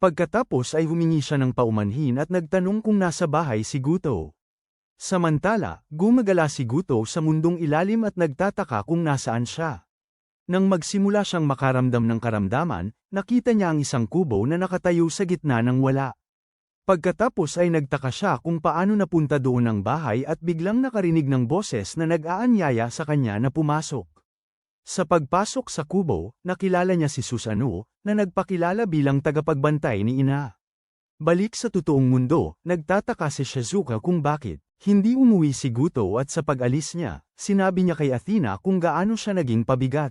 S1: Pagkatapos ay humingi siya ng paumanhin at nagtanong kung nasa bahay si Guto. Samantala, gumagala si Guto sa mundong ilalim at nagtataka kung nasaan siya. Nang magsimula siyang makaramdam ng karamdaman, nakita niya ang isang kubo na nakatayo sa gitna ng wala. Pagkatapos ay nagtaka siya kung paano napunta doon ang bahay at biglang nakarinig ng boses na nag-aanyaya sa kanya na pumasok. Sa pagpasok sa kubo, nakilala niya si Susanoo, na nagpakilala bilang tagapagbantay ni Ina. Balik sa totoong mundo, nagtataka si Shizuka kung bakit hindi umuwi si Guto at sa pag-alis niya, sinabi niya kay Athena kung gaano siya naging pabigat.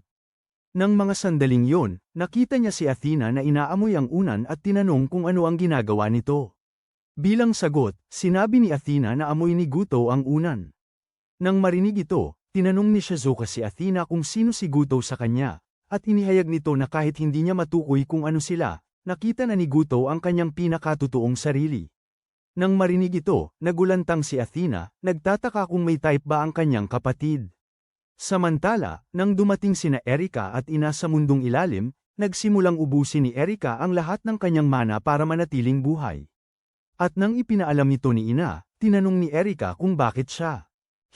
S1: Nang mga sandaling yon, nakita niya si Athena na inaamoy ang unan at tinanong kung ano ang ginagawa nito. Bilang sagot, sinabi ni Athena na amoy ni Guto ang unan. Nang marinig ito, tinanong ni Shizuka si Athena kung sino si Guto sa kanya, at inihayag nito na kahit hindi niya matukoy kung ano sila, nakita na ni Guto ang kanyang pinakatotoong sarili. Nang marinig ito, nagulantang si Athena, nagtataka kung may type ba ang kanyang kapatid. Samantala, nang dumating sina Erika at Ina sa mundong ilalim, nagsimulang ubusin ni Erika ang lahat ng kanyang mana para manatiling buhay. At nang ipinaalam nito ni Ina, tinanong ni Erika kung bakit siya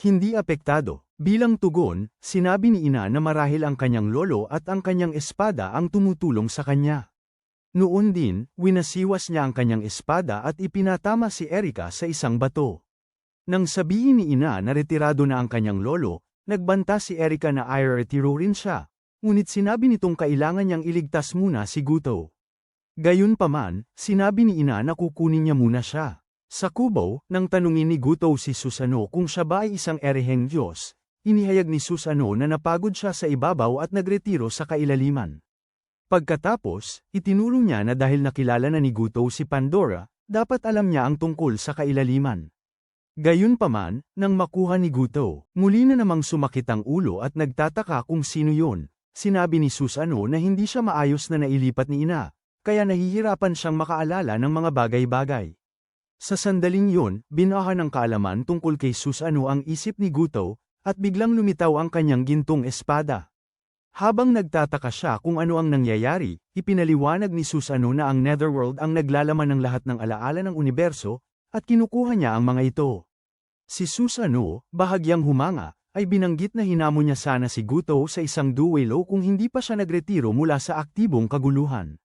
S1: hindi apektado. Bilang tugon, sinabi ni Ina na marahil ang kanyang lolo at ang kanyang espada ang tumutulong sa kanya. Noon din, winasiwas niya ang kanyang espada at ipinatama si Erika sa isang bato. Nang sabihin ni Ina na retirado na ang kanyang lolo, nagbanta si Erika na i-retiro rin siya, ngunit sinabi nitong kailangan niyang iligtas muna si Guto. Gayunpaman, sinabi ni Ina na kukunin niya muna siya. Sa kubo, nang tanungin ni Guto si Susanoo kung siya ba ay isang ereheng Diyos, inihayag ni Susanoo na napagod siya sa ibabaw at nagretiro sa kailaliman. Pagkatapos, itinuro niya na dahil nakilala na ni Guto si Pandora, dapat alam niya ang tungkol sa kailaliman. Gayunpaman, nang makuha ni Guto, muli na namang sumakit ang ulo at nagtataka kung sino yon. Sinabi ni Susanoo na hindi siya maayos na nailipat ni Ina, kaya nahihirapan siyang makaalala ng mga bagay-bagay. Sa sandaling yon, binaha ng kaalaman tungkol kay Susanoo ang isip ni Guto, at biglang lumitaw ang kanyang gintong espada. Habang nagtataka siya kung ano ang nangyayari, ipinaliwanag ni Susanoo na ang Netherworld ang naglalaman ng lahat ng alaala ng universo, at kinukuha niya ang mga ito. Si Susanoo, bahagyang humanga, ay binanggit na hinamon niya sana si Guto sa isang duelo kung hindi pa siya nagretiro mula sa aktibong kaguluhan.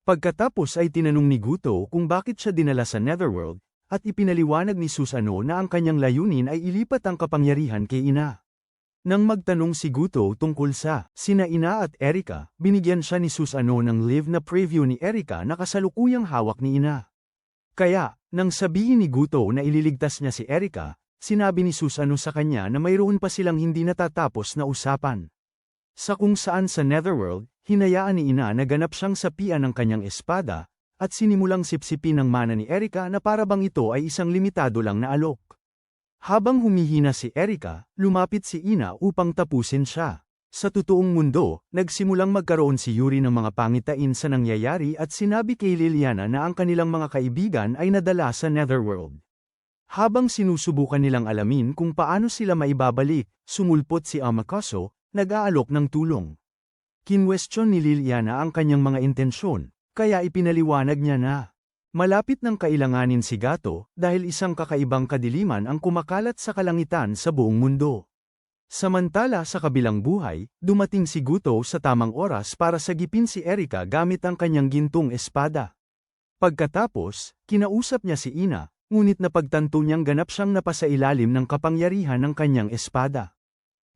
S1: Pagkatapos ay tinanong ni Guto kung bakit siya dinala sa Netherworld, at ipinaliwanag ni Susanoo na ang kanyang layunin ay ilipat ang kapangyarihan kay Ina. Nang magtanong si Guto tungkol sa sina Ina at Erika, binigyan siya ni Susanoo ng live na preview ni Erika na kasalukuyang hawak ni Ina. Kaya, nang sabihin ni Guto na ililigtas niya si Erika, sinabi ni Susanoo sa kanya na mayroon pa silang hindi natatapos na usapan. Sa kung saan sa Netherworld, hinayaan ni Ina na ganap siyang sapian ng kanyang espada, at sinimulang sipsipin ng mana ni Erika na para bang ito ay isang limitado lang na alok. Habang humihina si Erika, lumapit si Ina upang tapusin siya. Sa totoong mundo, nagsimulang magkaroon si Yuri ng mga pangitain sa nangyayari at sinabi kay Liliana na ang kanilang mga kaibigan ay nadala sa Netherworld. Habang sinusubukan nilang alamin kung paano sila maibabalik, sumulpot si Amakaso, nag-aalok ng tulong. Kinwestiyon ni Liliana ang kanyang mga intensyon, kaya ipinaliwanag niya na malapit ng kailanganin si Gato dahil isang kakaibang kadiliman ang kumakalat sa kalangitan sa buong mundo. Samantala sa kabilang buhay, dumating si Guto sa tamang oras para sagipin si Erika gamit ang kanyang gintong espada. Pagkatapos, kinausap niya si Ina, ngunit napagtanto niyang ganap siyang napasailalim ng kapangyarihan ng kanyang espada.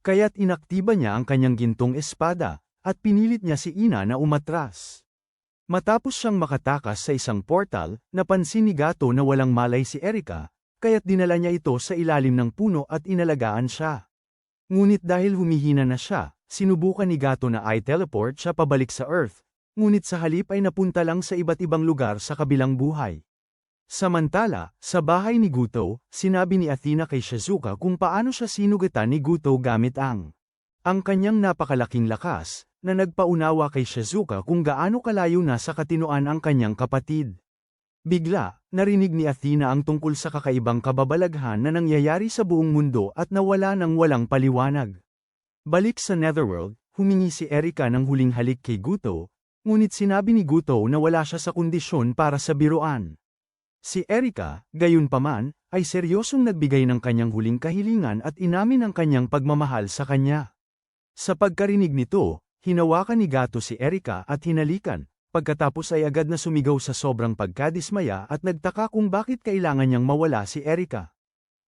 S1: Kaya't inaktiba niya ang kanyang gintong espada, at pinilit niya si Ina na umatras. Matapos siyang makatakas sa isang portal, napansin ni Gato na walang malay si Erika, kaya't dinala niya ito sa ilalim ng puno at inalagaan siya. Ngunit dahil humihina na siya, sinubukan ni Gato na i-teleport siya pabalik sa Earth, ngunit sa halip ay napunta lang sa iba't ibang lugar sa kabilang buhay. Samantala, sa bahay ni Guto, sinabi ni Athena kay Shizuka kung paano siya sinugatan ni Guto gamit ang kanyang napakalaking lakas, na nagpaunawa kay Shizuka kung gaano kalayo na sa katinoan ang kanyang kapatid. Bigla, narinig ni Athena ang tungkol sa kakaibang kababalaghan na nangyayari sa buong mundo at nawala ng walang paliwanag. Balik sa Netherworld, humingi si Erika ng huling halik kay Guto, ngunit sinabi ni Guto na wala siya sa kondisyon para sa biruan. Si Erika, gayunpaman, ay seryosong nagbigay ng kanyang huling kahilingan at inamin ang kanyang pagmamahal sa kanya. Sa pagkarinig nito, hinawakan ni Gato si Erika at hinalikan, pagkatapos ay agad na sumigaw sa sobrang pagkadismaya at nagtaka kung bakit kailangan niyang mawala si Erika.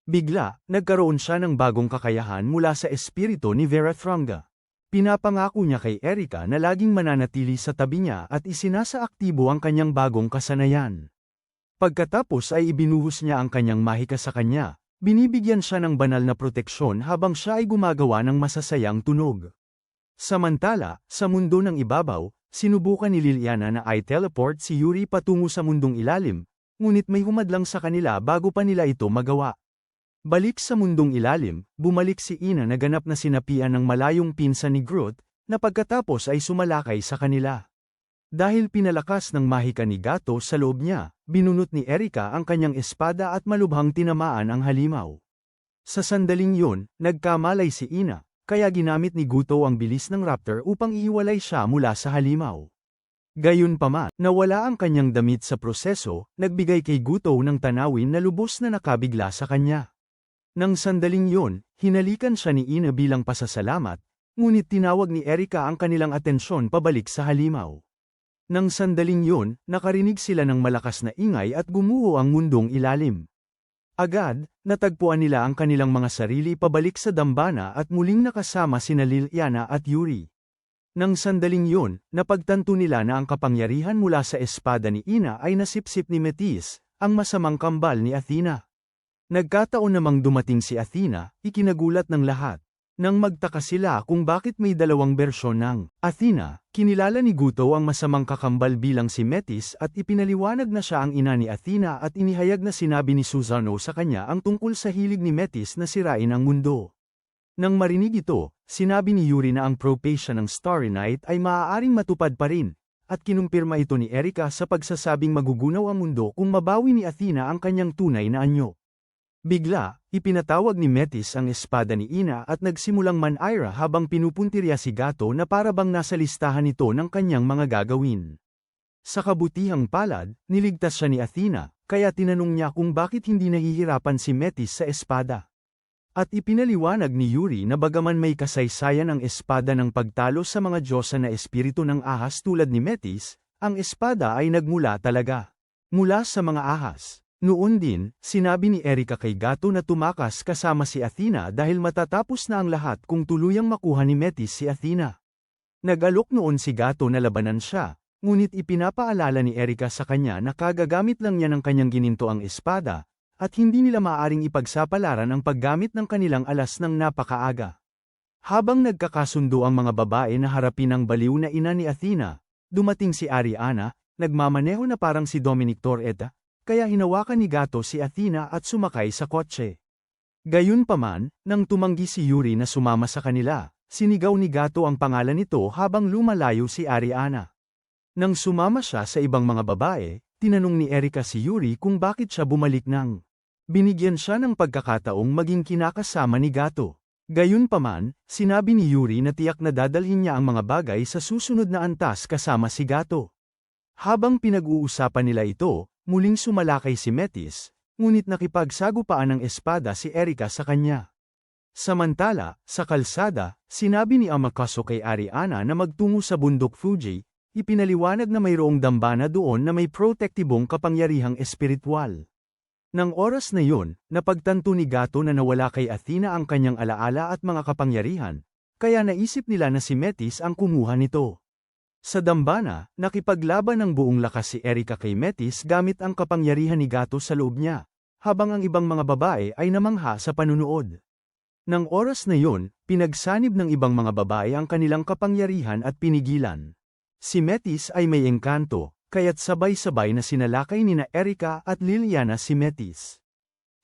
S1: Bigla, nagkaroon siya ng bagong kakayahan mula sa espiritu ni Verathronga. Pinapangako niya kay Erika na laging mananatili sa tabi niya at isinasaaktibo ang kanyang bagong kasanayan. Pagkatapos ay ibinuhos niya ang kanyang mahika sa kanya, binibigyan siya ng banal na proteksyon habang siya ay gumagawa ng masasayang tunog. Samantala, sa mundo ng ibabaw, sinubukan ni Liliana na i-teleport si Yuri patungo sa mundong ilalim, ngunit may humadlang sa kanila bago pa nila ito magawa. Balik sa mundong ilalim, bumalik si Ina na ganap na sinapian ng malayong pinsan ni Groot, na pagkatapos ay sumalakay sa kanila. Dahil pinalakas ng mahika ni Gato sa loob niya, binunot ni Erika ang kanyang espada at malubhang tinamaan ang halimaw. Sa sandaling yun, nagkamalay si Ina, kaya ginamit ni Guto ang bilis ng raptor upang ihiwalay siya mula sa halimaw. Gayunpaman, nawala ang kanyang damit sa proseso, nagbigay kay Guto ng tanawin na lubos na nakabigla sa kanya. Nang sandaling yun, hinalikan siya ni Ina bilang pasasalamat, ngunit tinawag ni Erika ang kanilang atensyon pabalik sa halimaw. Nang sandaling yun, nakarinig sila ng malakas na ingay at gumuho ang mundong ilalim. Agad, natagpuan nila ang kanilang mga sarili pabalik sa dambana at muling nakasama sina Liliana at Yuri. Nang sandaling yun, napagtanto nila na ang kapangyarihan mula sa espada ni Ina ay nasipsip ni Metis, ang masamang kambal ni Athena. Nagkataon namang dumating si Athena, ikinagulat ng lahat. Nang magtaka sila kung bakit may dalawang bersyon ng Athena, kinilala ni Guto ang masamang kakambal bilang si Metis at ipinaliwanag na siya ang ina ni Athena at inihayag na sinabi ni Susano sa kanya ang tungkol sa hilig ni Metis na sirain ang mundo. Nang marinig ito, sinabi ni Yuri na ang prophecy ng Starry Night ay maaaring matupad pa rin, at kinumpirma ito ni Erika sa pagsasabing magugunaw ang mundo kung mabawi ni Athena ang kanyang tunay na anyo. Bigla, ipinatawag ni Metis ang espada ni Ina at nagsimulang man-ira habang pinupuntirya si Gato na para bang nasa listahan nito ng kanyang mga gagawin. Sa kabutihang palad, niligtas siya ni Athena, kaya tinanong niya kung bakit hindi nahihirapan si Metis sa espada. At ipinaliwanag ni Yuri na bagaman may kasaysayan ang espada ng pagtalo sa mga diyosa na espiritu ng ahas tulad ni Metis, ang espada ay nagmula talaga mula sa mga ahas. Noon din, sinabi ni Erika kay Gato na tumakas kasama si Athena dahil matatapos na ang lahat kung tuluyang makuha ni Metis si Athena. Nag-alok noon si Gato na labanan siya, ngunit ipinapaalala ni Erika sa kanya na kagagamit lang niya ng kanyang ginintoang espada, at hindi nila maaaring ipagsapalaran ang paggamit ng kanilang alas ng napakaaga. Habang nagkakasundo ang mga babae na harapin ang baliw na ina ni Athena, dumating si Ariana, nagmamaneho na parang si Dominic Torreta, kaya hinawakan ni Gato si Athena at sumakay sa kotse. Gayunpaman, nang tumanggi si Yuri na sumama sa kanila, sinigaw ni Gato ang pangalan nito habang lumalayo si Ariana. Nang sumama siya sa ibang mga babae, tinanong ni Erika si Yuri kung bakit siya bumalik nang binigyan siya ng pagkakataong maging kinakasama ni Gato. Gayunpaman, sinabi ni Yuri na tiyak na dadalhin niya ang mga bagay sa susunod na antas kasama si Gato. Habang pinag-uusapan nila ito, muling sumalakay si Metis, ngunit nakipagsagupaan ng espada si Erika sa kanya. Samantala, sa kalsada, sinabi ni Amakaso kay Ariana na magtungo sa bundok Fuji, ipinaliwanag na mayroong dambana doon na may protektibong kapangyarihang espiritual. Nang oras na yun, napagtanto ni Gato na nawala kay Athena ang kanyang alaala at mga kapangyarihan, kaya naisip nila na si Metis ang kumuha nito. Sa dambana, nakipaglaban ng buong lakas si Erika kay Metis gamit ang kapangyarihan ni Gato sa loob niya, habang ang ibang mga babae ay namangha sa panunood. Nang oras na yun, pinagsanib ng ibang mga babae ang kanilang kapangyarihan at pinigilan. Si Metis ay may engkanto, kaya't sabay-sabay na sinalakay nina Erika at Liliana si Metis.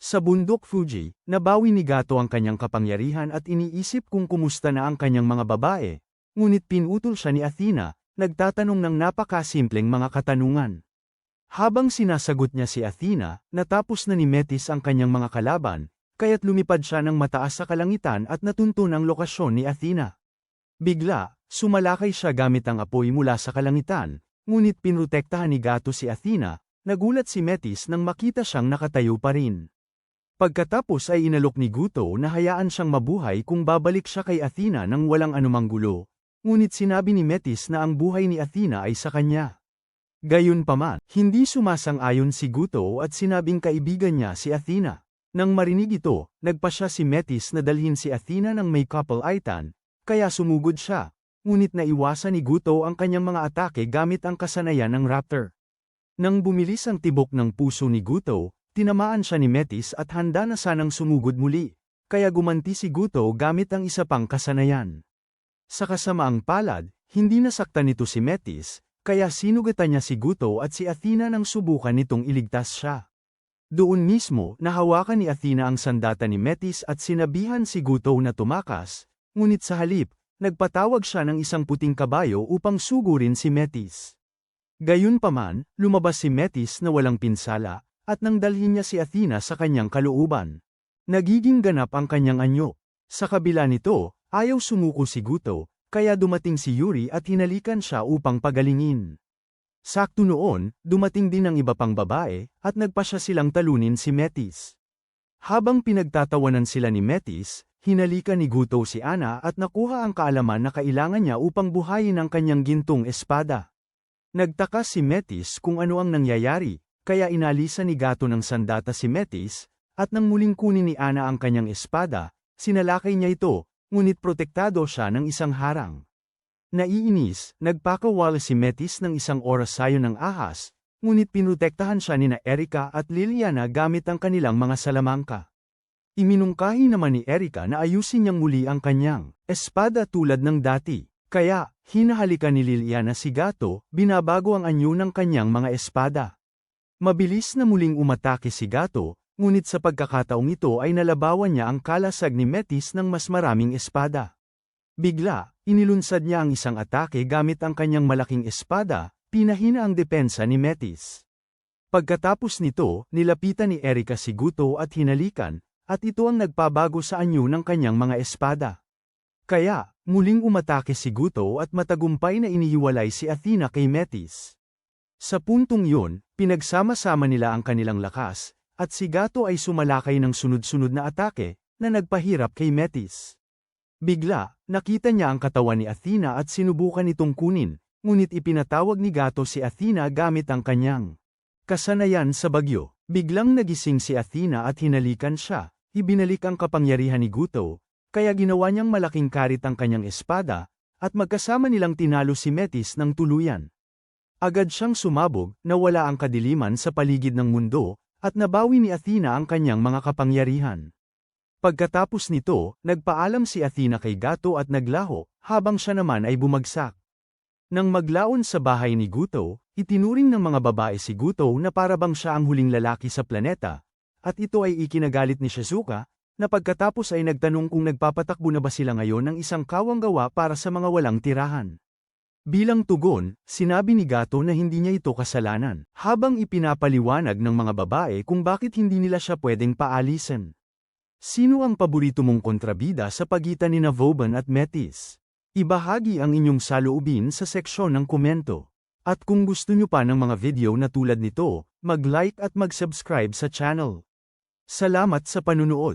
S1: Sa bundok Fuji, nabawi ni Gato ang kanyang kapangyarihan at iniisip kung kumusta na ang kanyang mga babae, ngunit pinutol siya ni Athena, nagtatanong ng napakasimpleng mga katanungan. Habang sinasagot niya si Athena, natapos na ni Metis ang kanyang mga kalaban, kaya't lumipad siya ng mataas sa kalangitan at natuntun ang lokasyon ni Athena. Bigla, sumalakay siya gamit ang apoy mula sa kalangitan, ngunit pinrotektahan ni Gato si Athena, nagulat si Metis nang makita siyang nakatayo pa rin. Pagkatapos ay inalok ni Guto na hayaan siyang mabuhay kung babalik siya kay Athena nang walang anumang gulo, ngunit sinabi ni Metis na ang buhay ni Athena ay sa kanya. Gayunpaman, hindi sumasang-ayon si Guto at sinabing kaibigan niya si Athena. Nang marinig ito, nagpasya si Metis na dalhin si Athena ng may couple aitan, kaya sumugod siya, ngunit naiwasan ni Guto ang kanyang mga atake gamit ang kasanayan ng raptor. Nang bumilis ang tibok ng puso ni Guto, tinamaan siya ni Metis at handa na sanang sumugod muli, kaya gumanti si Guto gamit ang isa pang kasanayan. Sa kasamaang palad, hindi nasaktan nito si Metis, kaya sinugatan niya si Guto at si Athena nang subukan nitong iligtas siya. Doon mismo, nahawakan ni Athena ang sandata ni Metis at sinabihan si Guto na tumakas, ngunit sa halip, nagpatawag siya ng isang puting kabayo upang sugurin si Metis. Gayunpaman, lumabas si Metis na walang pinsala, at nang dalhin niya si Athena sa kanyang kalooban. Nagiging ganap ang kanyang anyo. Sa kabila nito, ayaw sumuko si Guto, kaya dumating si Yuri at hinalikan siya upang pagalingin. Sakto noon, dumating din ang iba pang babae, at nagpasya silang talunin si Metis. Habang pinagtatawanan sila ni Metis, hinalikan ni Guto si Ana at nakuha ang kaalaman na kailangan niya upang buhayin ang kanyang gintong espada. Nagtaka si Metis kung ano ang nangyayari, kaya inalisan ni Gato ng sandata si Metis, at nang muling kunin ni Ana ang kanyang espada, sinalakay niya ito, ngunit protektado siya ng isang harang. Naiinis, nagpakawala si Metis ng isang oras sayo ng ahas, ngunit pinutektahan siya nina Erika at Liliana gamit ang kanilang mga salamangka. Iminungkahi naman ni Erika na ayusin niyang muli ang kanyang espada tulad ng dati, kaya, hinahalikan ni Liliana si Gato, binabago ang anyo ng kanyang mga espada. Mabilis na muling umatake si Gato, ngunit sa pagkakataong ito ay nalabawan niya ang kalasag ni Metis ng mas maraming espada. Bigla, inilunsad niya ang isang atake gamit ang kanyang malaking espada, pinahina ang depensa ni Metis. Pagkatapos nito, nilapitan ni Erika si Guto at hinalikan, at ito ang nagpabago sa anyo ng kanyang mga espada. Kaya, muling umatake si Guto at matagumpay na inihiwalay si Athena kay Metis. Sa puntong yun, pinagsama-sama nila ang kanilang lakas, at si Gato ay sumalakay ng sunod-sunod na atake, na nagpahirap kay Metis. Bigla, nakita niya ang katawan ni Athena at sinubukan itong kunin, ngunit ipinatawag ni Gato si Athena gamit ang kanyang kasanayan sa bagyo. Biglang nagising si Athena at hinalikan siya, ibinalik ang kapangyarihan ni Guto, kaya ginawa niyang malaking karit ang kanyang espada, at magkasama nilang tinalo si Metis ng tuluyan. Agad siyang sumabog, nawala ang kadiliman sa paligid ng mundo, at nabawi ni Athena ang kanyang mga kapangyarihan. Pagkatapos nito, nagpaalam si Athena kay Gato at naglaho, habang siya naman ay bumagsak. Nang maglaon sa bahay ni Guto, itinuring ng mga babae si Guto na parabang siya ang huling lalaki sa planeta, at ito ay ikinagalit ni Shizuka, na pagkatapos ay nagtanong kung nagpapatakbo na ba sila ngayon ng isang kawang gawa para sa mga walang tirahan. Bilang tugon, sinabi ni Gato na hindi niya ito kasalanan, habang ipinapaliwanag ng mga babae kung bakit hindi nila siya pwedeng paalisin. Sino ang paborito mong kontrabida sa pagitan ni Vauban at Metis? Ibahagi ang inyong saloobin sa seksyon ng komento. At kung gusto nyo pa ng mga video na tulad nito, mag-like at mag-subscribe sa channel. Salamat sa panunood.